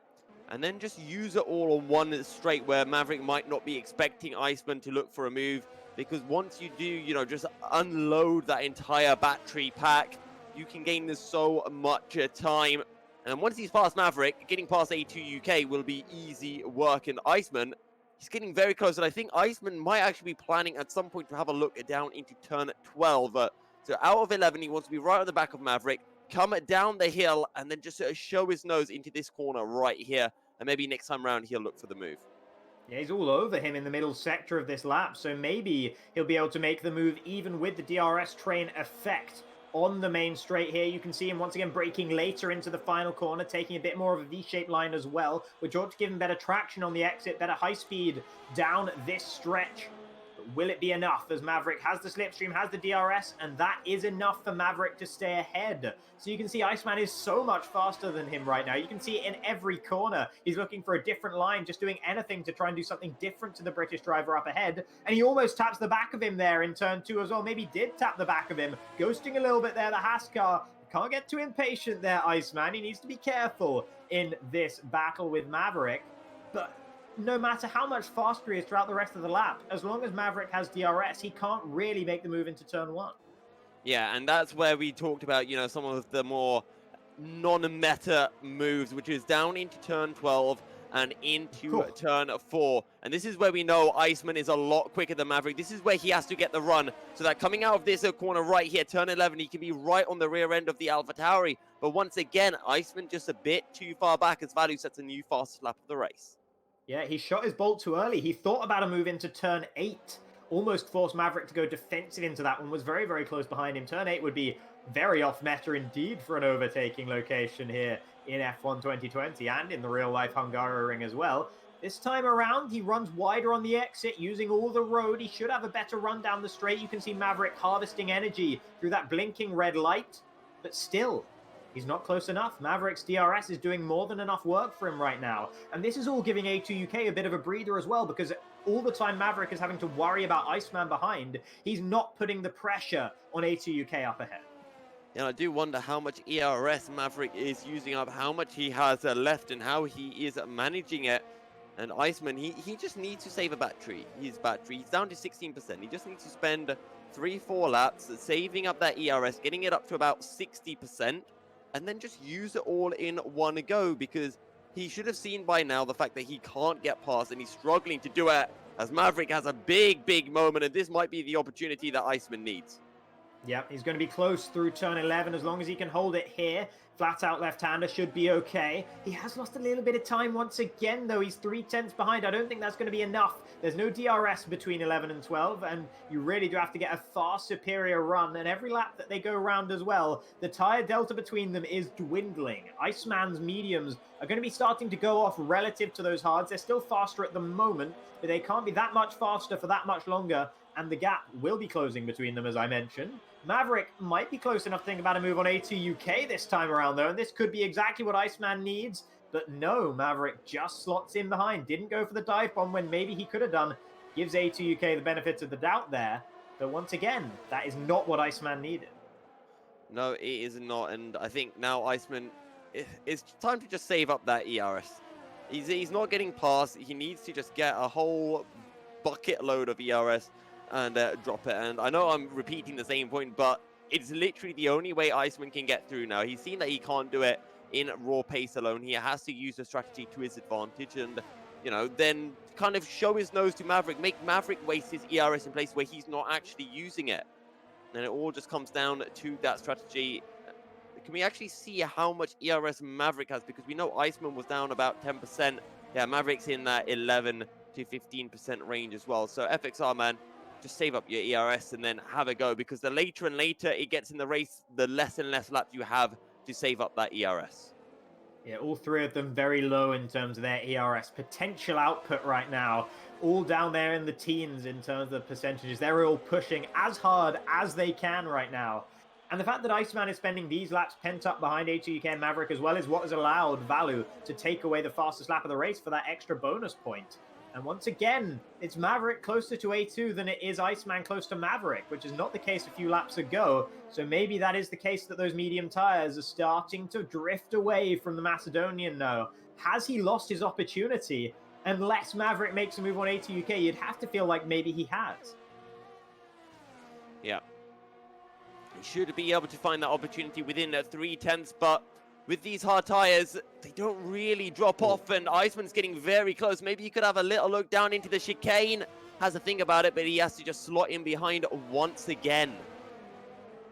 And then just use it all on one straight where Maverick might not be expecting Iceman to look for a move. Because once you do, just unload that entire battery pack, you can gain so much time. And once he's past Maverick, getting past A2 UK will be easy work. And Iceman, he's getting very close. And I think Iceman might actually be planning at some point to have a look down into turn 12. So out of 11, he wants to be right on the back of Maverick, come down the hill, and then just show his nose into this corner right here. And maybe next time round, he'll look for the move. Yeah, he's all over him in the middle sector of this lap, so maybe he'll be able to make the move even with the DRS train effect on the main straight here. You can see him once again braking later into the final corner, taking a bit more of a V-shaped line as well, which ought to give him better traction on the exit, better high speed down this stretch. But will it be enough as Maverick has the slipstream, has the DRS, and that is enough for Maverick to stay ahead. So you can see Iceman is so much faster than him right now. You can see it in every corner. He's looking for a different line, just doing anything to try and do something different to the British driver up ahead. And he almost taps the back of him there in turn 2 as well. Maybe did tap the back of him, ghosting a little bit there, the Haas car. Can't get too impatient there, Iceman. He needs to be careful in this battle with Maverick. But no matter how much faster he is throughout the rest of the lap, as long as Maverick has DRS, he can't really make the move into turn 1. Yeah, and that's where we talked about, some of the more non-meta moves, which is down into turn 12 and into Cool. turn 4. And this is where we know Iceman is a lot quicker than Maverick. This is where he has to get the run, so that coming out of this corner right here, turn 11, he can be right on the rear end of the AlphaTauri. But once again, Iceman just a bit too far back as Vallu sets a new fastest lap of the race. Yeah, he shot his bolt too early. He thought about a move into turn 8. Almost forced Maverick to go defensive into that one. Was very, very close behind him. Turn 8 would be very off meta indeed for an overtaking location here in F1 2020 and in the real-life Hungaroring as well. This time around, he runs wider on the exit, using all the road. He should have a better run down the straight. You can see Maverick harvesting energy through that blinking red light. But still, he's not close enough. Maverick's DRS is doing more than enough work for him right now. And this is all giving A2UK a bit of a breather as well, because all the time Maverick is having to worry about Iceman behind, he's not putting the pressure on A2UK up ahead. And I do wonder how much ERS Maverick is using up, how much he has left, and how he is managing it. And Iceman, he just needs to save a battery. He's down to 16%. He just needs to spend 3-4 laps, saving up that ERS, getting it up to about 60%, and then just use it all in one go, because he should have seen by now the fact that he can't get past, and he's struggling to do it, as Maverick has a big moment, and this might be the opportunity that Iceman needs. Yep, he's going to be close through turn 11 as long as he can hold it here. Flat out left-hander should be okay. He has lost a little bit of time once again, though. He's 3/10 behind. I don't think that's going to be enough. There's no DRS between 11 and 12, and you really do have to get a far superior run. And every lap that they go around as well, the tyre delta between them is dwindling. Iceman's mediums are going to be starting to go off relative to those hards. They're still faster at the moment, but they can't be that much faster for that much longer. And the gap will be closing between them, as I mentioned. Maverick might be close enough to think about a move on A2UK this time around, though, and this could be exactly what Iceman needs. But no, Maverick just slots in behind. Didn't go for the dive bomb when maybe he could have done. Gives A2UK the benefit of the doubt there. But once again, that is not what Iceman needed. No, it is not, and I think now Iceman, it's time to just save up that ERS. He's not getting past. He needs to just get a whole bucket load of ERS and drop it. And I know I'm repeating the same point, but it's literally the only way Iceman can get through now. He's seen that he can't do it in raw pace alone. He has to use the strategy to his advantage and, you know, then kind of show his nose to Maverick, make Maverick waste his ERS in place where he's not actually using it. And it all just comes down to that strategy. Can we actually see how much ERS Maverick has? Because we know Iceman was down about 10%. Yeah, Maverick's in that 11 to 15% range as well. So FXR, man, just save up your ERS and then have a go, because the later and later it gets in the race, the less and less laps you have to save up that ERS. Yeah, all three of them very low in terms of their ERS potential output right now. All down there in the teens in terms of percentages. They're all pushing as hard as they can right now. And the fact that Iceman is spending these laps pent up behind A2UK and Maverick as well is what has allowed Vallu to take away the fastest lap of the race for that extra bonus point. And once again, it's Maverick closer to A2 than it is Iceman close to Maverick, which is not the case a few laps ago. So maybe that is the case that those medium tires are starting to drift away from the Macedonian now. Has he lost his opportunity? Unless Maverick makes a move on A2UK, you'd have to feel like maybe he has. Yeah. He should be able to find that opportunity within 3/10, but with these hard tires, they don't really drop off, and Iceman's getting very close. Maybe he could have a little look down into the chicane. Has a think about it, but he has to just slot in behind once again.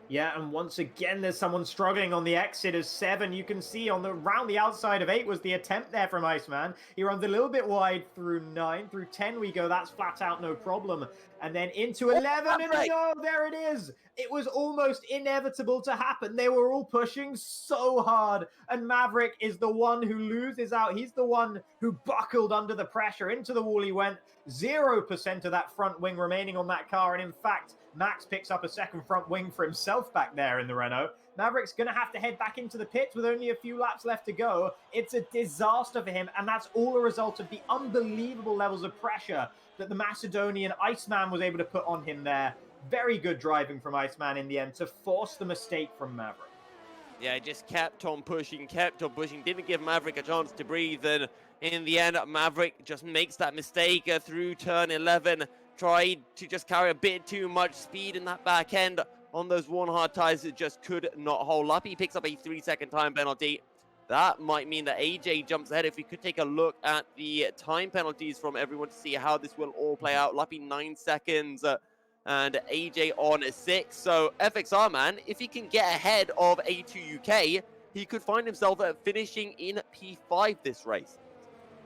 Yeah, and once again, there's someone struggling on the exit as 7. You can see on the round the outside of 8 was the attempt there from Iceman. He runs a little bit wide through 9. Through 10 we go. That's flat out no problem. And then into 11, and no, there it is. It was almost inevitable to happen. They were all pushing so hard, and Maverick is the one who loses out. He's the one who buckled under the pressure. Into the wall he went. 0% of that front wing remaining on that car, and in fact, Max picks up a second front wing for himself back there in the Renault. Maverick's going to have to head back into the pits with only a few laps left to go. It's a disaster for him, and that's all a result of the unbelievable levels of pressure that the Macedonian Iceman was able to put on him there. Very good driving from Iceman in the end to force the mistake from Maverick. Yeah, just kept on pushing, didn't give Maverick a chance to breathe, and in the end, Maverick just makes that mistake through turn 11. Tried to just carry a bit too much speed in that back end on those worn hard tires that just could not hold up. He picks up a 3-second time penalty. That might mean that AJ jumps ahead. If we could take a look at the time penalties from everyone to see how this will all play out. Lappy 9 seconds and AJ on 6. So FXR, man, if he can get ahead of A2 UK, he could find himself finishing in P5 this race.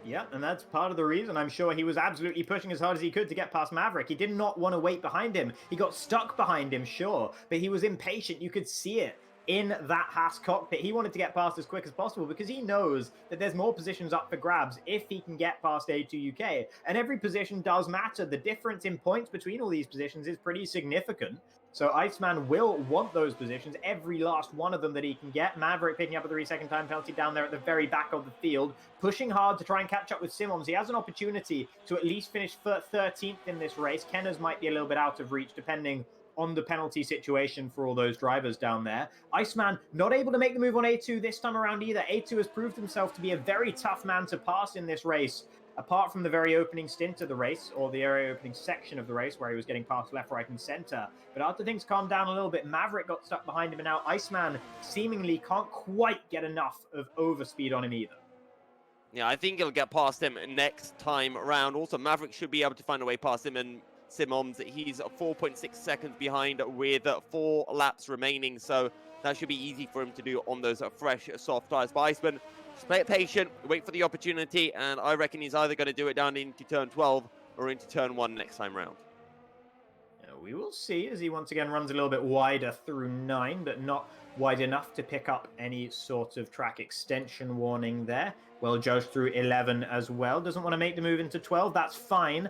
Yeah, and that's part of the reason I'm sure he was absolutely pushing as hard as he could to get past Maverick. He did not want to wait behind him. He got stuck behind him, sure, but he was impatient. You could see it in that Haas cockpit. He wanted to get past as quick as possible because he knows that there's more positions up for grabs if he can get past A2 UK. And every position does matter. The difference in points between all these positions is pretty significant. So Iceman will want those positions, every last one of them that he can get. Maverick picking up a 3-second time penalty down there at the very back of the field, pushing hard to try and catch up with Simons. He has an opportunity to at least finish 13th in this race. Kenners might be a little bit out of reach depending on the penalty situation for all those drivers down there. Iceman not able to make the move on A2 this time around either. A2 has proved himself to be a very tough man to pass in this race, apart from the very opening stint of the race, or the very opening section of the race where he was getting past left, right, and center. But after things calmed down a little bit, Maverick got stuck behind him, and now Iceman seemingly can't quite get enough of overspeed on him either. Yeah, I think he'll get past him next time around. Also, Maverick should be able to find a way past him, and Simons, he's 4.6 seconds behind with 4 laps remaining, so that should be easy for him to do on those fresh, soft tires. But Iceman, just play it patient, wait for the opportunity, and I reckon he's either going to do it down into turn 12 or into turn 1 next time round. Yeah, we will see as he once again runs a little bit wider through 9, but not wide enough to pick up any sort of track extension warning there. Well judged through 11 as well. Doesn't want to make the move into 12. That's fine.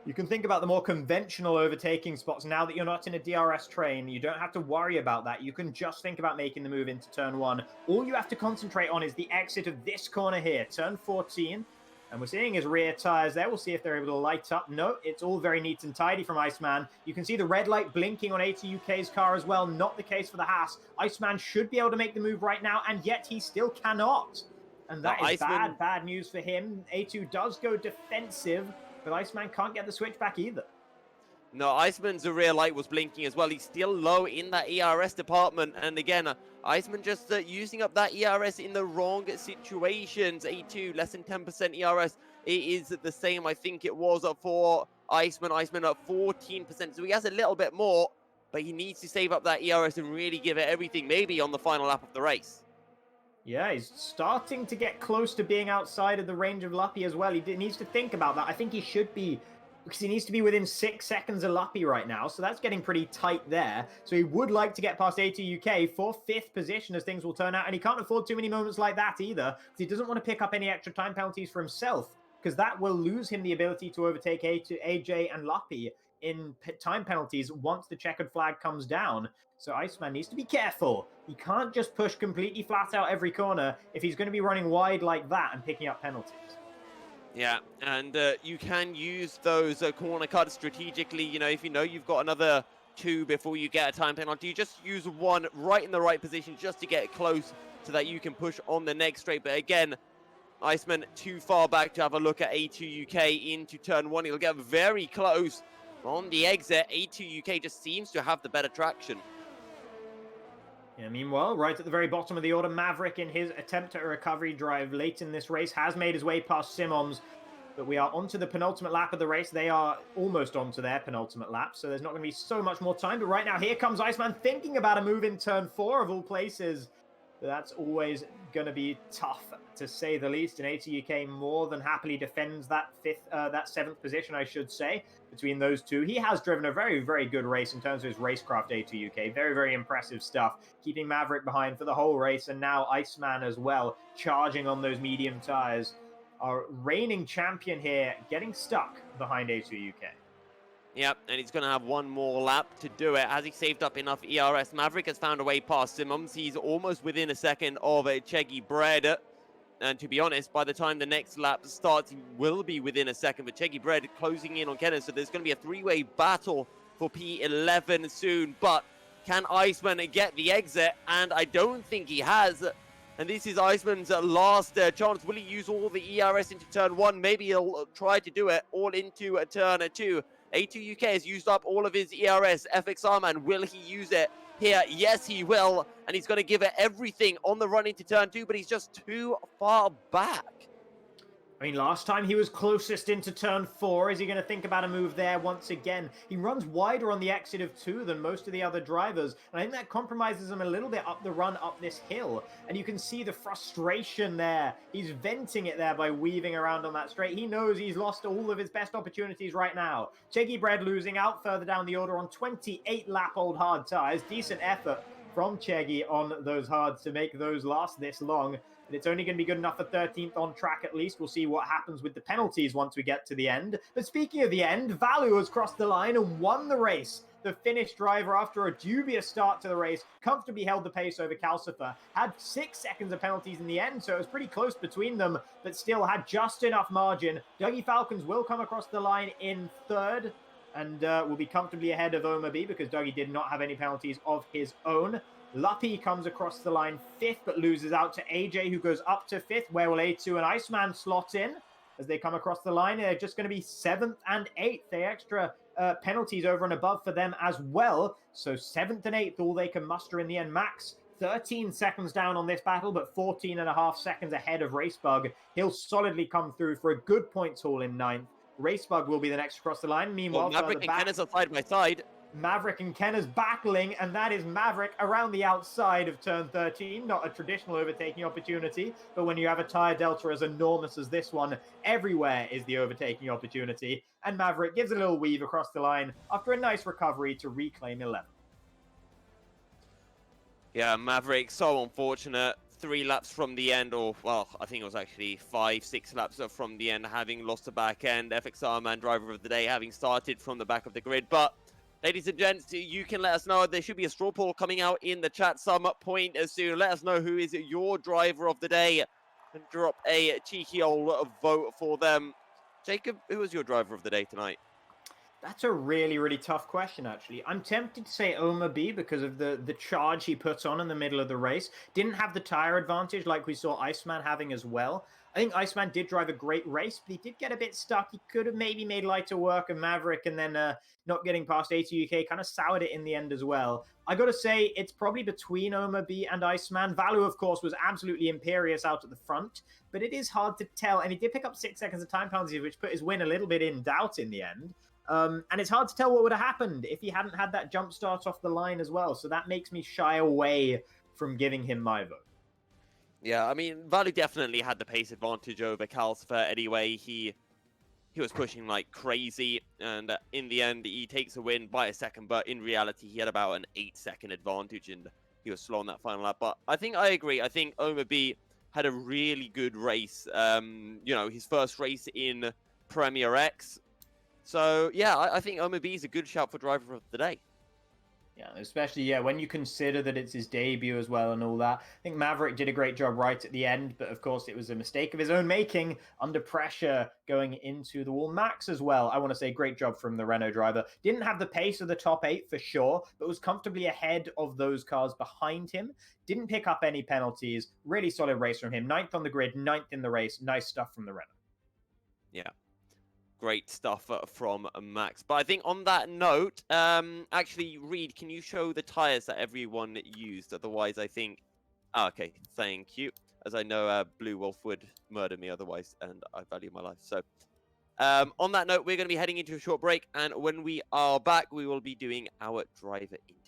You can think about the more conventional overtaking spots now that you're not in a DRS train. You don't have to worry about that. You can just think about making the move into turn 1. All you have to concentrate on is the exit of this corner here, turn 14. And we're seeing his rear tires there. We'll see if they're able to light up. No, it's all very neat and tidy from Iceman. You can see the red light blinking on A2 UK's car as well. Not the case for the Haas. Iceman should be able to make the move right now, and yet he still cannot. And that is bad news for him. A2 does go defensive, but Iceman can't get the switch back either. No, Iceman's rear light was blinking as well. He's still low in that ERS department. And again, Iceman just using up that ERS in the wrong situations. A2, less than 10% ERS. It is the same, I think it was for Iceman. Iceman at 14%. So he has a little bit more, but he needs to save up that ERS and really give it everything, maybe on the final lap of the race. Yeah, he's starting to get close to being outside of the range of Luppy as well. He needs to think about that. I think he should be, because he needs to be within 6 seconds of Luppy right now, so that's getting pretty tight there. So he would like to get past A2 UK for 5th position as things will turn out, and he can't afford too many moments like that either, because he doesn't want to pick up any extra time penalties for himself, because that will lose him the ability to overtake AJ and Luppy in time penalties once the checkered flag comes down. So Iceman needs to be careful. He can't just push completely flat out every corner if he's going to be running wide like that and picking up penalties. Yeah, and you can use those corner cuts strategically. You know, if you know you've got another 2 before you get a time penalty, you just use 1 right in the right position just to get close so that you can push on the next straight. But again, Iceman too far back to have a look at A2 UK into turn 1. He'll get very close on the exit. A2 UK just seems to have the better traction. Yeah, meanwhile, right at the very bottom of the order, Maverick, in his attempt at a recovery drive late in this race, has made his way past Simons. But we are onto the penultimate lap of the race. They are almost onto their penultimate lap, so there's not going to be so much more time. But right now, here comes Iceman thinking about a move in turn 4 of all places. But that's always going to be tough, to say the least. And A2 UK more than happily defends that 7th position, I should say, between those two. He has driven a very, very good race in terms of his racecraft, A2 UK. Very, very impressive stuff. Keeping Maverick behind for the whole race, and now Iceman as well, charging on those medium tires. Our reigning champion here, getting stuck behind A2 UK. Yep, and he's going to have 1 more lap to do it. Has he saved up enough ERS? Maverick has found a way past Simons. He's almost within a second of Cheggy Bread. And to be honest, by the time the next lap starts, he will be within a second. But Cheggy Bread closing in on Kenneth. So there's going to be a 3-way battle for P11 soon. But can Iceman get the exit? And I don't think he has. And this is Iceman's last chance. Will he use all the ERS into turn 1? Maybe he'll try to do it all into turn 2. A2 UK has used up all of his ERS. FXR man, will he use it? here? Yes, he will. And he's going to give it everything on the run into turn 2, but he's just too far back. I mean, last time he was closest into turn 4. Is he going to think about a move there once again? He runs wider on the exit of 2 than most of the other drivers, and I think that compromises him a little bit up the run up this hill. And you can see the frustration there. He's venting it there by weaving around on that straight. He knows he's lost all of his best opportunities right now. Cheggy Bread losing out further down the order on 28-lap-old hard tires. Decent effort from Cheggy on those hards to make those last this long. But it's only going to be good enough for 13th on track at least. We'll see what happens with the penalties once we get to the end. But speaking of the end, Vallu has crossed the line and won the race. The Finnish driver, after a dubious start to the race, comfortably held the pace over Kalsifer. Had 6 seconds of penalties in the end, so it was pretty close between them, but still had just enough margin. Dougie Falcons will come across the line in 3rd, and will be comfortably ahead of Omar B because Dougie did not have any penalties of his own. Luppy comes across the line 5th, but loses out to AJ, who goes up to 5th. Where will A2 and Iceman slot in as they come across the line? They're just going to be 7th and 8th. The extra penalties over and above for them as well. So 7th and 8th, all they can muster in the end. Max, 13 seconds down on this battle, but 14.5 seconds ahead of Racebug. He'll solidly come through for a good points haul in 9th. Racebug will be the next across the line. Meanwhile, Maverick and Kenneth are side by side. Maverick and Kenna's battling, and that is Maverick around the outside of turn 13. Not a traditional overtaking opportunity, but when you have a tire delta as enormous as this one, everywhere is the overtaking opportunity. And Maverick gives a little weave across the line after a nice recovery to reclaim 11th. Yeah, Maverick, so unfortunate. 3 laps from the end, or, well, I think it was actually 5, 6 laps from the end, having lost the back end. FXR Man Driver of the Day having started from the back of the grid. But, ladies and gents, you can let us know. There should be a straw poll coming out in the chat some point soon. Let us know who is your driver of the day and drop a cheeky old vote for them. Jacob, who was your driver of the day tonight? That's a really, really tough question, actually. I'm tempted to say Omar B because of the charge he puts on in the middle of the race. Didn't have the tire advantage like we saw Iceman having as well. I think Iceman did drive a great race, but he did get a bit stuck. He could have maybe made lighter work of Maverick, and then not getting past A2 UK kind of soured it in the end as well. I got to say, it's probably between Omar B and Iceman. Vallu, of course, was absolutely imperious out at the front, but it is hard to tell. And he did pick up 6 seconds of time penalty, which put his win a little bit in doubt in the end. And it's hard to tell what would have happened if he hadn't had that jump start off the line as well. So that makes me shy away from giving him my vote. Yeah, I mean, Vallu definitely had the pace advantage over Calcifer anyway. He was pushing like crazy, and in the end, he takes a win by a second, but in reality, he had about an 8-second advantage, and he was slow on that final lap. But I think I agree. I think Omar B had a really good race. You know, his first race in Premier X. So, yeah, I think Omar B is a good shout for driver of the day. Yeah, especially, when you consider that it's his debut as well and all that. I think Maverick did a great job right at the end, but of course it was a mistake of his own making under pressure going into the wall. Max as well, I want to say great job from the Renault driver. Didn't have the pace of the top 8 for sure, but was comfortably ahead of those cars behind him. Didn't pick up any penalties. Really solid race from him. 9th on the grid, 9th in the race. Nice stuff from the Renault. Yeah. Great stuff from Max. But I think on that note, actually, Reed, can you show the tires that everyone used? Otherwise, I think... Oh, okay, thank you. As I know, Blue Wolf would murder me otherwise, and I value my life. So, on that note, we're going to be heading into a short break, and when we are back, we will be doing our driver interviews.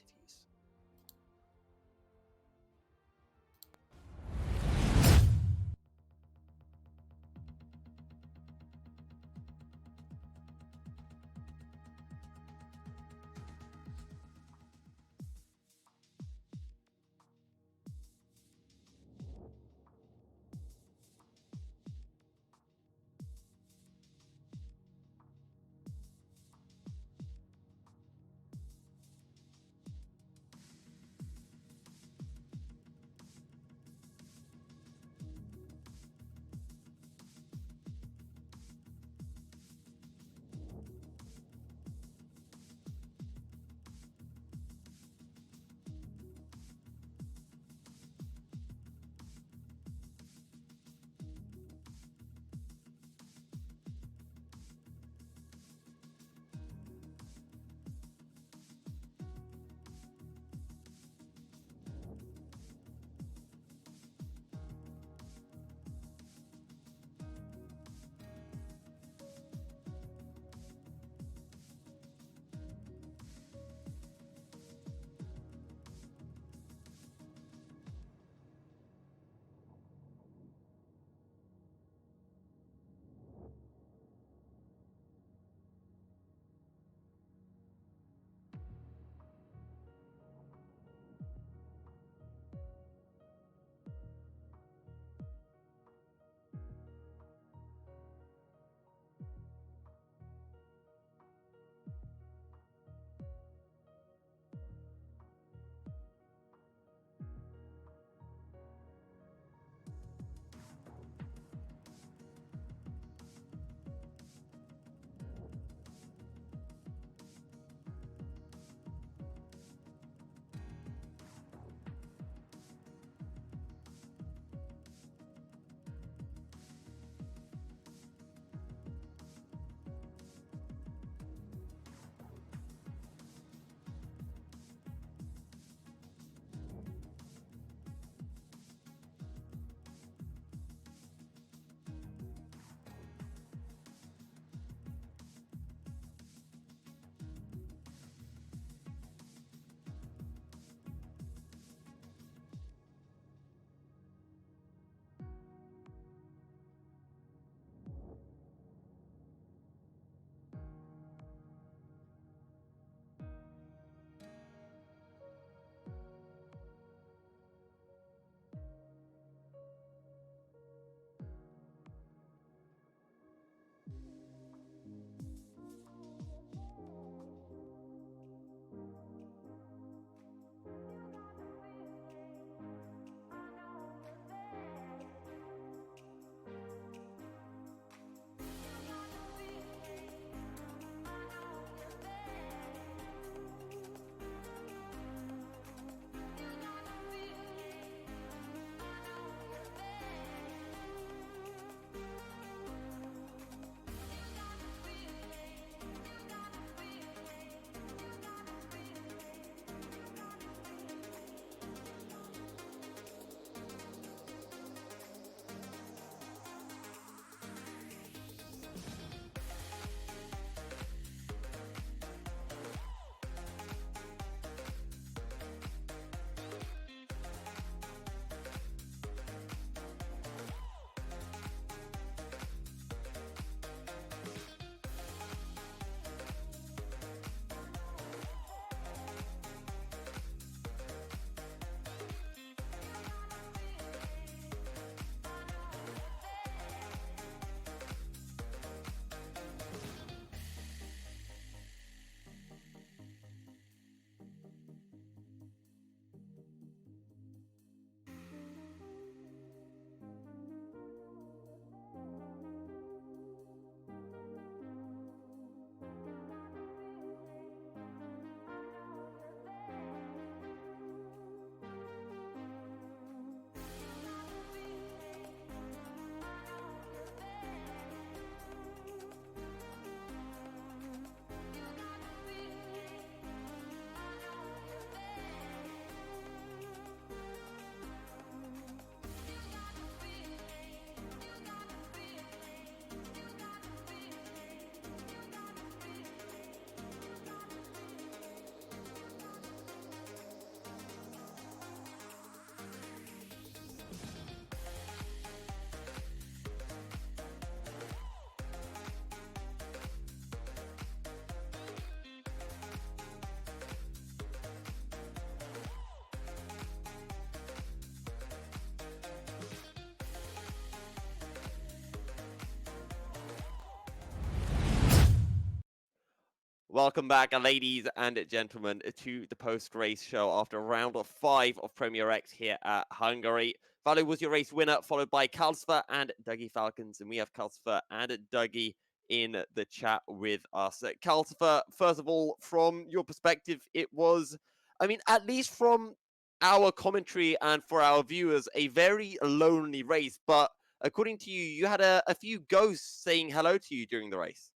Welcome back, ladies and gentlemen, to the post-race show after round 5 of Premier X here at Hungary. Vallu was your race winner, followed by Calcifer and Dougie Falcons, and we have Calcifer and Dougie in the chat with us. Calcifer, first of all, from your perspective, it was, I mean, at least from our commentary and for our viewers, a very lonely race, but according to you, you had a few ghosts saying hello to you during the race.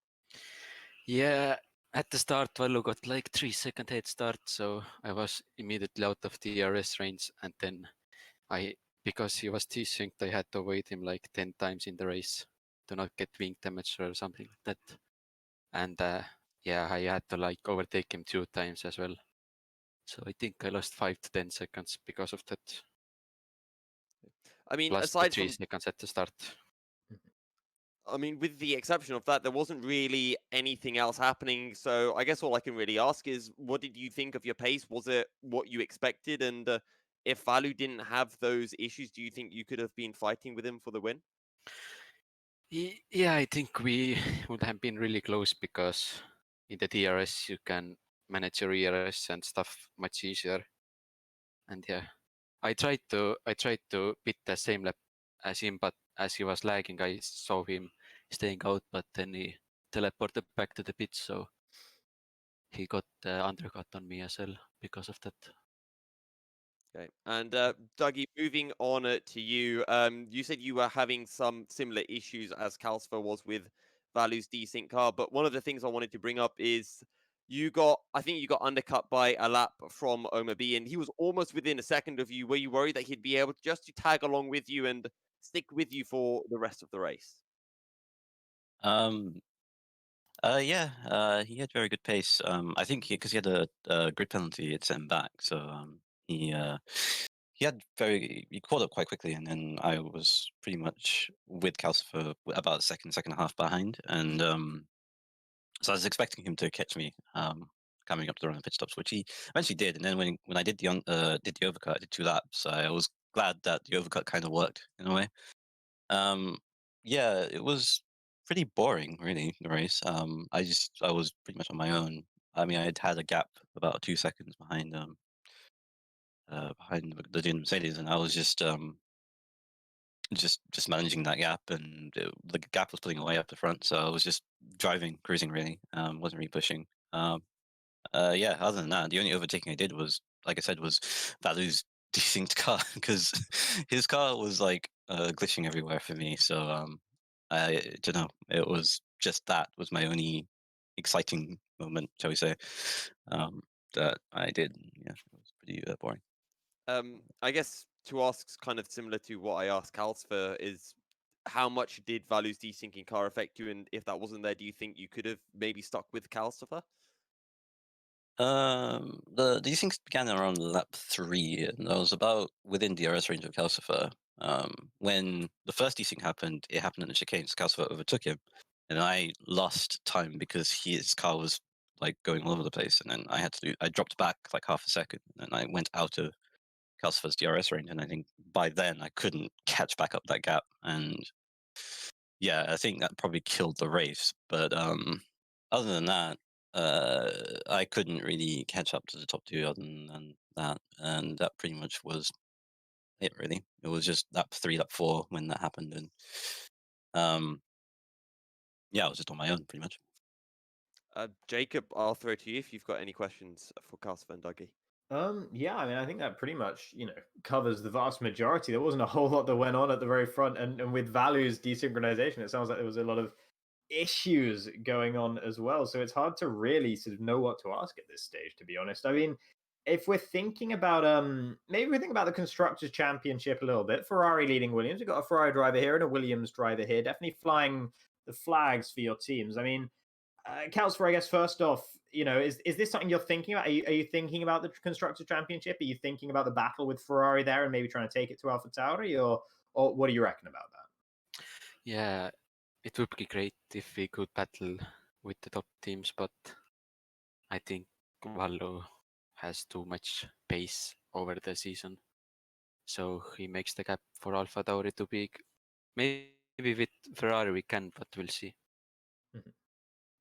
Yeah, at the start, Vallu got like 3-second head start, so I was immediately out of the DRS range, and then because he was T-synced, I had to avoid him like 10 times in the race to not get wing damage or something like that. And yeah, I had to like overtake him 2 times as well. So I think I lost 5 to 10 seconds because of that. I mean, Plus aside the 3 from seconds at the start. I mean, with the exception of that, there wasn't really anything else happening. So I guess all I can really ask is, what did you think of your pace? Was it what you expected? And if Vallu didn't have those issues, do you think you could have been fighting with him for the win? Yeah, I think we would have been really close because in the DRS you can manage your ERS and stuff much easier. And yeah, I tried to beat the same lap as him, but as he was lagging, I saw him staying out, but then he teleported back to the pit, so he got undercut on me as well because of that. Okay. And Dougie, moving on to you, you said you were having some similar issues as Calcifer was with Vallu's desync car, but one of the things I wanted to bring up is I think you got undercut by a lap from Omar B, and he was almost within a second of you. Were you worried that he'd be able just to tag along with you and stick with you for the rest of the race? Yeah, he had very good pace. I think because he had a grid penalty, it sent him back. So he he caught up quite quickly, and then I was pretty much with Calcifer about a second and a half behind, and so I was expecting him to catch me coming up to the run of pit stops, which he eventually did. And then when I did the overcut, I did 2 laps. I was glad that the overcut kind of worked in a way. Yeah, it was pretty boring, really, the race. I was pretty much on my own. I mean, I had a gap about 2 seconds behind the Mercedes, and I was just managing that gap, and the gap was pulling away up the front, so I was just driving, cruising, really. Wasn't really pushing. Yeah, other than that, the only overtaking I did was, like I said, was Vallu's desynced car because his car was like glitching everywhere for me. So I don't know. It was just that was my only exciting moment, shall we say, that I did. Yeah, it was pretty boring. I guess to ask kind of similar to what I asked Calcifer is, how much did Vallu's desyncing car affect you? And if that wasn't there, do you think you could have maybe stuck with Calcifer? These things began around lap 3, and I was about within DRS range of Calcifer. When the first desync happened, it happened in the chicane, so Calcifer overtook him, and I lost time because his car was like going all over the place, and then I dropped back like half a second, and I went out of Calcifer's DRS range, and I think by then I couldn't catch back up that gap, and yeah, I think that probably killed the race. But other than that, I couldn't really catch up to the top 2 other than that, and that pretty much was it. Really, it was just lap 3, lap 4 when that happened, and yeah, I was just on my own pretty much. Jacob, I'll throw it to you if you've got any questions for Calcifer and Dougie. Yeah, I mean, I think that pretty much, covers the vast majority. There wasn't a whole lot that went on at the very front, and with Vallu's desynchronization, it sounds like there was a lot of issues going on as well. So it's hard to really sort of know what to ask at this stage, to be honest. I mean, if we're thinking about maybe we think about the Constructors' Championship a little bit. Ferrari leading Williams. We've got a Ferrari driver here and a Williams driver here, definitely flying the flags for your teams. I mean, Calcifer, I guess first off, is this something you're thinking about? Are you thinking about the Constructors' Championship? Are you thinking about the battle with Ferrari there and maybe trying to take it to AlphaTauri, or what do you reckon about that? Yeah, it would be great if we could battle with the top teams, but I think Vallu has too much pace over the season, so he makes the gap for AlphaTauri too big. Maybe with Ferrari we can, but we'll see.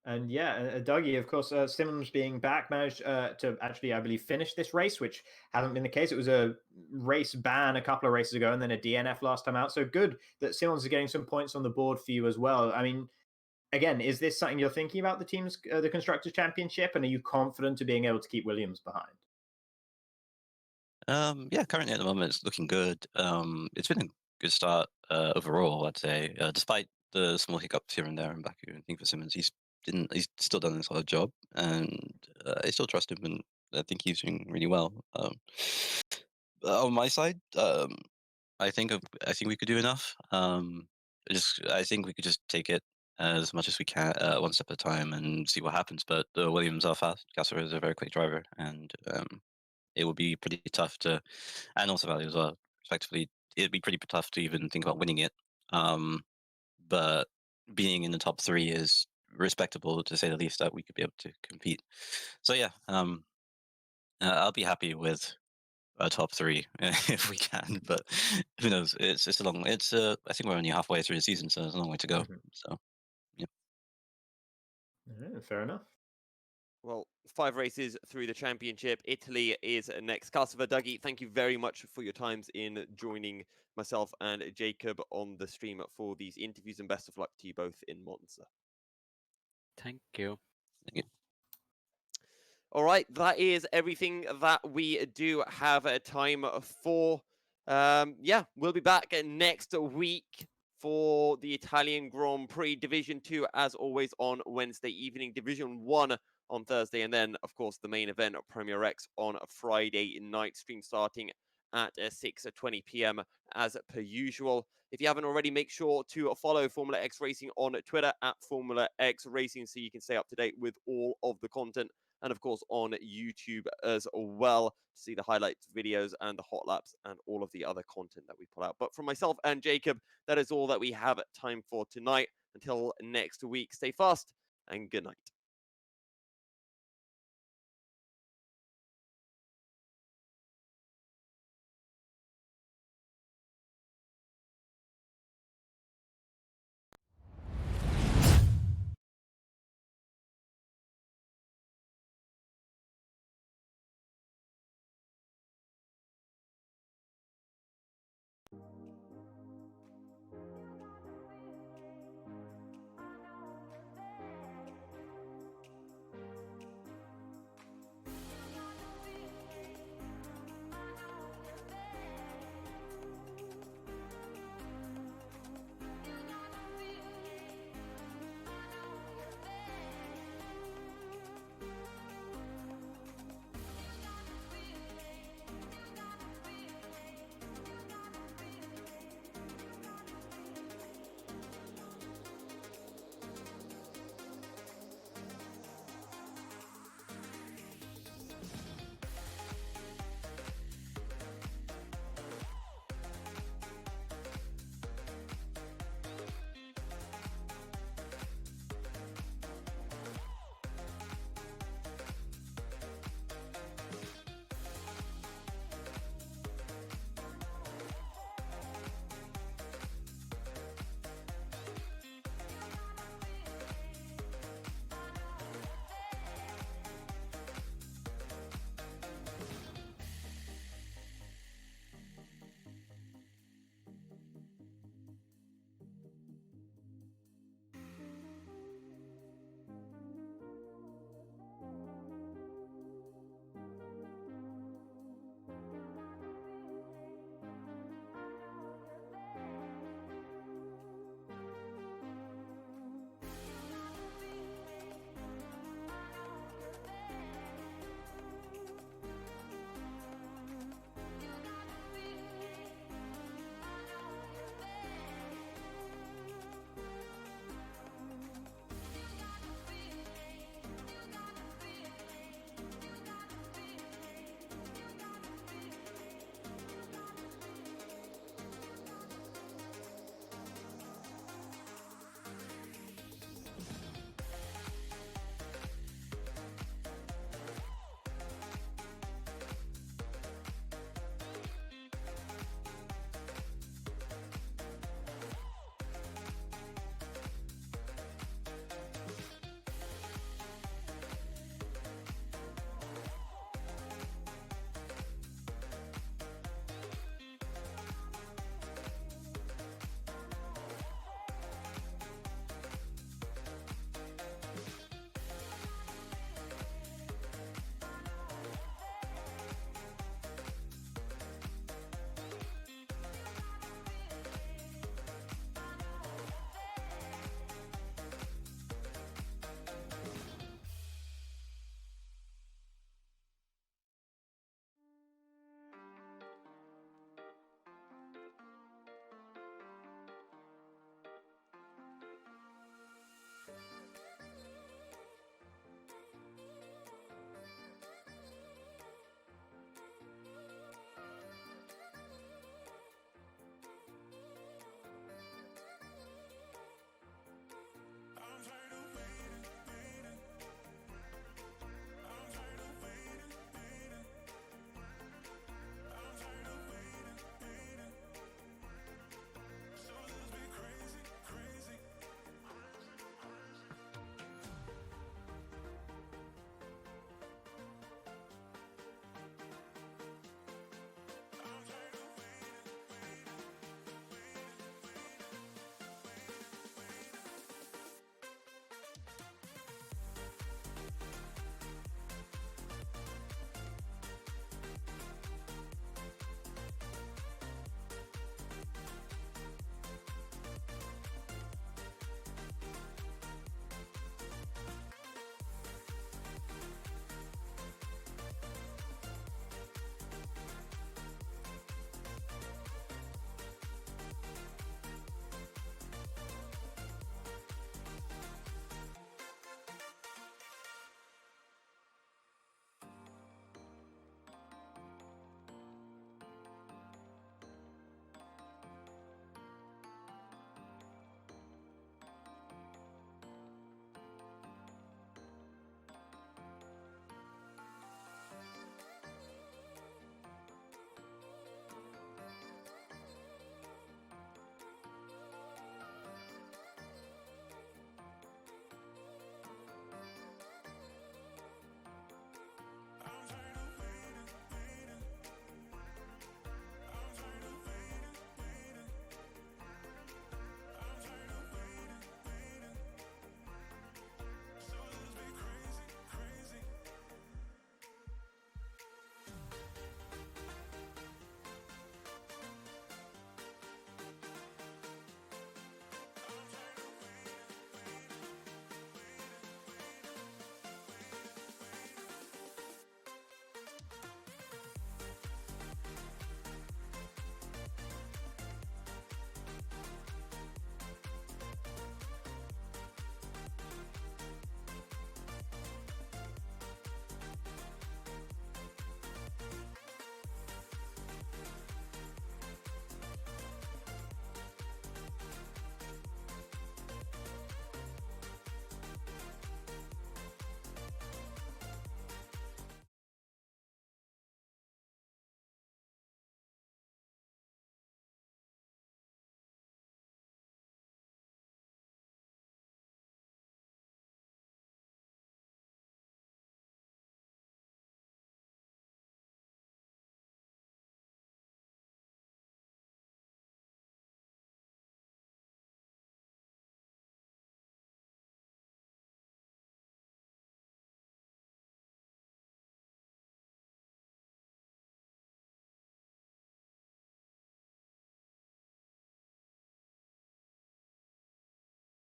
And yeah, Dougie, of course, Simmons being back managed to actually, I believe, finish this race, which hasn't been the case. It was a race ban a couple of races ago and then a DNF last time out. So good that Simmons is getting some points on the board for you as well. I mean, again, is this something you're thinking about the Constructors' Championship? And are you confident of being able to keep Williams behind? Yeah, currently at the moment it's looking good. It's been a good start overall, I'd say, despite the small hiccups here and there in Baku. I think for Simmons, he's still done a solid job, and I still trust him, and I think he's doing really well. On my side, I think we could do enough. I think we could just take it as much as we can, one step at a time, and see what happens. But Williams are fast. Gasser is a very quick driver, and it would be pretty tough to, and also Vallu as well, respectively. It'd be pretty tough to even think about winning it. But being in the top 3 is respectable, to say the least, that we could be able to compete. So yeah, I'll be happy with a top 3 if we can. But who knows? It's a long. I think we're only halfway through the season, so there's a long way to go. So yeah. Fair enough. Well, 5 races through the championship. Italy is next. Cassava, Dougie, thank you very much for your times in joining myself and Jacob on the stream for these interviews, and best of luck to you both in Monza. Thank you. Thank you. All right, that is everything that we do have time for. Yeah, we'll be back next week for the Italian Grand Prix Division 2, as always, on Wednesday evening, Division 1 on Thursday, and then, of course, the main event of Premier X on a Friday night, stream starting at 6:20 p.m. as per usual. If you haven't already, make sure to follow Formula X Racing on Twitter at Formula X Racing so you can stay up to date with all of the content, and of course on YouTube as well to see the highlights videos and the hot laps and all of the other content that we pull out. But from myself and Jacob, that is all that we have time for tonight. Until next week, stay fast and good night.